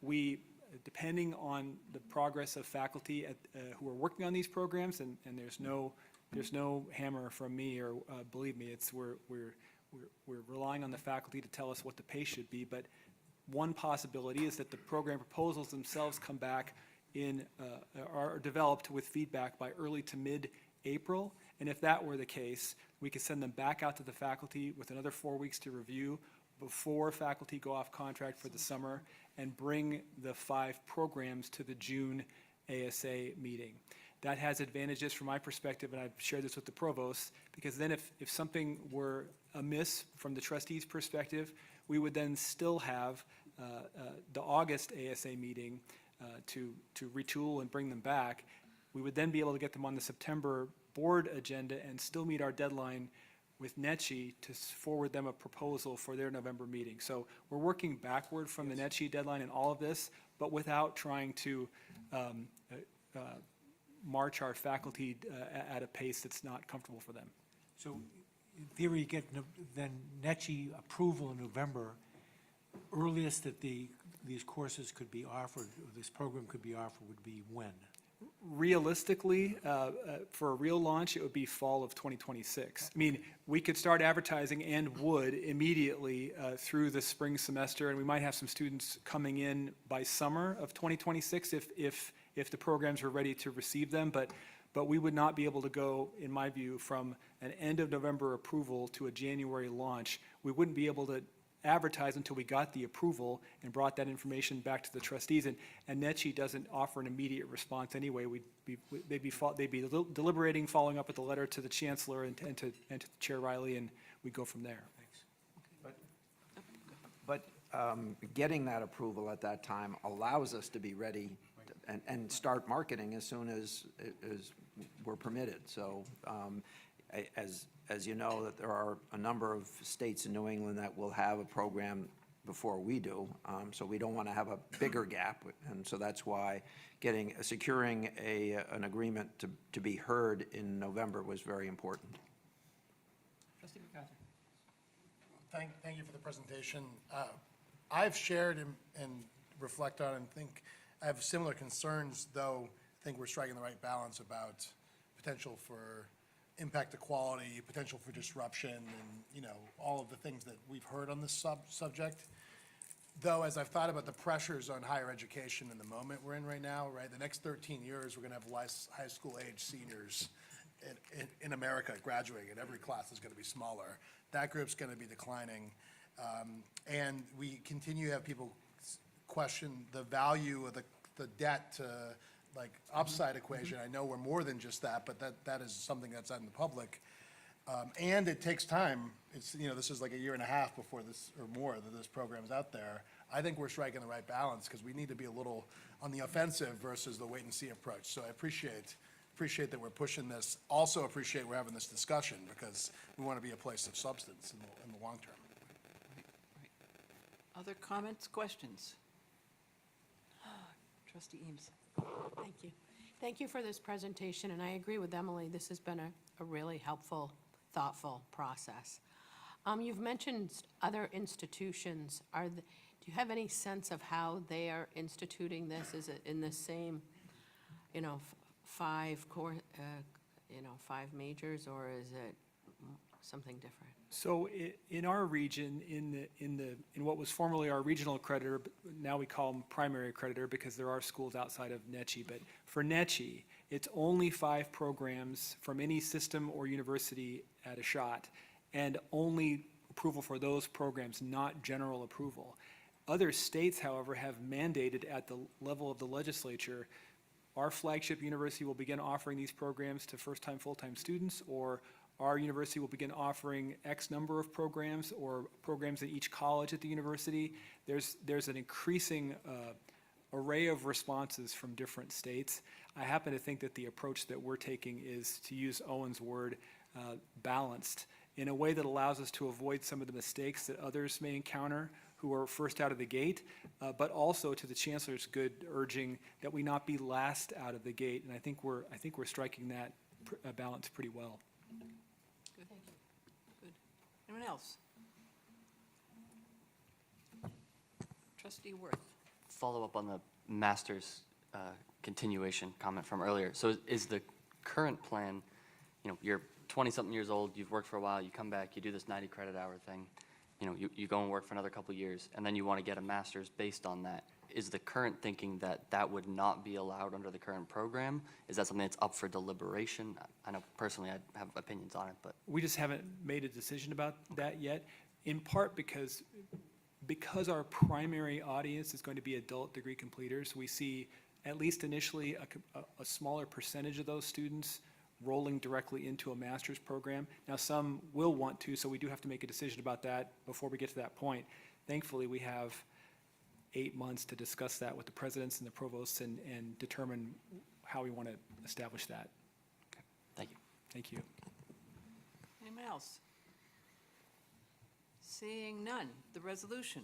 We, depending on the progress of faculty who are working on these programs, and there's no hammer from me, or believe me, we're relying on the faculty to tell us what the pace should be, but one possibility is that the program proposals themselves come back are developed with feedback by early to mid-April, and if that were the case, we could send them back out to the faculty with another 4 weeks to review before faculty go off contract for the summer and bring the 5 programs to the June ASA meeting. That has advantages from my perspective, and I've shared this with the provost, because then if something were amiss from the trustees' perspective, we would then still have the August ASA meeting to retool and bring them back. We would then be able to get them on the September board agenda and still meet our deadline with NECHI to forward them a proposal for their November meeting. So we're working backward from the NECHI deadline in all of this, but without trying to march our faculty at a pace that's not comfortable for them. So in theory, you get then NECHI approval in November. Earliest that these courses could be offered, or this program could be offered, would be when? Realistically, for a real launch, it would be fall of 2026. I mean, we could start advertising and would immediately through the spring semester, and we might have some students coming in by summer of 2026 if the programs were ready to receive them. But we would not be able to go, in my view, from an end of November approval to a January launch. We wouldn't be able to advertise until we got the approval and brought that information back to the trustees. And NETCHI doesn't offer an immediate response anyway. They'd be deliberating, following up with the letter to the chancellor and to Chair Riley, and we go from there. But getting that approval at that time allows us to be ready and start marketing as soon as we're permitted. So as you know, that there are a number of states in New England that will have a program before we do, so we don't want to have a bigger gap, and so that's why securing an agreement to be heard in November was very important. Trustee McCarthy. Thank you for the presentation. I've shared and reflect on and think I have similar concerns, though I think we're striking the right balance about potential for impact to quality, potential for disruption, and all of the things that we've heard on this subject. Though, as I've thought about the pressures on higher education in the moment we're in right now, right, the next 13 years, we're going to have high school age seniors in America graduating, and every class is going to be smaller. That group's going to be declining, and we continue to have people question the value of the debt to upside equation. I know we're more than just that, but that is something that's out in the public. And it takes time. It's, this is like a year and a half before this, or more, that this program's out there. I think we're striking the right balance because we need to be a little on the offensive versus the wait and see approach. So I appreciate that we're pushing this. Also appreciate we're having this discussion because we want to be a place of substance in the long term. Other comments, questions? Trustee Eames. Thank you. Thank you for this presentation, and I agree with Emily. This has been a really helpful, thoughtful process. You've mentioned other institutions. Do you have any sense of how they are instituting this? Is it in the same, five majors, or is it something different? So in our region, in what was formerly our regional accreditor, but now we call them primary accreditor because there are schools outside of NETCHI. But for NETCHI, it's only 5 programs from any system or university at a shot, and only approval for those programs, not general approval. Other states, however, have mandated at the level of the legislature, our flagship university will begin offering these programs to first-time, full-time students, or our university will begin offering X number of programs or programs at each college at the university. There's an increasing array of responses from different states. I happen to think that the approach that we're taking is, to use Owen's word, balanced, in a way that allows us to avoid some of the mistakes that others may encounter who are first out of the gate, but also to the chancellor's good urging that we not be last out of the gate. And I think we're striking that balance pretty well. Good. Thank you. Good. Anyone else? Trustee Worth. Follow up on the master's continuation comment from earlier. So is the current plan, you're 20-something years old, you've worked for a while, you come back, you do this 90 credit hour thing, you go and work for another couple of years, and then you want to get a master's based on that. Is the current thinking that would not be allowed under the current program? Is that something that's up for deliberation? I know personally I have opinions on it, but. We just haven't made a decision about that yet, in part because our primary audience is going to be adult degree completers. We see, at least initially, a smaller percentage of those students rolling directly into a master's program. Now, some will want to, so we do have to make a decision about that before we get to that point. Thankfully, we have 8 months to discuss that with the presidents and the provosts and determine how we want to establish that. Okay. Thank you. Thank you. Anyone else? Seeing none, the resolution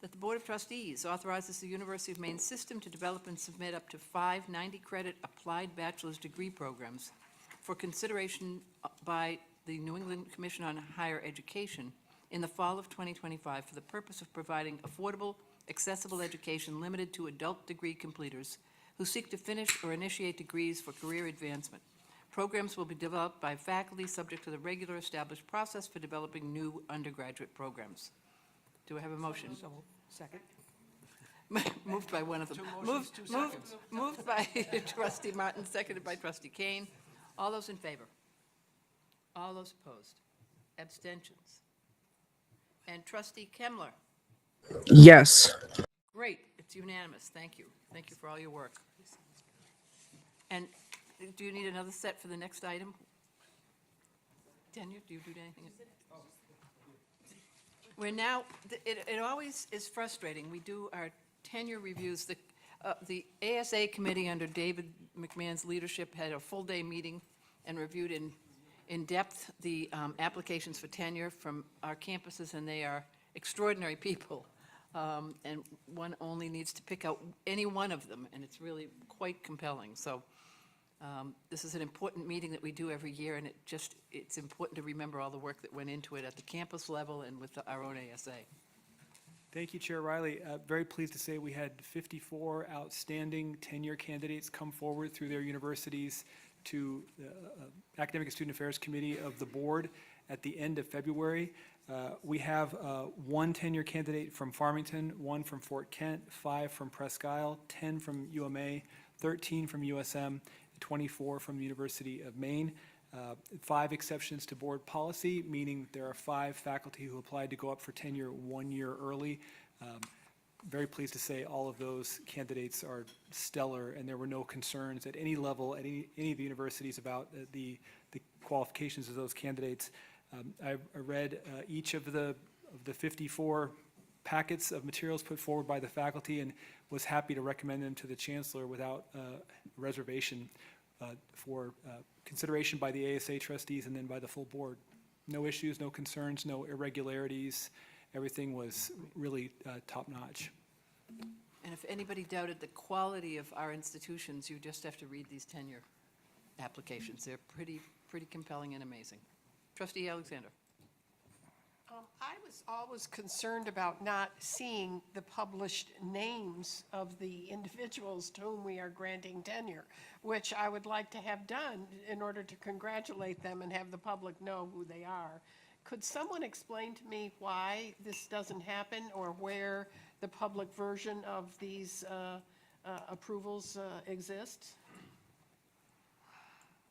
that the Board of Trustees authorizes the University of Maine system to develop and submit up to 5 90-credit applied bachelor's degree programs for consideration by the New England Commission on Higher Education in the fall of 2025 for the purpose of providing affordable, accessible education limited to adult degree completers who seek to finish or initiate degrees for career advancement. Programs will be developed by faculty subject to the regular established process for developing new undergraduate programs. Do I have a motion? Second? Moved by one of them. Two motions, two seconds. Moved by trustee Martin, seconded by trustee Kane. All those in favor? All those opposed? Abstentions? And trustee Kemmler? Yes. Great, it's unanimous. Thank you. Thank you for all your work. And do you need another set for the next item? Tenure, do you do anything? We're now, it always is frustrating. We do our tenure reviews. The ASA committee under David McMahon's leadership had a full-day meeting and reviewed in depth the applications for tenure from our campuses, and they are extraordinary people. And one only needs to pick out any one of them, and it's really quite compelling. So this is an important meeting that we do every year, and it's important to remember all the work that went into it at the campus level and with our own ASA. Thank you, Chair Riley. Very pleased to say we had 54 outstanding tenure candidates come forward through their universities to the Academic and Student Affairs Committee of the board at the end of February. We have one tenure candidate from Farmington, one from Fort Kent, 5 from Presque Isle, 10 from UMA, 13 from USM, 24 from the University of Maine. 5 exceptions to board policy, meaning there are 5 faculty who applied to go up for tenure 1 year early. Very pleased to say all of those candidates are stellar, and there were no concerns at any level at any of the universities about the qualifications of those candidates. I read each of the 54 packets of materials put forward by the faculty and was happy to recommend them to the chancellor without reservation for consideration by the ASA trustees and then by the full board. No issues, no concerns, no irregularities. Everything was really top-notch. And if anybody doubted the quality of our institutions, you just have to read these tenure applications. They're pretty compelling and amazing. Trustee Alexander. I was always concerned about not seeing the published names of the individuals to whom we are granting tenure, which I would like to have done in order to congratulate them and have the public know who they are. Could someone explain to me why this doesn't happen, or where the public version of these approvals exists?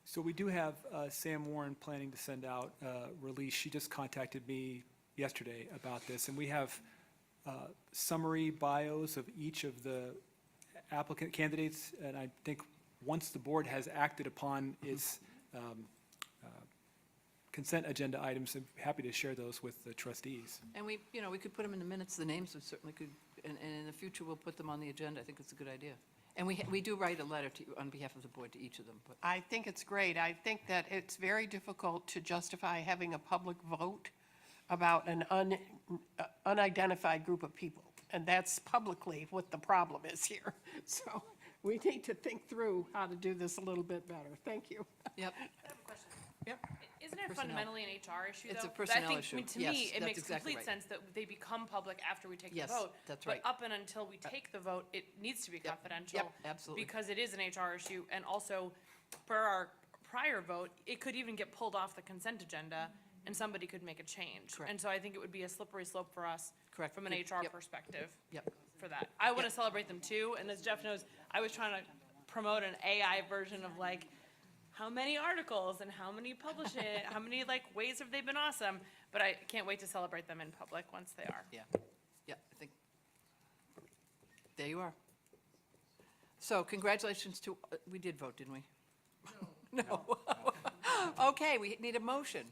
So we do have Sam Warren planning to send out a release. She just contacted me yesterday about this, and we have summary bios of each of the applicant candidates, and I think once the board has acted upon its consent agenda items, I'm happy to share those with the trustees. And we could put them in the minutes, the names, we certainly could, and in the future, we'll put them on the agenda. I think it's a good idea. And we do write a letter to, on behalf of the board, to each of them. But I think it's great. I think that it's very difficult to justify having a public vote about an unidentified group of people. And that's publicly what the problem is here. So we need to think through how to do this a little bit better. Thank you. Yep. Isn't it Personnel. fundamentally an HR issue, though? It's a 'Cause personnel I issue. think, to Yes, me, it that's makes exactly complete right. sense that they become public after we take the Yes, vote. that's right. But up and until we take the vote, it needs to be confidential. Yep, absolutely. Because it is an HR issue, and also, per our prior vote, it could even get pulled off the consent agenda, and somebody could make a change. Correct. And so I think it would be a slippery slope for us. Correct. From an Yep, HR yep. perspective. Yep. For that. I want to Yep. celebrate them too, and as Jeff knows, I was trying to promote an AI version of like, how many articles and how many publishing, how many like ways have they been awesome? But I can't wait to celebrate them in public once they are. Yeah, yeah, I think, there you are. So congratulations to, we did vote, didn't we? No. Okay, we need a motion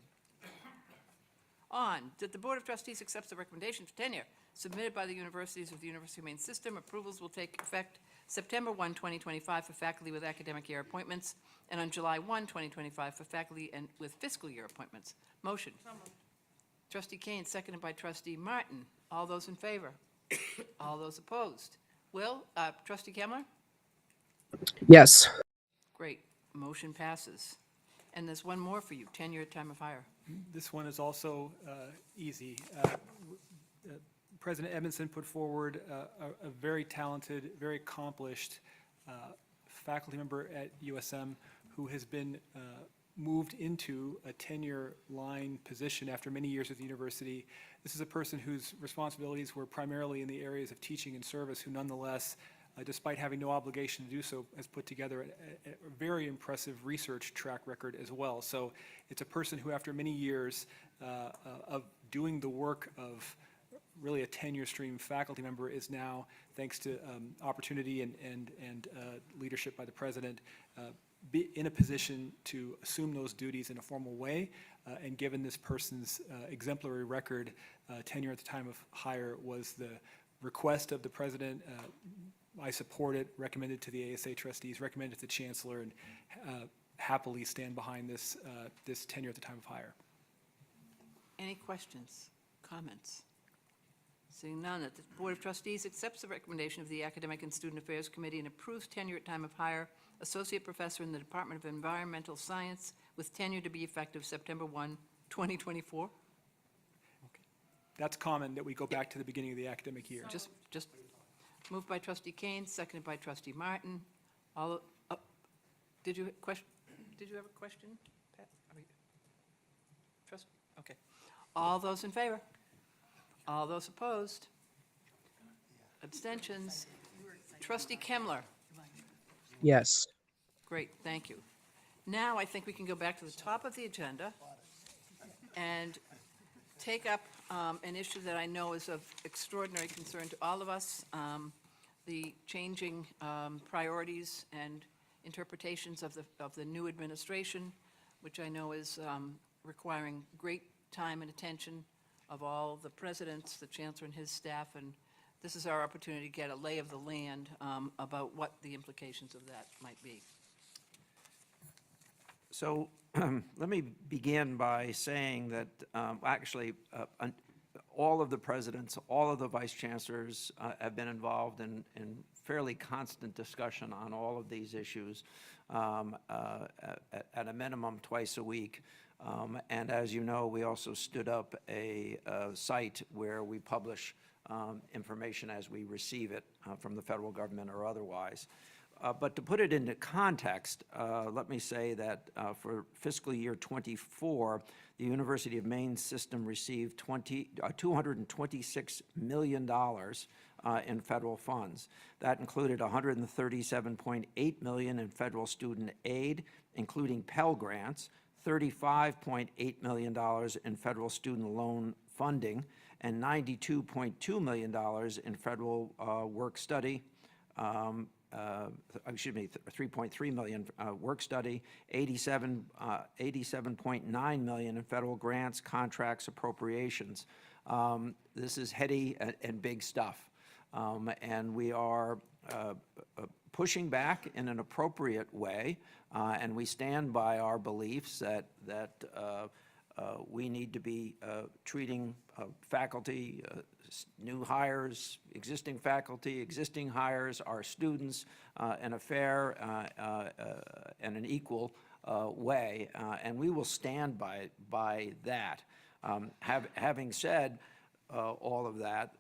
on that the Board of Trustees accepts the recommendation for tenure submitted by the universities with the University of Maine system. Approvals will take effect September 1, 2025 for faculty with academic year appointments, and on July 1, 2025 for faculty and with fiscal year appointments. Motion. Trustee Kane, seconded by Trustee Martin. All those in favor? All those opposed? Will, Trustee Kemmler? Yes. Great. Motion passes. And there's one more for you, tenure at time of hire. This one is also easy. President Edmondson put forward a very talented, very accomplished faculty member at USM who has been moved into a tenure line position after many years at the university. This is a person whose responsibilities were primarily in the areas of teaching and service, who nonetheless, despite having no obligation to do so, has put together a very impressive research track record as well. So it's a person who, after many years of doing the work of really a tenure stream faculty member, is now, thanks to opportunity and leadership by the president, be in a position to assume those duties in a formal way. And given this person's exemplary record, tenure at the time of hire was the request of the president. I support it, recommended to the ASA trustees, recommended to the chancellor, and happily stand behind this, this tenure at the time of hire. Any questions, comments? Seeing none, that the Board of Trustees accepts the recommendation of the Academic and Student Affairs Committee and approves tenure at time of hire, Associate Professor in the Department of Environmental Science, with tenure to be effective September 1, 2024. That's common, that we go back to the beginning of the academic year. Just moved by Trustee Kane, seconded by Trustee Martin. All, did you have a question? Pat? Okay. All those in favor? All those opposed? Abstentions? Trustee Kemmler? Yes. Great, thank you. Now I think we can go back to the top of the agenda and take up an issue that I know is of extraordinary concern to all of us, the changing priorities and interpretations of the new administration, which I know is requiring great time and attention of all the presidents, the chancellor and his staff, and this is our opportunity to get a lay of the land about what the implications of that might be. So let me begin by saying that actually all of the presidents, all of the vice chancellors have been involved in fairly constant discussion on all of these issues at a minimum twice a week. And as you know, we also stood up a site where we publish information as we receive it from the federal government or otherwise. But to put it into context, let me say that for fiscal year 24, the University of Maine system received $226 million in federal funds. That included $137.8 million in federal student aid, including Pell Grants, $35.8 million in federal student loan funding, and $92.2 million in federal work study, $3.3 million work study, $87.9 million in federal grants, contracts, appropriations. This is heady and big stuff. And we are pushing back in an appropriate way, and we stand by our beliefs that we need to be treating faculty, new hires, existing faculty, existing hires, our students in a fair and an equal way, and we will stand by that. Having said all of that,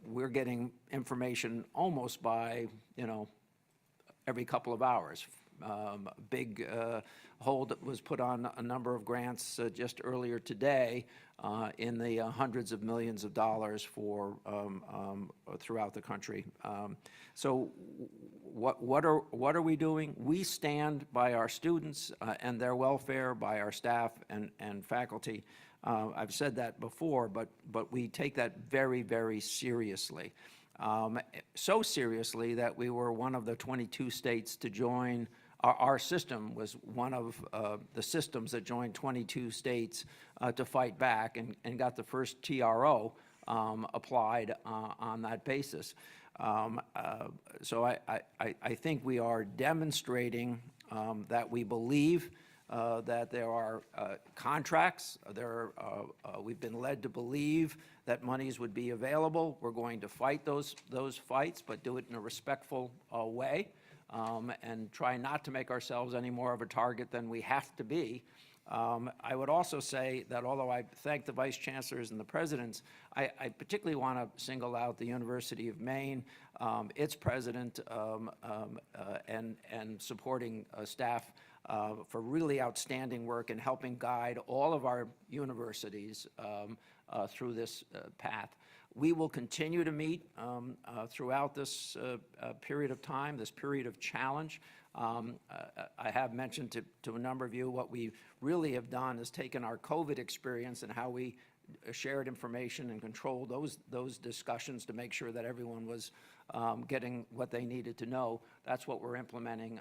we're getting information almost by, every couple of hours. Big hold was put on a number of grants just earlier today in the hundreds of millions of dollars for throughout the country. So what are we doing? We stand by our students and their welfare, by our staff and faculty. I've said that before, but we take that very, very seriously. So seriously that we were one of the 22 states to join. Our system was one of the systems that joined 22 states to fight back and got the first TRO applied on that basis. So I think we are demonstrating that we believe that there are contracts. We've been led to believe that monies would be available. We're going to fight those fights, but do it in a respectful way. And try not to make ourselves any more of a target than we have to be I would also say that although I thank the vice chancellors and the presidents, I particularly want to single out the University of Maine, its president, and supporting staff for really outstanding work in helping guide all of our universities through this path. We will continue to meet throughout this period of time, this period of challenge. I have mentioned to a number of you what we really have done is taken our COVID experience and how we shared information and controlled those discussions to make sure that everyone was getting what they needed to know. That's what we're implementing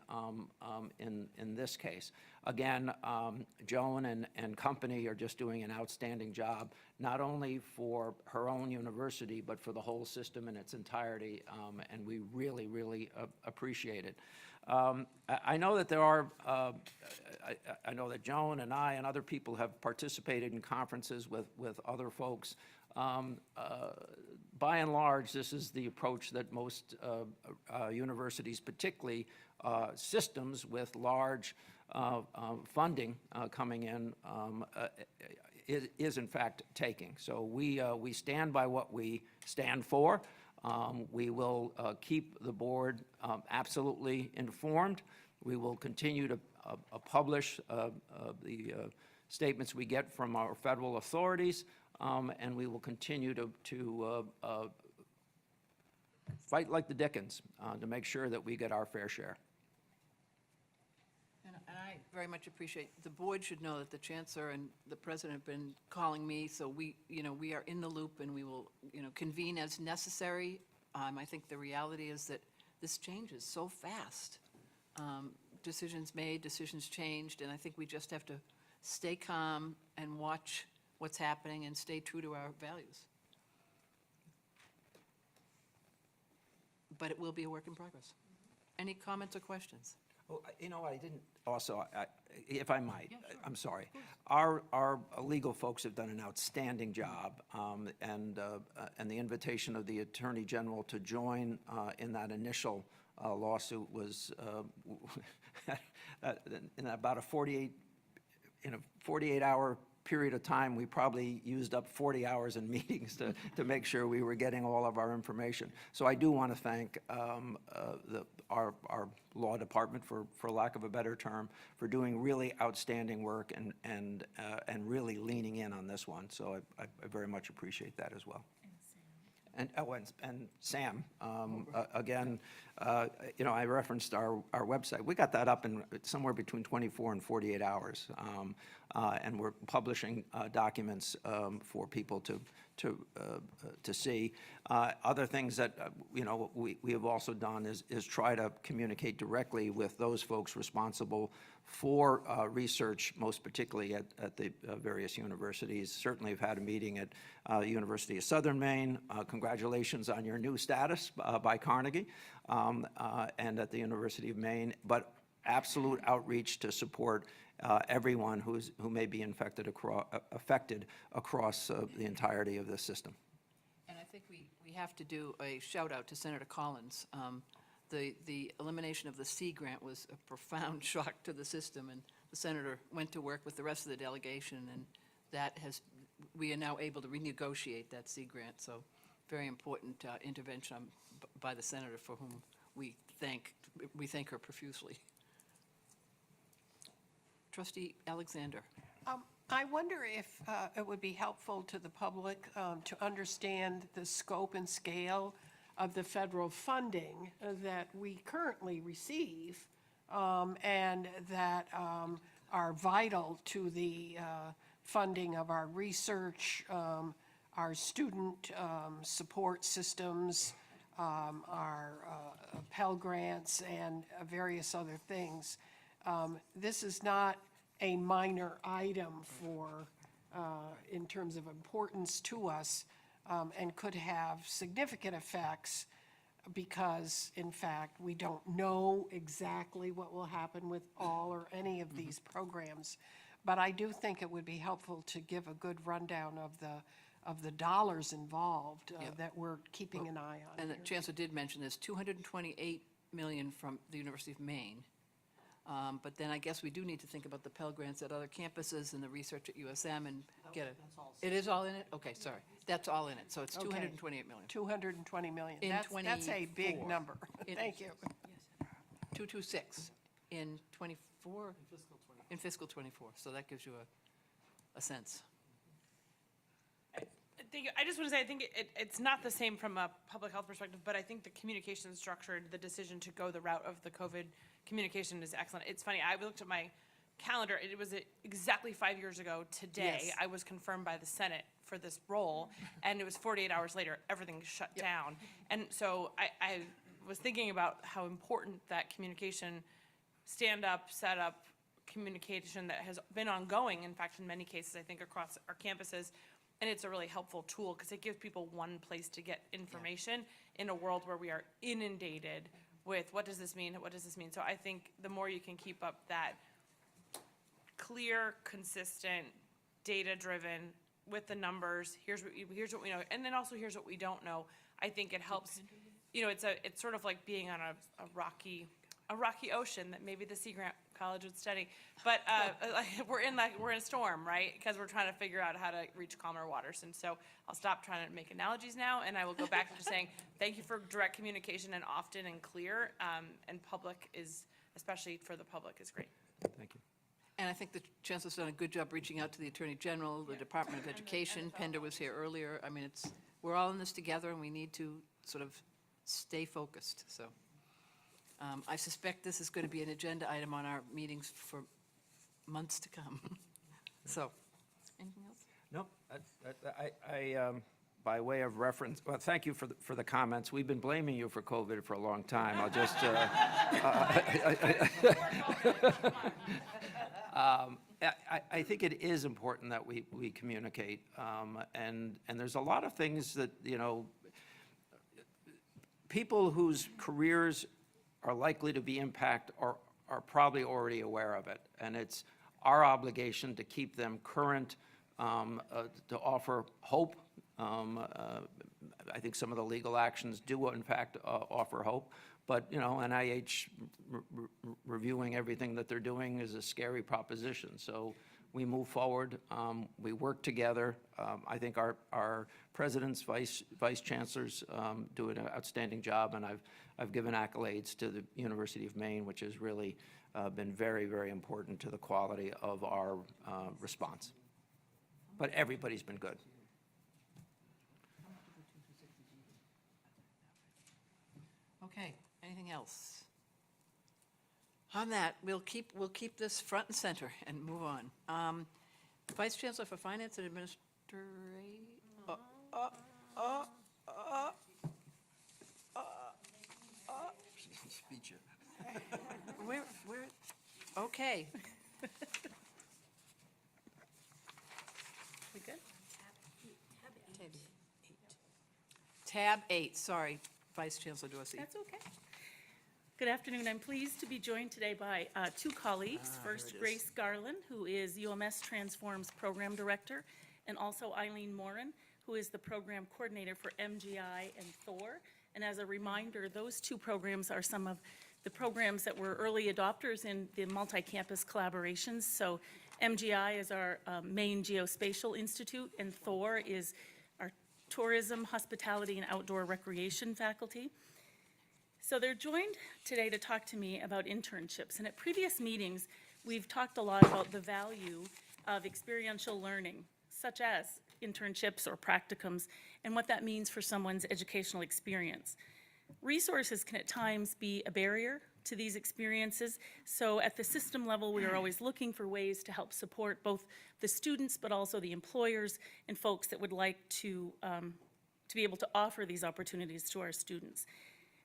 in this case. Again, Joan and company are just doing an outstanding job, not only for her own university, but for the whole system in its entirety, and we really, really appreciate it. I know that there are, I know that Joan and I and other people have participated in conferences with other folks. By and large, this is the approach that most universities, particularly systems with large funding coming in, is in fact taking. So we stand by what we stand for. We will keep the board absolutely informed. We will continue to publish the statements we get from our federal authorities, and we will continue to fight like the Dickens to make sure that we get our fair share. And I very much appreciate, the board should know that the chancellor and the president have been calling me, so we are in the loop and we will, convene as necessary. I think the reality is that this changes so fast. Decisions made, decisions changed, and I think we just have to stay calm and watch what's happening and stay true to our values. But it will be a work in progress. Any comments or questions? Well, I didn't also, if I might, I'm sorry. Our legal folks have done an outstanding job, and the invitation of the Attorney General to join in that initial lawsuit was in about a 48-hour period of time, we probably used up 40 hours in meetings to make sure we were getting all of our information. So I do want to thank our law department, for lack of a better term, for doing really outstanding work and really leaning in on this one. So I very much appreciate that as well. And Sam, again, I referenced our website. We got that up in somewhere between 24 and 48 hours, and we're publishing documents for people to see. Other things that we have also done is try to communicate directly with those folks responsible for research, most particularly at the various universities. Certainly have had a meeting at University of Southern Maine. Congratulations on your new status by Carnegie, and at the University of Maine, but absolute outreach to support everyone who may be affected across the entirety of the system. And I think we have to do a shout out to Senator Collins. The elimination of the C grant was a profound shock to the system, and the senator went to work with the rest of the delegation, and we are now able to renegotiate that C grant. So very important intervention by the senator, for whom we thank her profusely. Trustee Alexander. I wonder if it would be helpful to the public to understand the scope and scale of the federal funding that we currently receive, and that are vital to the funding of our research, our student support systems, our Pell Grants, and various other things. This is not a minor item in terms of importance to us, and could have significant effects because, in fact, we don't know exactly what will happen with all or any of these programs. But I do think it would be helpful to give a good rundown of the dollars involved that we're keeping an eye on. And the chancellor did mention there's $228 million from the University of Maine. But then I guess we do need to think about the Pell Grants at other campuses and the research at USM and get it. It is all in it? Okay, sorry. That's all in it. So it's Okay. 228 million. 220 million. In That's a big 24. number. In- Thank you. 226 in 24? In fiscal 24. So that gives you a sense. I just want to say, I think it's not the same from a public health perspective, but I think the communication structure, the decision to go the route of the COVID communication is excellent. It's funny, I looked at my calendar, it was exactly 5 years ago today, Yes. I was confirmed by the Senate for this role, and it was 48 hours later, everything shut down. And so I was thinking about how important that communication, stand-up, set-up communication that has been ongoing, in fact, in many cases, I think, across our campuses. And it's a really helpful tool because it gives people one place to get information in a world where we are inundated with what does this mean, what does this mean? So I think the more you can keep up that clear, consistent, data-driven, with the numbers, here's what we know, and then also here's what we don't know, I think it helps. You know, it's sort of like being on a rocky ocean that maybe the Sea Grant College would study. But we're in a storm, right? Because we're trying to figure out how to reach calmer waters. And so I'll stop trying to make analogies now, and I will go back to just saying thank you for direct communication and often and clear. And public is, especially for the public, is great. Thank you. And I think the Chancellor's done a good job reaching out to the Attorney General, the Department of Education. Pender was here earlier. I mean, we're all in this together, and we need to sort of stay focused, so. I suspect this is going to be an agenda item on our meetings for months to come. So, anything else? No, by way of reference, well, thank you for the comments. We've been blaming you for COVID for a long time. I'll just, I think it is important that we communicate. And there's a lot of things that, you know, people whose careers are likely to be impacted are probably already aware of it. And it's our obligation to keep them current, to offer hope. I think some of the legal actions do in fact offer hope. But, you know, NIH reviewing everything that they're doing is a scary proposition. So we move forward, we work together. I think our presidents, vice chancellors do an outstanding job, and I've given accolades to the University of Maine, which has really been very, very important to the quality of our response. But everybody's been good. Okay, anything else? On that, we'll keep this front and center and move on. Vice Chancellor for Finance and Administration. Where, okay. We good? Tab 8, sorry, Vice Chancellor Dorsey. That's okay. Good afternoon. I'm pleased to be joined today by two colleagues. First, Grace Garland, who is UMS Transforms Program Director, and also Eileen Morin, who is the Program Coordinator for MGI and Thor. And as a reminder, those two programs are some of the programs that were early adopters in the multi-campus collaborations. So MGI is our Maine Geospatial Institute, and Thor is our Tourism, Hospitality, and Outdoor Recreation faculty. So they're joined today to talk to me about internships. And at previous meetings, we've talked a lot about the value of experiential learning, such as internships or practicums, and what that means for someone's educational experience. Resources can at times be a barrier to these experiences. So at the system level, we are always looking for ways to help support both the students, but also the employers and folks that would like to be able to offer these opportunities to our students.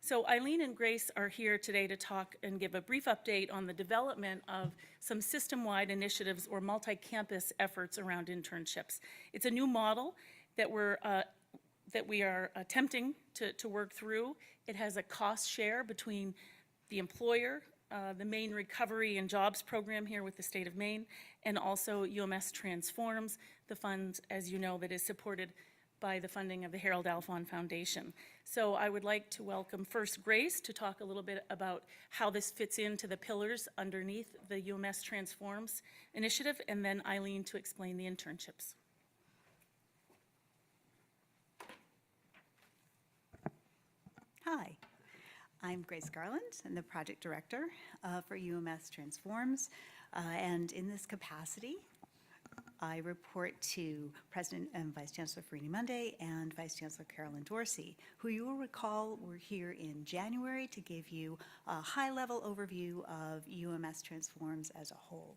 So Eileen and Grace are here today to talk and give a brief update on the development of some system-wide initiatives or multi-campus efforts around internships. It's a new model that we are attempting to work through. It has a cost share between the employer, the Maine Recovery and Jobs Program here with the state of Maine, and also UMS Transforms, the fund, as you know, that is supported by the funding of the Harold Alphon Foundation. So I would like to welcome first Grace to talk a little bit about how this fits into the pillars underneath the UMS Transforms initiative, and then Eileen to explain the internships. Hi, I'm Grace Garland. I'm the project director for UMS Transforms. And in this capacity, I report to President and Vice Chancellor Farini Monday and Vice Chancellor Carolyn Dorsey, who you will recall were here in January to give you a high-level overview of UMS Transforms as a whole.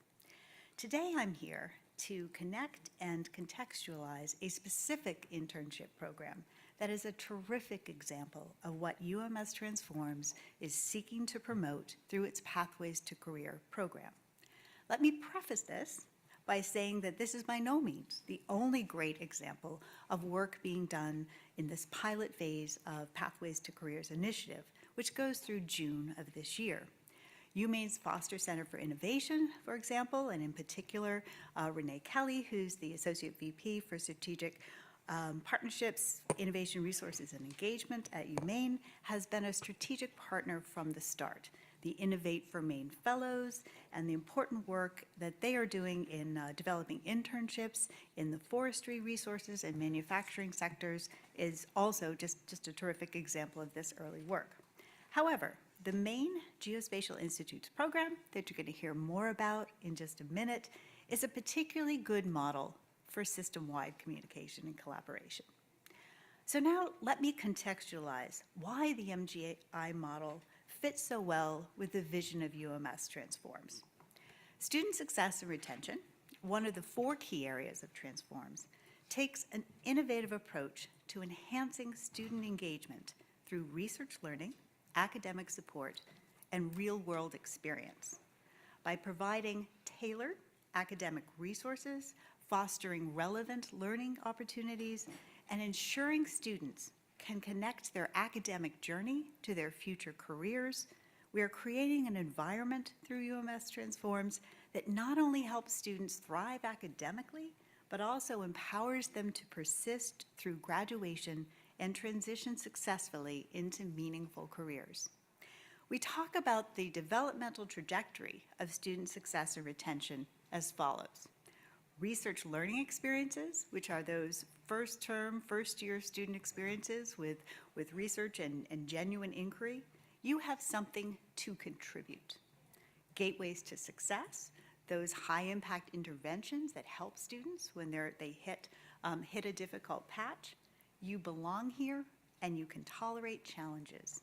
Today I'm here to connect and contextualize a specific internship program that is a terrific example of what UMS Transforms is seeking to promote through its Pathways to Career program. Let me preface this by saying that this is by no means the only great example of work being done in this pilot phase of Pathways to Careers initiative, which goes through June of this year. UMaine's Foster Center for Innovation, for example, and in particular, Renee Kelly, who's the Associate VP for Strategic Partnerships, Innovation Resources, and Engagement at UMaine, has been a strategic partner from the start. The Innovate for Maine Fellows and the important work that they are doing in developing internships in the forestry, resources, and manufacturing sectors is also just a terrific example of this early work. However, the Maine Geospatial Institute's program that you're going to hear more about in just a minute is a particularly good model for system-wide communication and collaboration. So now let me contextualize why the MGI model fits so well with the vision of UMS Transforms. Student success and retention, one of the 4 key areas of Transforms, takes an innovative approach to enhancing student engagement through research learning, academic support, and real-world experience. By providing tailored academic resources, fostering relevant learning opportunities, and ensuring students can connect their academic journey to their future careers, we are creating an environment through UMS Transforms that not only helps students thrive academically, but also empowers them to persist through graduation and transition successfully into meaningful careers. We talk about the developmental trajectory of student success and retention as follows. Research learning experiences, which are those first-term, first-year student experiences with research and genuine inquiry, you have something to contribute. Gateways to success, those high-impact interventions that help students when they hit a difficult patch. You belong here, and you can tolerate challenges.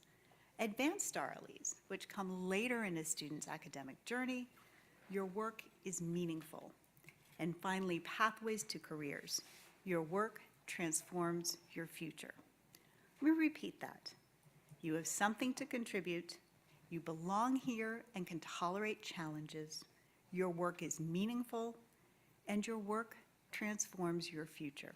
Advanced RLEs, which come later in a student's academic journey, your work is meaningful. And finally, Pathways to Careers. Your work transforms your future. Let me repeat that. You have something to contribute. You belong here and can tolerate challenges. Your work is meaningful, and your work transforms your future.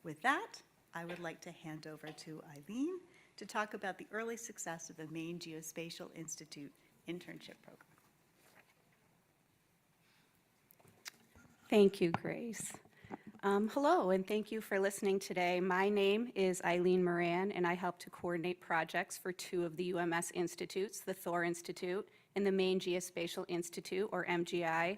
With that, I would like to hand over to Eileen to talk about the early success of the Maine Geospatial Institute internship program. Thank you, Grace. Hello, and thank you for listening today. My name is Eileen Moran, and I help to coordinate projects for 2 of the UMS institutes, the Thor Institute and the Maine Geospatial Institute, or MGI.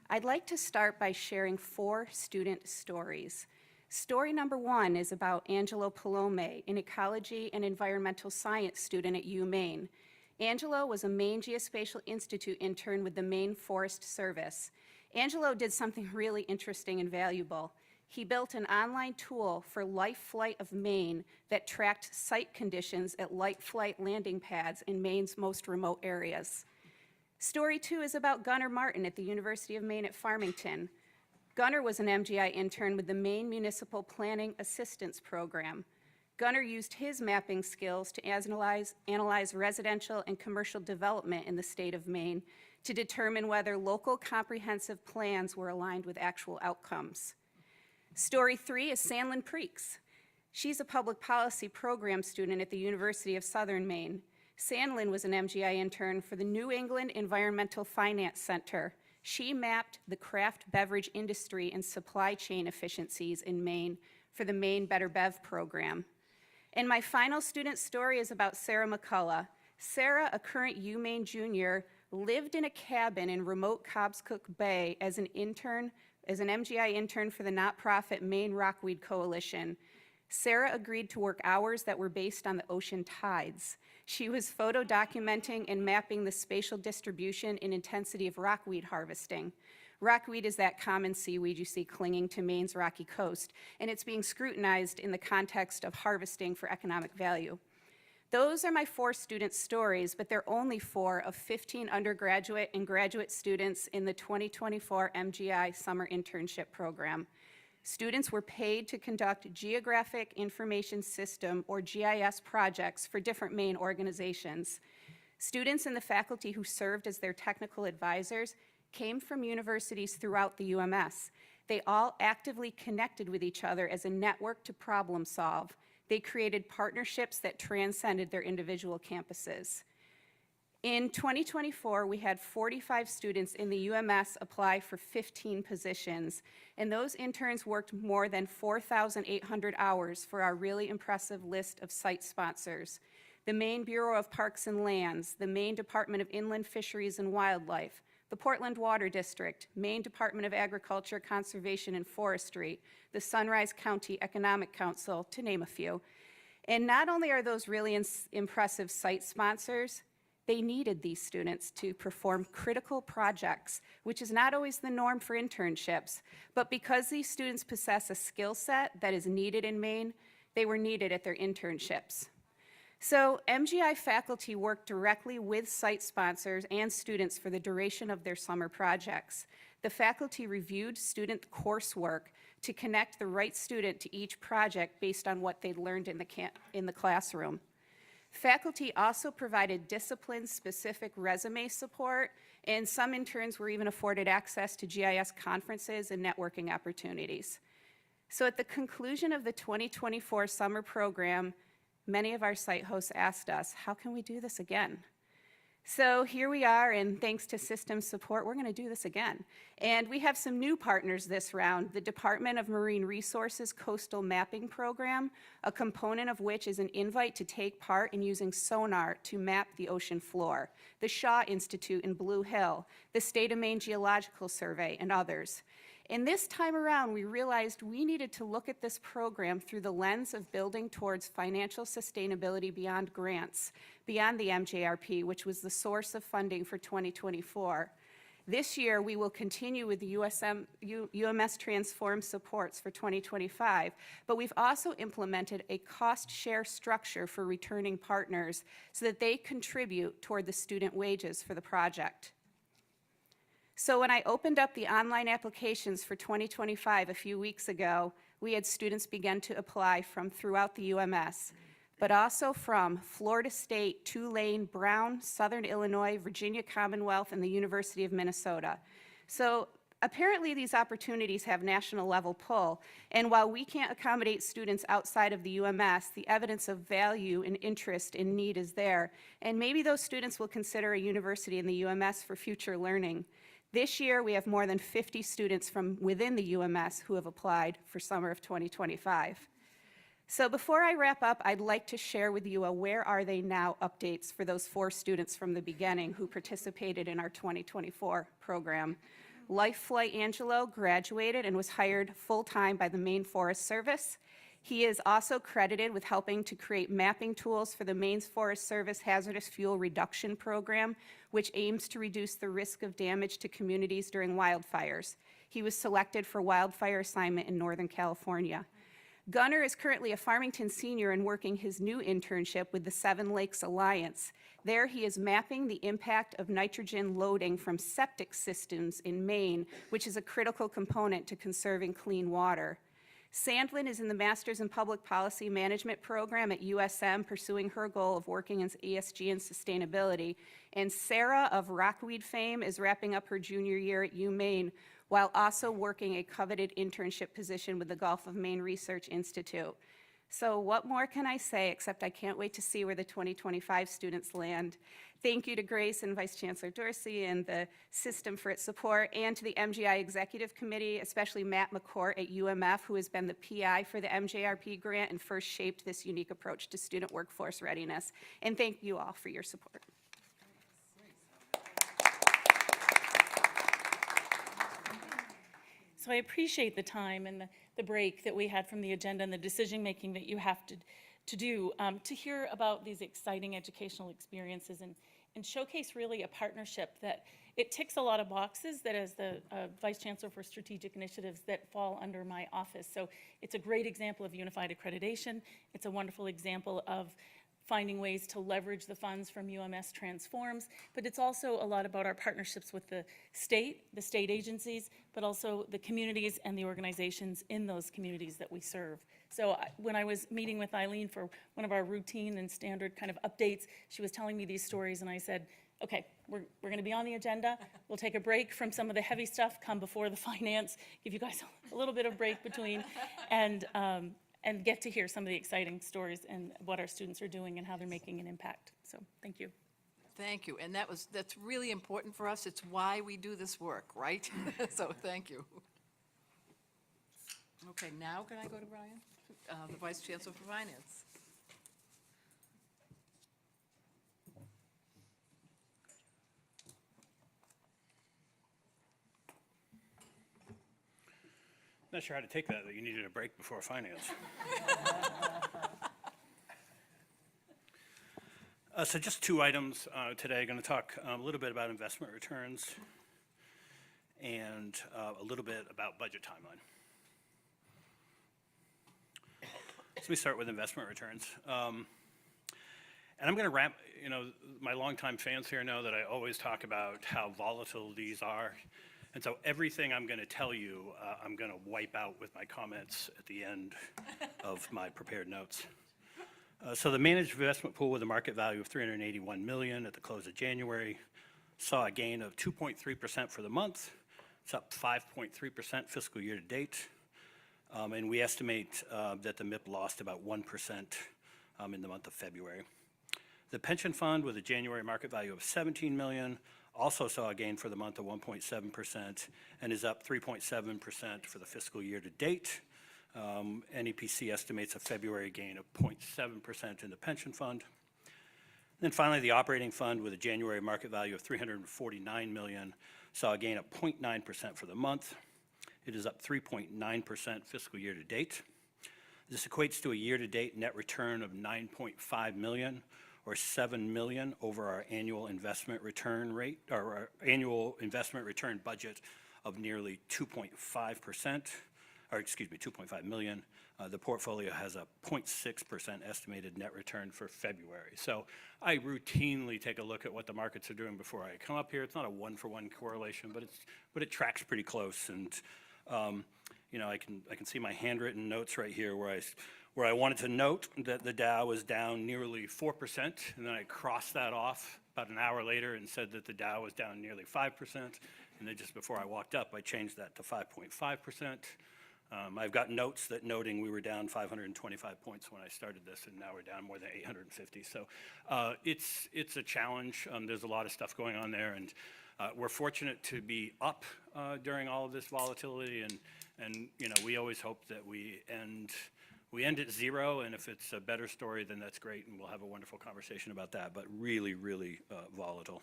I'd like to start by sharing 4 student stories. Story number 1 is about Angelo Palome, an ecology and environmental science student at UMaine. Angelo was a Maine Geospatial Institute intern with the Maine Forest Service. Angelo did something really interesting and valuable. He built an online tool for Life Flight of Maine that tracked site conditions at light flight landing pads in Maine's most remote areas. Story 2 is about Gunnar Martin at the University of Maine at Farmington. Gunnar was an MGI intern with the Maine Municipal Planning Assistance Program. Gunnar used his mapping skills to analyze residential and commercial development in the state of Maine to determine whether local comprehensive plans were aligned with actual outcomes. Story 3 is Sandlin Preeks. She's a public policy program student at the University of Southern Maine. Sandlin was an MGI intern for the New England Environmental Finance Center. She mapped the craft beverage industry and supply chain efficiencies in Maine for the Maine Better Bev program. And my final student story is about Sarah McCullough. Sarah, a current UMaine junior, lived in a cabin in remote Cobscook Bay as an MGI intern for the nonprofit Maine Rockweed Coalition. Sarah agreed to work hours that were based on the ocean tides. She was photo documenting and mapping the spatial distribution and intensity of rockweed harvesting. Rockweed is that common seaweed you see clinging to Maine's rocky coast, and it's being scrutinized in the context of harvesting for economic value. Those are my 4 student stories, but they're only 4 of 15 undergraduate and graduate students in the 2024 MGI Summer Internship Program. Students were paid to conduct Geographic Information System, or GIS, projects for different Maine organizations. Students and the faculty who served as their technical advisors came from universities throughout the UMS. They all actively connected with each other as a network to problem solve. They created partnerships that transcended their individual campuses. In 2024, we had 45 students in the UMS apply for 15 positions, and those interns worked more than 4,800 hours for our really impressive list of site sponsors: the Maine Bureau of Parks and Lands, the Maine Department of Inland Fisheries and Wildlife, the Portland Water District, Maine Department of Agriculture, Conservation, and Forestry, the Sunrise County Economic Council, to name a few. And not only are those really impressive site sponsors, they needed these students to perform critical projects, which is not always the norm for internships. But because these students possess a skill set that is needed in Maine, they were needed at their internships. So MGI faculty worked directly with site sponsors and students for the duration of their summer projects. The faculty reviewed student coursework to connect the right student to each project based on what they'd learned in the classroom. Faculty also provided discipline-specific resume support, and some interns were even afforded access to GIS conferences and networking opportunities. So at the conclusion of the 2024 summer program, many of our site hosts asked us, how can we do this again? So here we are, and thanks to system support, we're going to do this again. And we have some new partners this round: the Department of Marine Resources Coastal Mapping Program, a component of which is an invite to take part in using sonar to map the ocean floor, the Shaw Institute in Blue Hill, the State of Maine Geological Survey, and others. And this time around, we realized we needed to look at this program through the lens of building towards financial sustainability beyond grants, beyond the MJRP, which was the source of funding for 2024. This year, we will continue with the UMS Transform supports for 2025, but we've also implemented a cost share structure for returning partners so that they contribute toward the student wages for the project. So when I opened up the online applications for 2025 a few weeks ago, we had students begin to apply from throughout the UMS, but also from Florida State, Tulane, Brown, Southern Illinois, Virginia Commonwealth, and the University of Minnesota. So apparently these opportunities have national level pull, and while we can't accommodate students outside of the UMS, the evidence of value and interest and need is there, and maybe those students will consider a university in the UMS for future learning. This year, we have more than 50 students from within the UMS who have applied for summer of 2025. So before I wrap up, I'd like to share with you a Where Are They Now updates for those 4 students from the beginning who participated in our 2024 program. Life Flight Angelo graduated and was hired full-time by the Maine Forest Service. He is also credited with helping to create mapping tools for the Maine Forest Service Hazardous Fuel Reduction Program, which aims to reduce the risk of damage to communities during wildfires. He was selected for wildfire assignment in Northern California. Gunnar is currently a Farmington senior and working his new internship with the Seven Lakes Alliance. There he is mapping the impact of nitrogen loading from septic systems in Maine, which is a critical component to conserving clean water. Sandlin is in the Masters in Public Policy Management program at USM, pursuing her goal of working in ESG and sustainability. And Sarah of Rockweed fame is wrapping up her junior year at UMaine, while also working a coveted internship position with the Gulf of Maine Research Institute. So what more can I say, except I can't wait to see where the 2025 students land. Thank you to Grace and Vice Chancellor Dorsey and the system for its support, and to the MJI Executive Committee, especially Matt McCourt at UMF, who has been the PI for the MJRP grant and first shaped this unique approach to student workforce readiness. And thank you all for your support. So I appreciate the time and the break that we had from the agenda and the decision-making that you have to do to hear about these exciting educational experiences and showcase really a partnership that it ticks a lot of boxes that as the Vice Chancellor for Strategic Initiatives that fall under my office. So it's a great example of unified accreditation. It's a wonderful example of finding ways to leverage the funds from UMS Transforms, but it's also a lot about our partnerships with the state agencies, but also the communities and the organizations in those communities that we serve. So when I was meeting with Eileen for one of our routine and standard kind of updates, she was telling me these stories, and I said, okay, we're going to be on the agenda. We'll take a break from some of the heavy stuff, come before the finance, give you guys a little bit of break between, and get to hear some of the exciting stories and what our students are doing and how they're making an impact. So thank you. Thank you. And that's really important for us. It's why we do this work, right? So thank you. Okay, now can I go to Brian, the Vice Chancellor for Finance? Not sure how to take that you needed a break before finance. So just two items today. Going to talk a little bit about investment returns and a little bit about budget timeline. So let me start with investment returns. And I'm going to wrap, my longtime fans here know that I always talk about how volatile these are. And so everything I'm going to tell you, I'm going to wipe out with my comments at the end of my prepared notes. So the managed investment pool with a market value of $381 million at the close of January saw a gain of 2.3% for the month. It's up 5.3% fiscal year to date. And we estimate that the MIP lost about 1% in the month of February. The pension fund with a January market value of $17 million also saw a gain for the month of 1.7% and is up 3.7% for the fiscal year to date. NEPC estimates a February gain of 0.7% in the pension fund. And then finally, the operating fund with a January market value of $349 million saw a gain of 0.9% for the month. It is up 3.9% fiscal year to date. This equates to a year-to-date net return of $9.5 million, or $7 million over our annual investment return rate, or our annual investment return budget of nearly 2.5%, or excuse me, 2.5 million. The portfolio has a 0.6% estimated net return for February. So I routinely take a look at what the markets are doing before I come up here. It's not a one-for-one correlation, but it tracks pretty close. And I can see my handwritten notes right here where I wanted to note that the Dow was down nearly 4%, and then I crossed that off about an hour later and said that the Dow was down nearly 5%, and then just before I walked up, I changed that to 5.5%. I've got notes that noting we were down 525 points when I started this, and now we're down more than 850. So it's a challenge. There's a lot of stuff going on there, and we're fortunate to be up during all of this volatility, and we always hope that we end at zero, and if it's a better story, then that's great, and we'll have a wonderful conversation about that, but really, really volatile.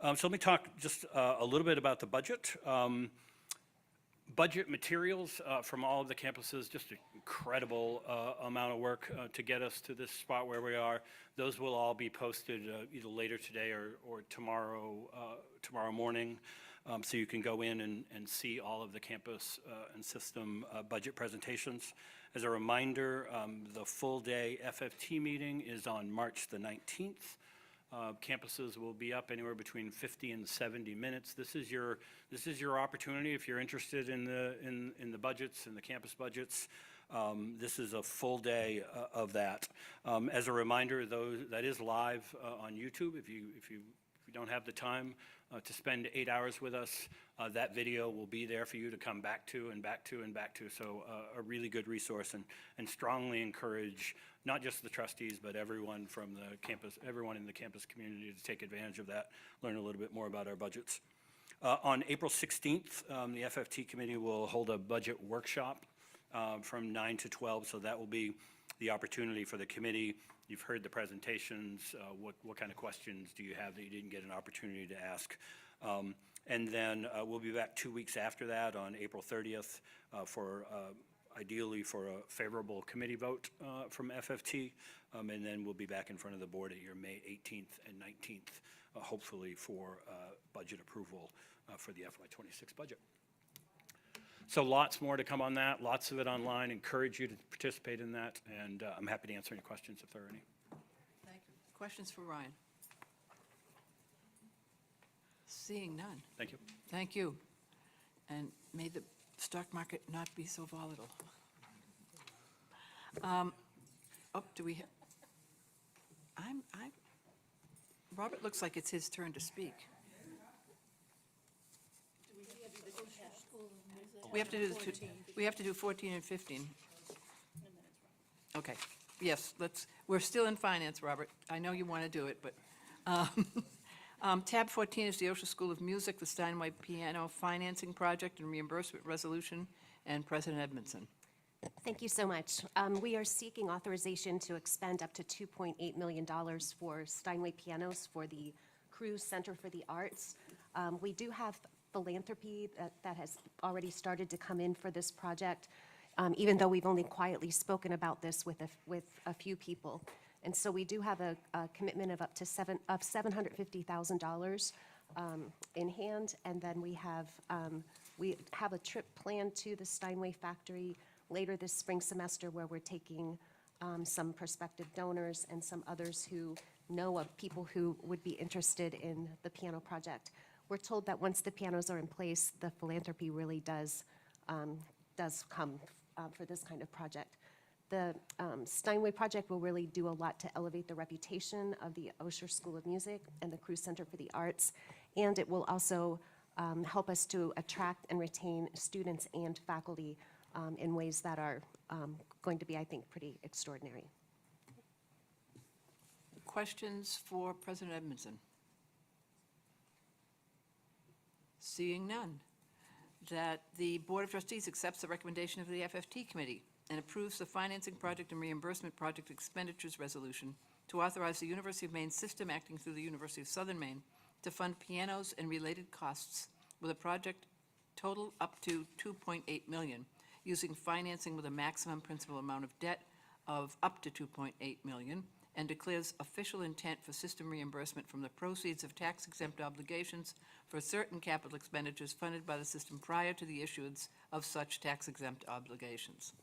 So let me talk just a little bit about the budget. Budget materials from all of the campuses, just an incredible amount of work to get us to this spot where we are. Those will all be posted either later today or tomorrow morning. So you can go in and see all of the campus and system budget presentations. As a reminder, the full day FFT meeting is on March the 19th. Campuses will be up anywhere between 50 and 70 minutes. This is your opportunity if you're interested in the budgets and the campus budgets. This is a full day of that. As a reminder, that is live on YouTube. If you don't have the time to spend 8 hours with us, that video will be there for you to come back to and back to and back to. So a really good resource, and strongly encourage not just the trustees, but everyone from the campus, everyone in the campus community to take advantage of that, learn a little bit more about our budgets. On April 16th, the FFT committee will hold a budget workshop from 9 to 12, so that will be the opportunity for the committee. You've heard the presentations. What kind of questions do you have that you didn't get an opportunity to ask? And then we'll be back 2 weeks after that on April 30th ideally for a favorable committee vote from FFT. And then we'll be back in front of the board at your May 18th and 19th, hopefully for budget approval for the FY26 budget. So lots more to come on that, lots of it online. Encourage you to participate in that, and I'm happy to answer any questions if there are any. Thank you. Questions for Ryan? Seeing none. Thank you. Thank you. And may the stock market not be so volatile. Do we have? Robert looks like it's his turn to speak. We have to do we have to do 14 and 15. Okay. Yes, we're still in finance, Robert. I know you want to do it, but tab 14 is the Osher School of Music, the Steinway Piano Financing Project and Reimbursement Resolution, and President Edmondson. Thank you so much. We are seeking authorization to expend up to $2.8 million for Steinway pianos for the Cruz Center for the Arts. We do have philanthropy that has already started to come in for this project, even though we've only quietly spoken about this with a few people. And so we do have a commitment of up to $750,000 in hand, and then we have a trip planned to the Steinway factory later this spring semester where we're taking some prospective donors and some others who know of people who would be interested in the piano project. We're told that once the pianos are in place, the philanthropy really does come for this kind of project. The Steinway project will really do a lot to elevate the reputation of the Osher School of Music and the Cruz Center for the Arts, and it will also help us to attract and retain students and faculty in ways that are going to be, I think, pretty extraordinary. Questions for President Edmondson? Seeing none. That the Board of Trustees accepts the recommendation of the FFT Committee and approves the Financing Project and Reimbursement Project Expenditures Resolution to authorize the University of Maine system acting through the University of Southern Maine to fund pianos and related costs with a project total up to $2.8 million, using financing with a maximum principal amount of debt of up to $2.8 million, and declares official intent for system reimbursement from the proceeds of tax-exempt obligations for certain capital expenditures funded by the system prior to the issuance of such tax-exempt obligations.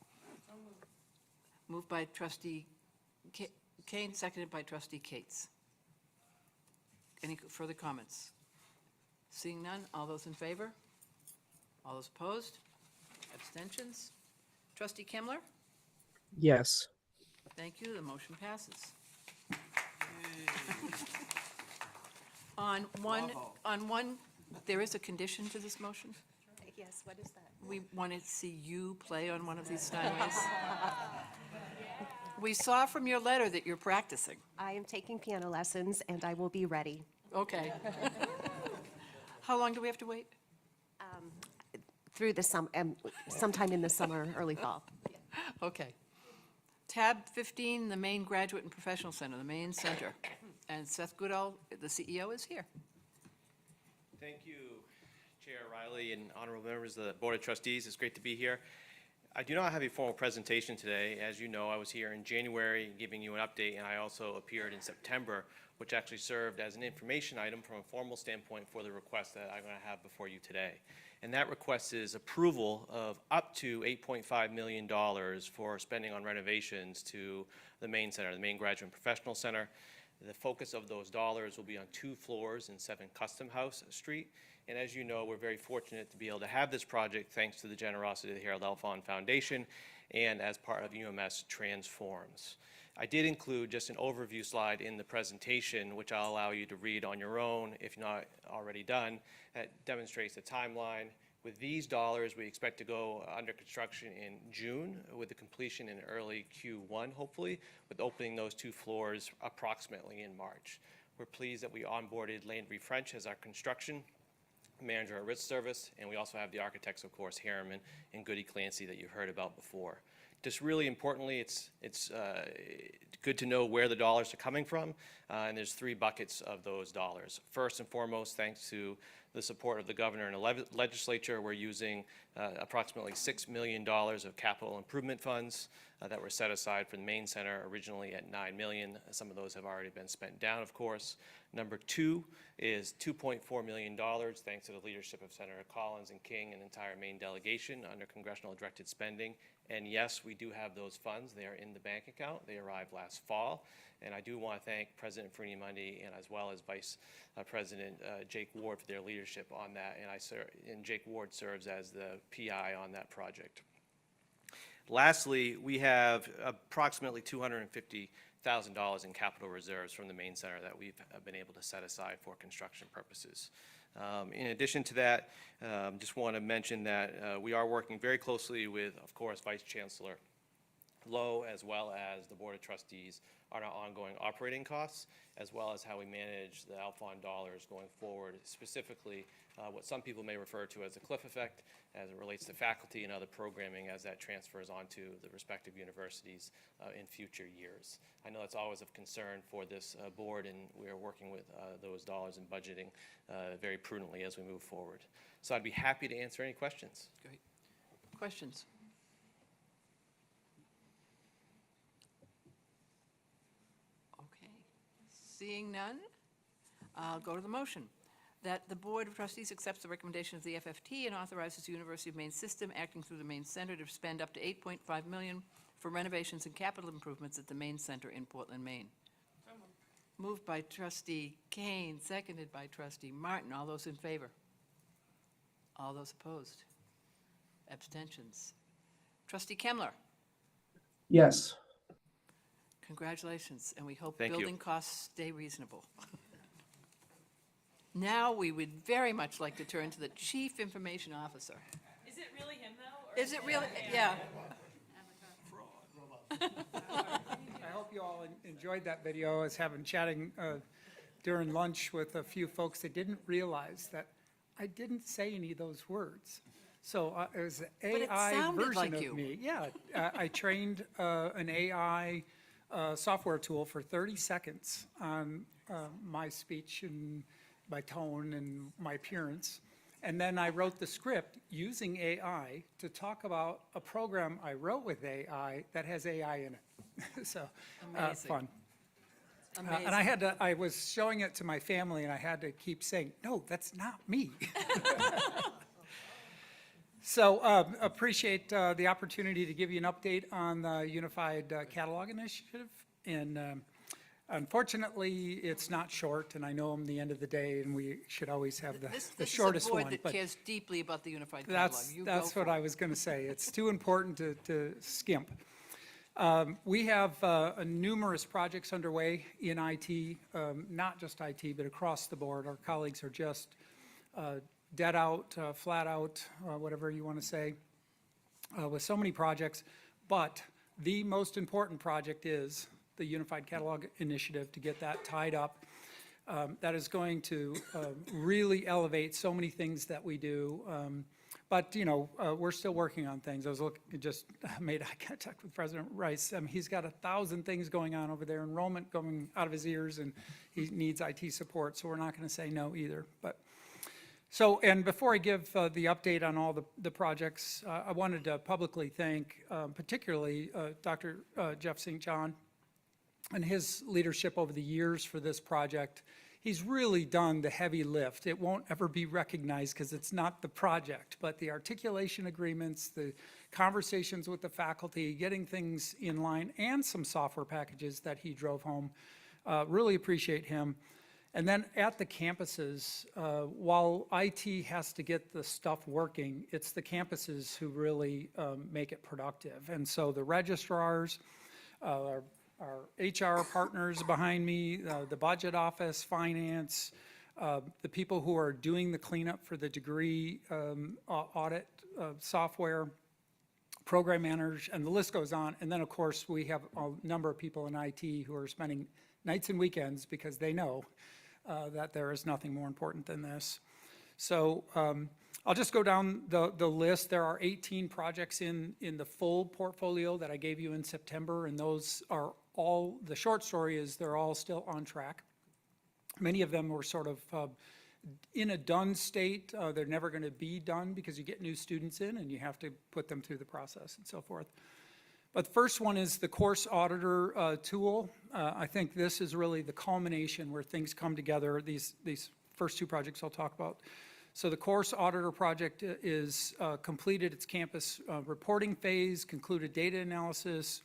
Moved by Trustee Kane, seconded by Trustee Cates. Any further comments? Seeing none, all those in favor? All those opposed? Abstentions? Trustee Kemmler? Yes. Thank you, the motion passes. On one, there is a condition to this motion. Yes, what is that? We want to see you play on one of these Steinways. We saw from your letter that you're practicing. I am taking piano lessons, and I will be ready. Okay. How long do we have to wait? Through the sometime in the summer, early fall. Okay. Tab 15, the Maine Graduate and Professional Center, the Maine Center. And Seth Goodall, the CEO, is here. Thank you, Chair Riley and honorable members of the Board of Trustees. It's great to be here. I do not have a formal presentation today. As you know, I was here in January giving you an update, and I also appeared in September, which actually served as an information item from a formal standpoint for the request that I'm going to have before you today. And that request is approval of up to $8.5 million for spending on renovations to the Maine Center, the Maine Graduate and Professional Center. The focus of those dollars will be on 2 floors in 7 Custom House Street. And as you know, we're very fortunate to be able to have this project thanks to the generosity of the Harold L. Fawn Foundation and as part of UMS Transforms. I did include just an overview slide in the presentation, which I'll allow you to read on your own if not already done. That demonstrates the timeline. With these dollars, we expect to go under construction in June with the completion in early Q1, hopefully, with opening those 2 floors approximately in March. We're pleased that we onboarded Landry French as our construction manager at Risk Service, and we also have the architects, of course, Harriman and Goody Clancy that you've heard about before. Just really importantly, it's good to know where the dollars are coming from, and there's 3 buckets of those dollars. First and foremost, thanks to the support of the governor and the legislature, we're using approximately $6 million of capital improvement funds that were set aside for the main center, originally at $9 million. Some of those have already been spent down, of course. Number 2 is $2.4 million, thanks to the leadership of Senator Collins and King and the entire Maine delegation under congressional directed spending. And yes, we do have those funds. They are in the bank account. They arrived last fall. And I do want to thank President Freni-Mundy and as well as Vice President Jake Ward for their leadership on that. And Jake Ward serves as the PI on that project. Lastly, we have approximately $250,000 in capital reserves from the main center that we've been able to set aside for construction purposes. In addition to that, just want to mention that we are working very closely with, of course, Vice Chancellor Lowe, as well as the Board of Trustees on our ongoing operating costs, as well as how we manage the Alphon dollars going forward, specifically what some people may refer to as the cliff effect as it relates to faculty and other programming as that transfers onto the respective universities in future years. I know that's always of concern for this board, and we are working with those dollars and budgeting very prudently as we move forward. So I'd be happy to answer any questions. Great. Questions? Okay. Seeing none, I'll go to the motion. That the Board of Trustees accepts the recommendation of the FFT and authorizes the University of Maine system acting through the Maine Center to spend up to $8.5 million for renovations and capital improvements at the Maine Center in Portland, Maine. Moved by Trustee Kane, seconded by Trustee Martin. All those in favor? All those opposed? Abstentions? Trustee Kemmler? Yes. Congratulations, and we hope Thank you. building costs stay reasonable. Now, we would very much like to turn to the Chief Information Officer. Is it really him, though? Is it really? Yeah. I hope you all enjoyed that video. I was chatting during lunch with a few folks that didn't realize that I didn't say any of those words. So it was an it AI sounded version like of you. me. Yeah, I trained an AI software tool for 30 seconds on my speech and my tone and my appearance. And then I wrote the script using AI to talk about a program I wrote with AI that has AI in it. So, Amazing. fun. Amazing. And I was showing it to my family and I had to keep saying, no, that's not me. So appreciate the opportunity to give you an update on the Unified Catalog Initiative. And unfortunately, it's not short, and I know I'm the end of the day, and we should always have the shortest This is a one. board that but cares deeply about the Unified Catalog. You go that's what for it. I was going to say. It's too important to skimp. We have numerous projects underway in IT, not just IT, but across the board. Our colleagues are just dead out, flat out, whatever you want to say, with so many projects. But the most important project is the Unified Catalog Initiative, to get that tied up. That is going to really elevate so many things that we do. But, you know, we're still working on things. I was just made eye contact with President Rice. He's got 1,000 things going on over there, enrollment going out of his ears, and he needs IT support, so we're not going to say no either. But so, and before I give the update on all the projects, I wanted to publicly thank particularly Dr. Jeff St. John and his leadership over the years for this project. He's really done the heavy lift. It won't ever be recognized because it's not the project, but the articulation agreements, the conversations with the faculty, getting things in line, and some software packages that he drove home. Really appreciate him. And then at the campuses, while IT has to get the stuff working, it's the campuses who really make it productive. And so the registrars, our HR partners behind me, the budget office, finance, the people who are doing the cleanup for the degree audit software, program managers, and the list goes on. And then, of course, we have a number of people in IT who are spending nights and weekends because they know that there is nothing more important than this. So I'll just go down the list. There are 18 projects in the full portfolio that I gave you in September, and those are all, the short story is they're all still on track. Many of them were sort of in a done state. They're never going to be done because you get new students in and you have to put them through the process and so forth. But the first one is the course auditor tool. I think this is really the culmination where things come together. These first two projects I'll talk about. So the course auditor project is completed its campus reporting phase, concluded data analysis,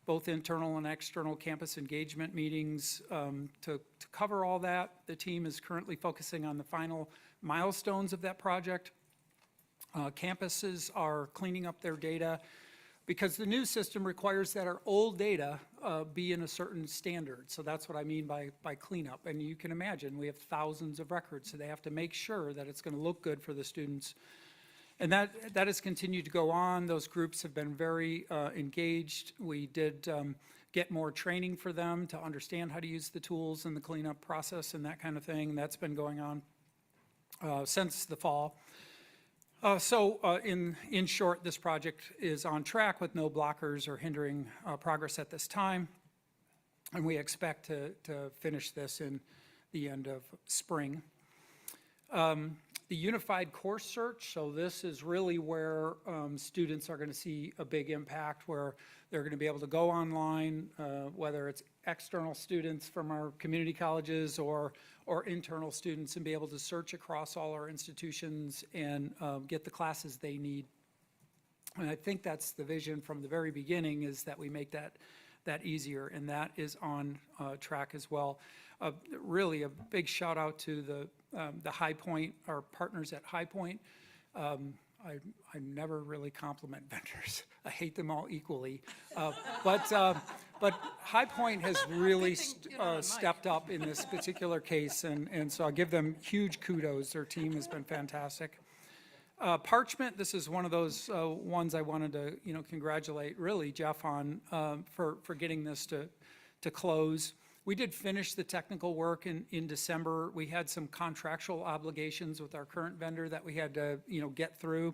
both internal and external campus engagement meetings. To cover all that, the team is currently focusing on the final milestones of that project. Campuses are cleaning up their data because the new system requires that our old data be in a certain standard. So that's what I mean by cleanup. And you can imagine we have thousands of records, so they have to make sure that it's going to look good for the students. And that has continued to go on. Those groups have been very engaged. We did get more training for them to understand how to use the tools and the cleanup process and that kind of thing. That's been going on since the fall. In short, this project is on track with no blockers or hindering progress at this time. And we expect to finish this in the end of spring. The unified course search, so this is really where students are going to see a big impact, where they're going to be able to go online, whether it's external students from our community colleges or internal students, and be able to search across all our institutions and get the classes they need. And I think that's the vision from the very beginning, is that we make that easier, and that is on track as well. Really a big shout out to the High Point, our partners at High Point. I never really compliment vendors. I hate them all equally. But High Point has really stepped up in this particular case, and so I give them huge kudos. Their team has been fantastic. Parchment, this is one of those ones I wanted to congratulate really Jeff on for getting this to close. We did finish the technical work in December. We had some contractual obligations with our current vendor that we had to get through.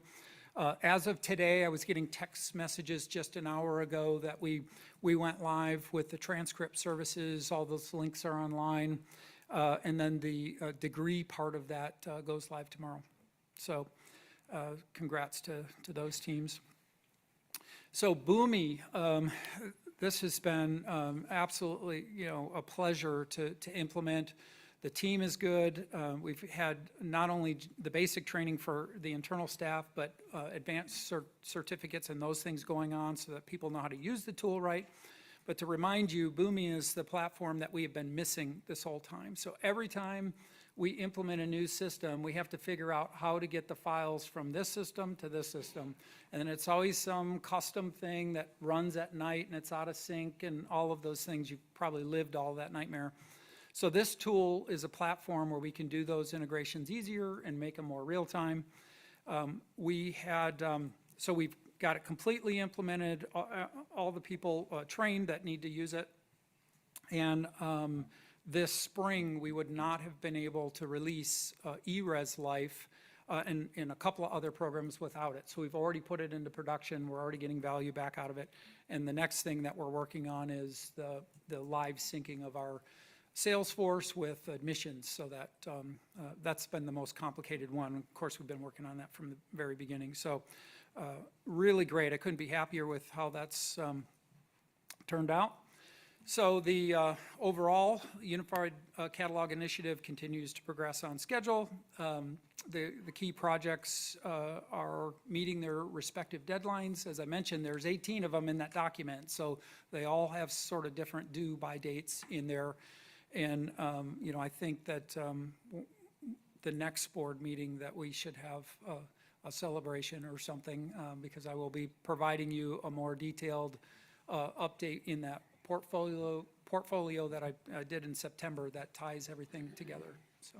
As of today, I was getting text messages just an hour ago that we went live with the transcript services. All those links are online. And then the degree part of that goes live tomorrow. So congrats to those teams. So Boomi, this has been absolutely, a pleasure to implement. The team is good. We've had not only the basic training for the internal staff, but advanced certificates and those things going on so that people know how to use the tool right. But to remind you, Boomi is the platform that we have been missing this whole time. So every time we implement a new system, we have to figure out how to get the files from this system to this system. And then it's always some custom thing that runs at night and it's out of sync and all of those things. You've probably lived all that nightmare. So this tool is a platform where we can do those integrations easier and make them more real time. So we've got it completely implemented, all the people trained that need to use it. And this spring, we would not have been able to release eRes Life and a couple of other programs without it. So we've already put it into production. We're already getting value back out of it. And the next thing that we're working on is the live syncing of our Salesforce with admissions. So that that's been the most complicated one. Of course, we've been working on that from the very beginning. So really great. I couldn't be happier with how that's turned out. So the overall Unified Catalog Initiative continues to progress on schedule. The key projects are meeting their respective deadlines. As I mentioned, there's 18 of them in that document, so they all have sort of different due by dates in there. And I think that the next board meeting that we should have a celebration or something, because I will be providing you a more detailed update in that portfolio that I did in September that ties everything together, so.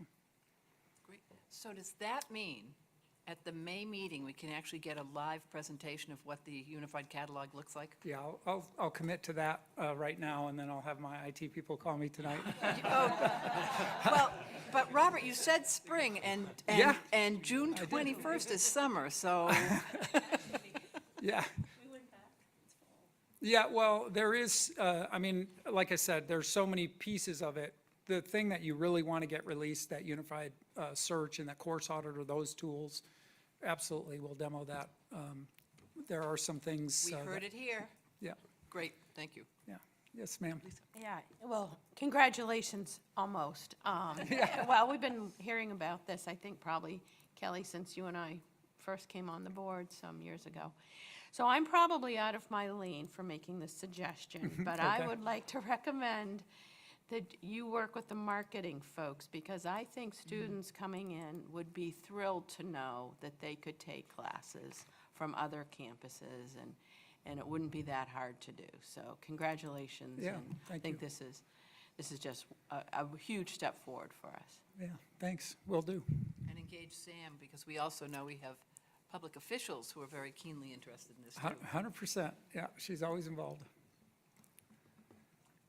Great. So does that mean at the May meeting, we can actually get a live presentation of what the unified catalog looks like? Yeah, I'll commit to that right now, and then I'll have my IT people call me tonight. Well, but Robert, you said spring, and Yeah. and June 21st is summer, so. Yeah. Yeah, well, there is, I mean, like I said, there's so many pieces of it. The thing that you really want to get released, that unified search and that course auditor, those tools, absolutely, we'll demo that. There are some things. We heard it here. Yeah, Great, thank you. yeah. Yes, ma'am. Yeah, well, congratulations, almost. Well, we've been hearing about this, I think probably, Kelly, since you and I first came on the board some years ago. So I'm probably out of my lane for making this suggestion, but I Okay. would like to recommend that you work with the marketing folks, because I think students coming in would be thrilled to know that they could take classes from other campuses, and it wouldn't be that hard to do. So congratulations. Yeah, and I thank think you. this is just a huge step forward for us. Yeah, thanks, will do. And engage Sam, because we also know we have public officials who are very keenly interested in this too. 100%, yeah, she's always involved.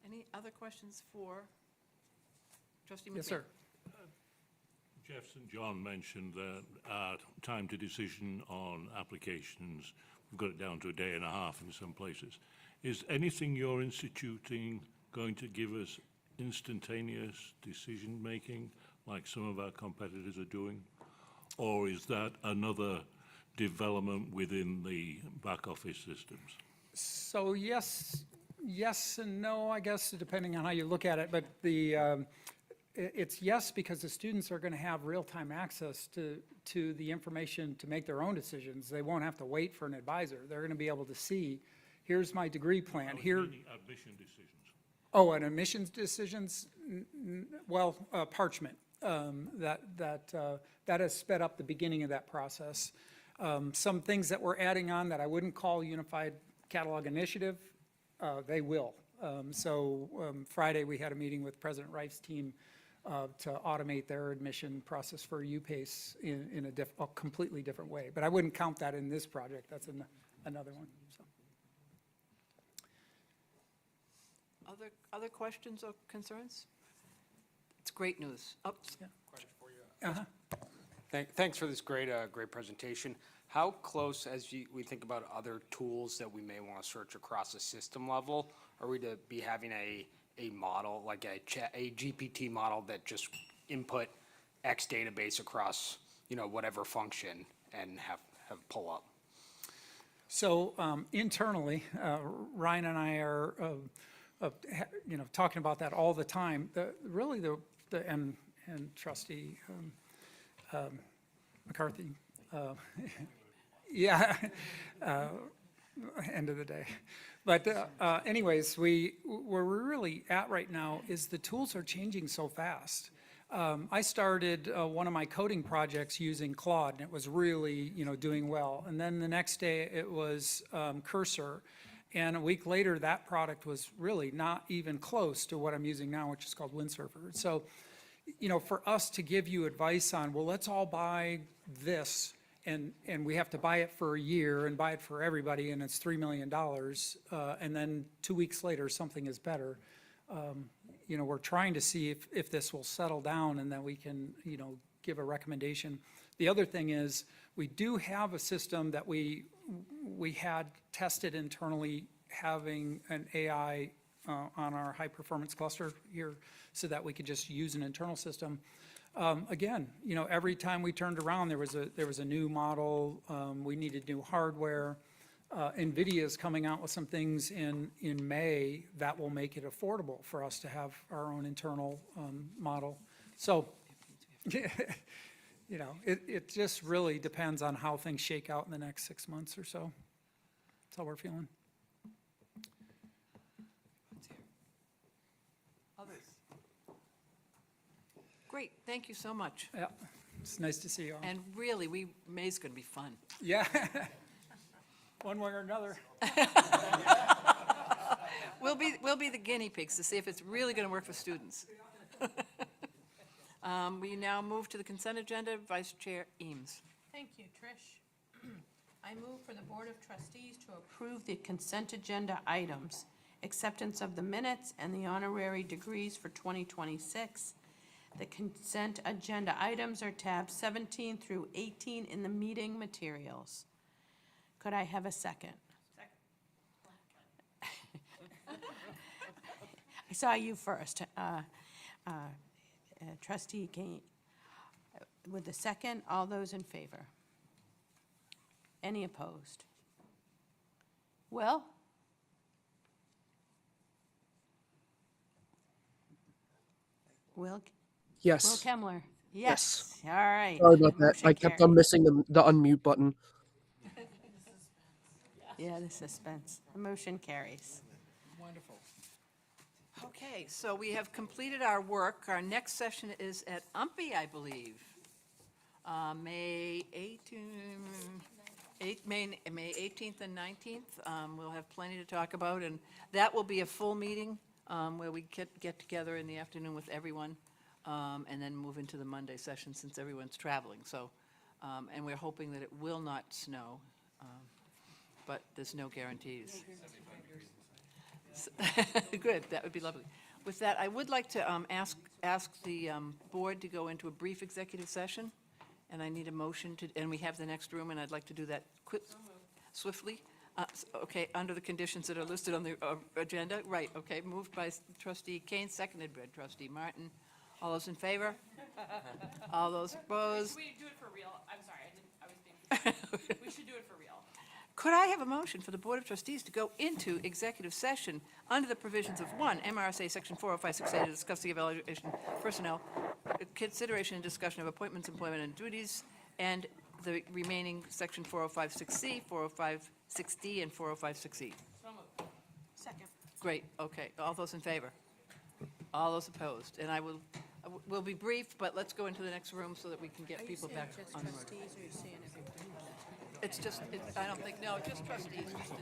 Any other questions for Trustee McMahon? Yes, sir. Jeff St. John mentioned that time to decision on applications, we've got it down to a day and a half in some places. Is anything you're instituting going to give us instantaneous decision-making like some of our competitors are doing? Or is that another development within the back office systems? So yes and no, I guess, depending on how you look at it. But it's yes, because the students are going to have real-time access to the information to make their own decisions. They won't have to wait for an advisor. They're going to be able to see, here's my degree plan. Here. Meaning admission decisions. Oh, and admissions decisions? Well, Parchment. That has sped up the beginning of that process. Some things that we're adding on that I wouldn't call Unified Catalog Initiative, they will. Friday, we had a meeting with President Reif's team to automate their admission process for UPACE in a completely different way. But I wouldn't count that in this project. That's another one. So. Other questions or concerns? It's great news. Oops. Yeah. Question for you. Uh-huh. Thanks for this great presentation. How close, as we think about other tools that we may want to search across a system level, are we to be having a model, like a GPT model that just input X database across, whatever function and have pull up? So internally, Ryan and I are, talking about that all the time. And Trustee McCarthy, yeah, end of the day. But anyways, where we're really at right now is the tools are changing so fast. I started one of my coding projects using Claude, and it was really, doing well. And then the next day it was Cursor. And a week later, that product was really not even close to what I'm using now, which is called Windsurfer. So, for us to give you advice on, well, let's all buy this, and we have to buy it for a year and buy it for everybody, and it's $3 million, and then 2 weeks later, something is better. We're trying to see if this will settle down and then we can, give a recommendation. The other thing is, we do have a system that we had tested internally, having an AI on our high-performance cluster here so that we could just use an internal system. Again, every time we turned around, there was a new model. We needed new hardware. NVIDIA is coming out with some things in May that will make it affordable for us to have our own internal model. So, it just really depends on how things shake out in the next 6 months or so. That's how we're feeling. Others? Great, thank you so much. Yeah, it's nice to see you all. And really, May's going to be fun. Yeah, one way or another. We'll be the guinea pigs to see if it's really going to work for students. We now move to the consent agenda. Vice Chair Eames. Thank you, Trish. I move for the Board of Trustees to approve the consent agenda items, acceptance of the minutes and the honorary degrees for 2026. The consent agenda items are tabs 17 through 18 in the meeting materials. Could I have a second? I saw you first, Trustee Kane. With the second, all those in favor? Any opposed? Will? Will Yes. Kemmler? Yes. Yes, all right. Sorry about that. Motion I kept carried. on missing the unmute button. Yeah, the suspense. The motion carries. Wonderful. Okay, so we have completed our work. Our next session is at UMPI, I believe. May 18th and 19th. We'll have plenty to talk about, and that will be a full meeting where we get together in the afternoon with everyone, and then move into the Monday session since everyone's traveling. So, and we're hoping that it will not snow, but there's no guarantees. Good, that would be lovely. With that, I would like to ask the board to go into a brief executive session, and I need a motion to, and we have the next room, and I'd like to do that swiftly. Okay, under the conditions that are listed on the agenda, right, okay, moved by Trustee Kane, seconded by Trustee Martin. All those in favor? All those opposed? Can we do it for real? I'm sorry, I was being, we should do it for real. Could I have a motion for the Board of Trustees to go into executive session under the provisions of 1 MRSA Section 405-6A to discuss the evaluation of personnel, consideration and discussion of appointments, employment, and duties, and the remaining Section 405-6C, 405-6D, and 405-6E? Second. Great, okay. All those in favor? All those opposed? And we'll be brief, but let's go into the next room so that we can get people back on the road. Trustees, or are you saying everybody? It's just, I don't think, no, just trustees, just